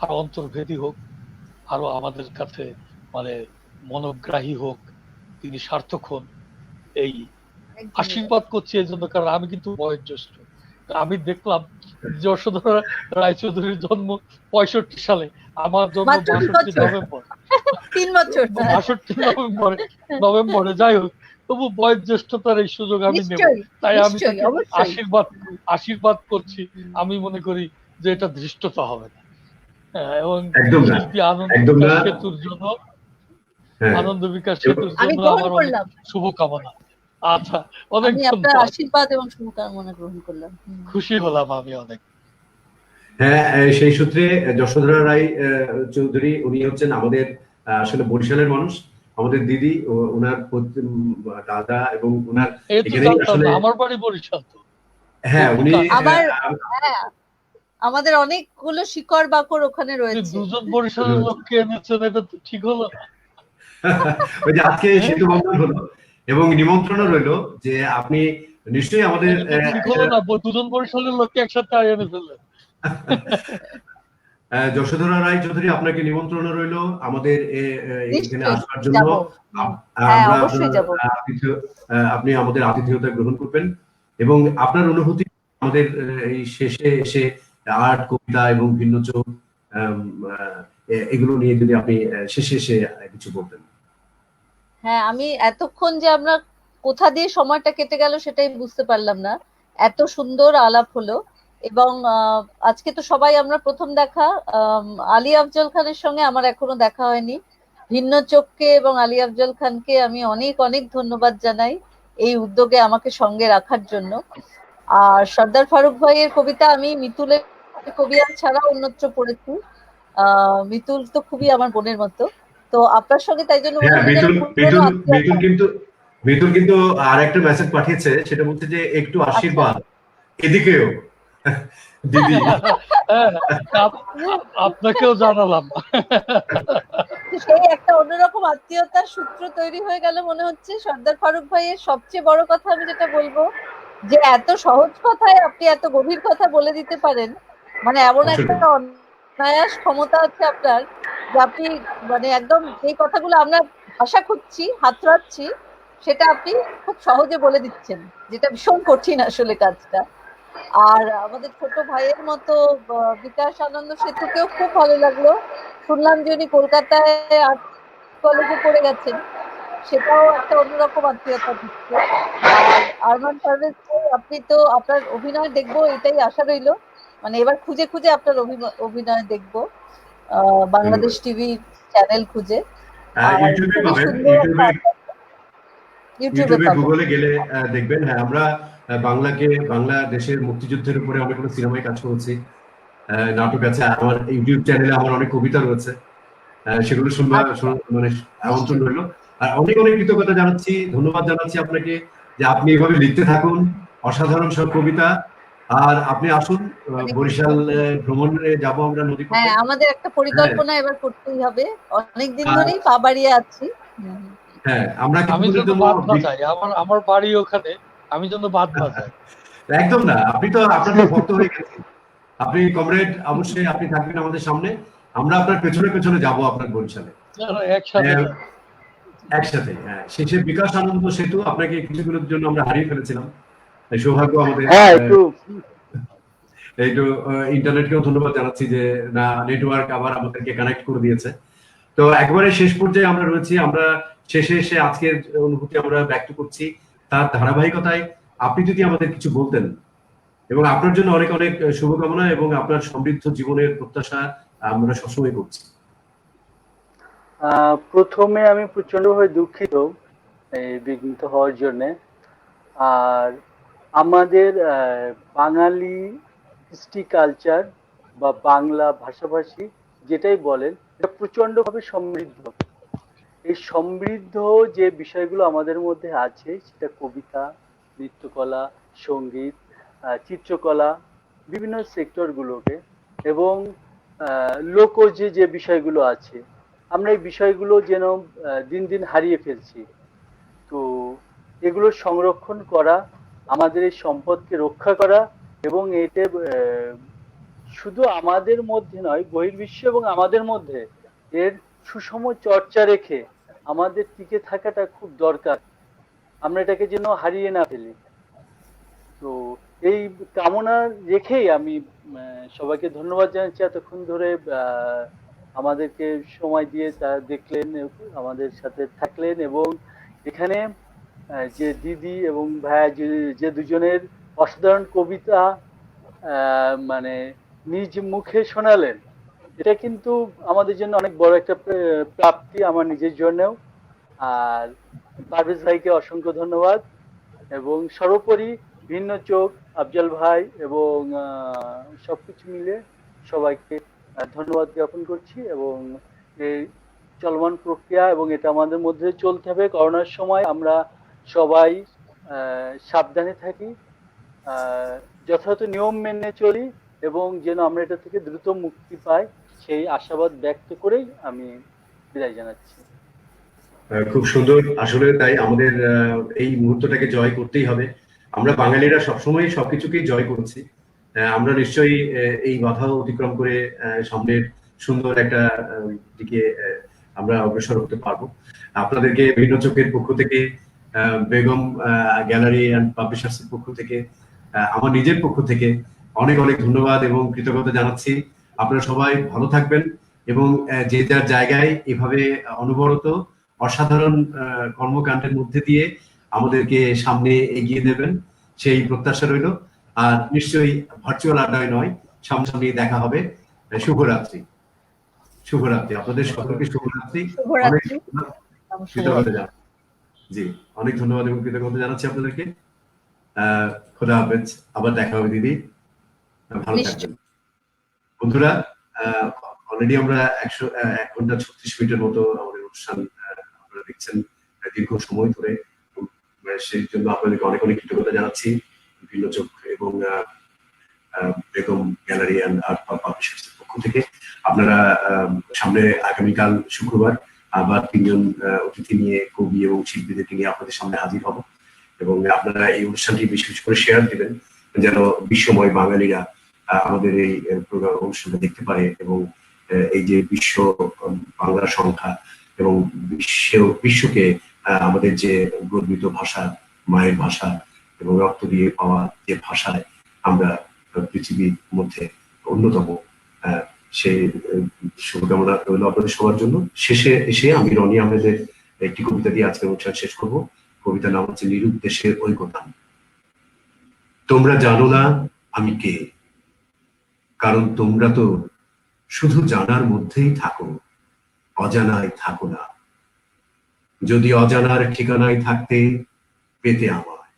আরো অন্তর্ভেদী হোক, আরো আমাদের কাছে মানে মনোগ্রাহী হোক, তিনি সার্থক হন, এই আশীর্বাদ করছি। এই জন্য, কারণ আমি কিন্তু বয়োজ্যেষ্ঠ। আমি দেখলাম যশোধরা রায়চৌধুরীর জন্ম 65 সালে, আমার জন্ম 62 নভেম্বর, 3 বছর 62 নভেম্বরে। যাই হোক, তবু বয়োজ্যেষ্ঠতার এই সুযোগ আমি নেব, তাই আমি আশীর্বাদ করছি। আমি মনে করি যে এটা ধৃষ্টতা হবে না। এবং শিল্পী আনন্দ বিকাশ সেতুর জন্য আমার অনেক শুভকামনা। আচ্ছা, অনেক আপনার আশীর্বাদ এবং শুভকামনা গ্রহণ করলাম, খুশি হলাম আমি অনেক। হ্যাঁ, সেই সূত্রে যশোধরা রায় চৌধুরী, উনি হচ্ছেন আমাদের আসলে বরিশালের মানুষ, আমাদের দিদি ও ওনার দাদা এবং ওনার এই তো এখানেই জানতাম আসলে, না, আমার বাড়ি বরিশাল তো। হ্যাঁ উনি আবার হ্যাঁ, আমাদের অনেকগুলো শিকড় বাকড় ওখানে রয়েছে। দুজন বরিশালের লোককে এনেছেন, এটা তো ঠিক হলো না। ওই যে আজকে সেতু বন্ধন হলো এবং নিমন্ত্রণও রইলো যে আপনি নিশ্চয়ই আমাদের এটা তো ঠিক হলো না, দুজন বরিশালের লোককে একসাথে এনে ফেললেন। যশোধরা রায় চৌধুরী, আপনাকে নিমন্ত্রণ রইলো আমাদের এখানে নিশ্চয়ই আসবার জন্য। যাব। হ্যাঁ, আমরা অবশ্যই যাব। আপনি আমাদের আতিথেয়তা গ্রহণ করবেন এবং আপনার অনুভূতি আমাদের এই শেষে এসে আর্ট, কবিতা এবং ভিন্ন চোখ এগুলো নিয়ে যদি আপনি শেষে এসে কিছু বলতেন। হ্যাঁ, আমি এতক্ষণ যে আমরা কোথা দিয়ে সময়টা কেটে গেল সেটাই বুঝতে পারলাম না, এত সুন্দর আলাপ হলো। এবং আজকে তো সবাই আমরা প্রথম দেখা, আলী আফজল খানের সঙ্গে আমার এখনো দেখা হয়নি। ভিন্ন চোখকে এবং আলী আফজল খানকে আমি অনেক অনেক ধন্যবাদ জানাই এই উদ্যোগে আমাকে সঙ্গে রাখার জন্য। আর সর্দার ফারুক ভাইয়ের কবিতা আমি মিতুলের কবিতা ছাড়া অন্যত্র পড়েছি। মিতুল তো খুবই আমার বোনের মতো। তো আপনার সঙ্গে তাই জন্য হ্যাঁ, মনে হলো যেন পুরনো আত্মীয়তা। মিতুল কিন্তু আর একটা মেসেজ পাঠিয়েছে, সেটা বলছে যে একটু আচ্ছা, আশীর্বাদ এদিকেও দিদি। হ্যাঁ, আপনাকেও জানালাম। সেই একটা অন্যরকম আত্মীয়তার সূত্র তৈরি হয়ে গেল মনে হচ্ছে। সর্দার ফারুক ভাইয়ের সবচেয়ে বড় কথা আমি যেটা বলবো, যে এত সহজ কথায় আপনি এত গভীর কথা বলে দিতে পারেন, মানে এমন আসলে একটা অনায়াস ক্ষমতা আছে আপনার, যে আপনি মানে একদম এই কথাগুলো আমরা ভাষা খুঁজছি, হাতড়াচ্ছি, সেটা আপনি খুব সহজে বলে দিচ্ছেন, যেটা ভীষণ কঠিন আসলে কাজটা। আর আমাদের ছোট ভাইয়ের মতো বিকাশ আনন্দ সেতুকেও খুব ভালো লাগলো। শুনলাম যে উনি কলকাতায় আর্ট কলেজে পড়ে গেছেন, সেটাও একটা অন্যরকম আত্মীয়তা দিচ্ছে। আর আরমান পারভেজ ভাই, আপনি তো আপনার অভিনয় দেখবো এটাই আশা রইলো, মানে এবার খুঁজে খুঁজে আপনার অভিনয় দেখবো বাংলাদেশ টিভি চ্যানেল খুঁজে। আর ইউটিউবে খুবই পাবেন, সুন্দর একটা ইউটিউবে ইউটিউবে পাবো। গুগলে গেলে দেখবেন। হ্যাঁ, আমরা বাংলাদেশের মুক্তিযুদ্ধের উপরে অনেকগুলো সিনেমায় কাজ করেছি, নাটক আছে, আমার ইউটিউব চ্যানেলে আমার অনেক কবিতা রয়েছে, সেগুলো আচ্ছা, মানে আমন্ত্রণ নিশ্চয়ই। রইল। আর অনেক অনেক কৃতজ্ঞতা জানাচ্ছি, ধন্যবাদ জানাচ্ছি আপনাকে যে আপনি এভাবে লিখতে থাকুন অসাধারণ সব কবিতা। আর আপনি আসুন, অনেক বরিশাল ধন্যবাদ। ভ্রমণে যাব আমরা নদী পথে। হ্যাঁ, আমাদের একটা হ্যাঁ, পরিকল্পনা এবার করতেই হবে, অনেকদিন আর ধরেই পা বাড়িয়ে আছি। হুম। হ্যাঁ, আমরা আমি কিছুদিনের যেন জন্য বাদ না যাই, আমার বাড়ি ওখানে, আমি যেন বাদ না যাই। একদম না, আপনি তো আপনার তো ভক্ত হয়ে গেছেন, আপনি কমরেড, অবশ্যই আপনি থাকবেন আমাদের সামনে, আমরা আপনার পেছনে পেছনে যাব আপনার বরিশালে একসাথে আহ, যাই। একসাথে। হ্যাঁ, শেষে বিকাশ আনন্দ সেতু আপনাকে কিছুদিনের জন্য আমরা হারিয়ে ফেলেছিলাম, তাই সৌভাগ্য আমাদের। হ্যাঁ, একটু একটু ইন্টারনেটকেও ধন্যবাদ জানাচ্ছি যে না, নেটওয়ার্ক আবার আমাদেরকে কানেক্ট করে দিয়েছে। তো একবারে শেষ পর্যায়ে আমরা রয়েছি, আমরা শেষে এসে আজকের অনুভূতি আমরা ব্যক্ত করছি, তার ধারাবাহিকতায় আপনি যদি আমাদের কিছু বলতেন, এবং আপনার জন্য অনেক অনেক শুভকামনা এবং আপনার সমৃদ্ধ জীবনের প্রত্যাশা আমরা সবসময় করছি। প্রথমে আমি প্রচন্ডভাবে দুঃখিত এই বিঘ্নিত হওয়ার জন্য। আর আমাদের বাঙালি কৃষ্টি কালচার বা বাংলা ভাষাভাষী যেটাই বলেন, এটা প্রচন্ডভাবে সমৃদ্ধ। এই সমৃদ্ধ যে বিষয়গুলো আমাদের মধ্যে আছে, সেটা কবিতা, নৃত্যকলা, সঙ্গীত, চিত্রকলা, বিভিন্ন সেক্টরগুলোকে, এবং লোকজ যে বিষয়গুলো আছে, আমরা এই বিষয়গুলো যেন দিন দিন হারিয়ে ফেলছি। তো এগুলো সংরক্ষণ করা, আমাদের এই সম্পদকে রক্ষা করা, এবং এতে শুধু আমাদের মধ্যে নয়, বহির্বিশ্ব এবং আমাদের মধ্যে এর সুষম চর্চা রেখে আমাদের টিকে থাকাটা খুব দরকার। আমরা এটাকে যেন হারিয়ে না ফেলি। তো এই কামনা রেখেই আমি সবাইকে ধন্যবাদ জানাচ্ছি এতক্ষণ ধরে আমাদেরকে সময় দিয়ে তা দেখলেন, আমাদের সাথে থাকলেন, এবং এখানে যে দিদি এবং ভাইয়া যে দুজনের অসাধারণ কবিতা মানে নিজ মুখে শোনালেন, এটা কিন্তু আমাদের জন্য অনেক বড় একটা প্রাপ্তি, আমার নিজের জন্যও। আর পারভেজ ভাইকে অসংখ্য ধন্যবাদ, এবং সর্বোপরি ভিন্ন চোখ, আফজাল ভাই এবং সবকিছু মিলে সবাইকে ধন্যবাদ জ্ঞাপন করছি। এবং এই চলমান প্রক্রিয়া এবং এটা আমাদের মধ্যে চলতে হবে। করোনার সময় আমরা সবাই সাবধানে থাকি, যথাযথ নিয়ম মেনে চলি এবং যেন আমরা এটা থেকে দ্রুত মুক্তি পাই, সেই আশাবাদ ব্যক্ত করেই আমি বিদায় জানাচ্ছি। খুব সুন্দর। আসলে তাই আমাদের এই মুহূর্তটাকে জয় করতেই হবে। আমরা বাঙালিরা সবসময় সবকিছুকেই জয় করছি। আমরা নিশ্চয়ই এই বাধা অতিক্রম করে সামনের সুন্দর একটা দিকে আমরা অগ্রসর হতে পারবো। আপনাদেরকে ভিন্ন চোখের পক্ষ থেকে, বেগম গ্যালারি অ্যান্ড পাবলিশার্স এর পক্ষ থেকে, আমার নিজের পক্ষ থেকে অনেক অনেক ধন্যবাদ এবং কৃতজ্ঞতা জানাচ্ছি। আপনারা সবাই ভালো থাকবেন এবং যে যার জায়গায় এভাবে অনবরত অসাধারণ কর্মকাণ্ডের মধ্যে দিয়ে আমাদেরকে সামনে এগিয়ে দেবেন, সেই প্রত্যাশা রইল। আর নিশ্চয়ই ভার্চুয়াল আড্ডায় নয়, সামনাসামনি দেখা হবে। শুভরাত্রি। শুভরাত্রি আপনাদের সকলকে। শুভরাত্রি। অনেক কৃতজ্ঞতা জানাচ্ছি। জি, অনেক ধন্যবাদ এবং কৃতজ্ঞতা জানাচ্ছি আপনাদেরকে। খোদা হাফেজ। আবার দেখা হবে দিদি। ভালো থাকবেন বন্ধুরা। অলরেডি আমরা 1 ঘন্টা 36 মিনিটের মতো আমাদের অনুষ্ঠান আপনারা দেখছেন দীর্ঘ সময় ধরে। সেই জন্য আপনাদেরকে অনেক অনেক কৃতজ্ঞতা জানাচ্ছি ভিন্ন চোখ এবং Begum gallery and art publishers এর পক্ষ থেকে। আপনারা সামনে আগামীকাল শুক্রবার আবার 3 জন অতিথি নিয়ে, কবি এবং শিল্পীদেরকে নিয়ে আপনাদের সামনে হাজির হব এবং আপনারা এই অনুষ্ঠানটি বেশি বেশি করে শেয়ার দিবেন যেন বিশ্বময় বাঙালিরা আমাদের এই প্রোগ্রাম অনুষ্ঠানটা দেখতে পারে এবং এই যে বিশ্ব বাংলা সংখ্যা এবং বিশ্বকে আমাদের যে গর্বিত ভাষা, মায়ের ভাষা এবং রক্ত দিয়ে পাওয়া যে ভাষায় আমরা পৃথিবীর মধ্যে অন্যতম, সেই শুভকামনা রইল আপনাদের সবার জন্য। শেষে এসে আমি রনি আহমেদের একটি কবিতা দিয়ে আজকের অনুষ্ঠান শেষ করব। কবিতার নাম হচ্ছে নিরুদ্দেশের ঐকতা। তোমরা জানো না আমি কে, কারণ তোমরা তো শুধু জানার মধ্যেই থাকো, অজানায় থাকো না। যদি অজানার ঠিকানায় থাকতে পেতে আমায়,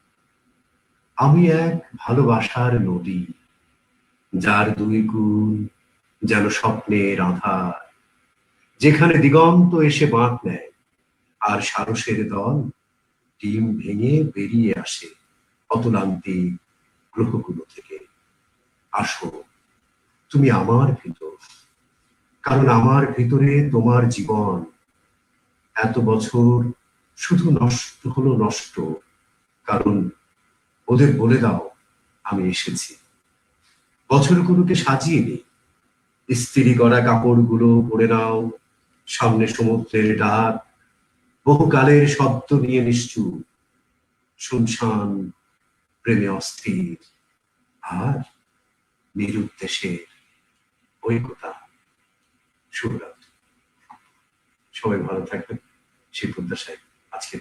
আমি এক ভালোবাসার নদী, যার 2 কূল যেন স্বপ্নের আধার, যেখানে দিগন্ত এসে বাঁক নেয় আর সারসের দল ডিম ভেঙে বেরিয়ে আসে অতলান্তি গ্রহগুলো থেকে। আসো তুমি আমার ভিতর, কারণ আমার ভিতরে তোমার জীবন এত বছর শুধু নষ্ট হলো নষ্ট, কারণ ওদের বলে দাও আমি এসেছি। বছরগুলোকে সাজিয়ে দিই, ইস্ত্রি করা কাপড়গুলো পরে নাও, সামনে সমুদ্রের ডাক, বহুকালের শব্দ নিয়ে নিশ্চুপ, শুনশান প্রেমে অস্থির আর নিরুদ্দেশের ঐকতা। শুভরাত্রি। সবাই ভালো থাকবেন সেই প্রত্যাশায় আজকের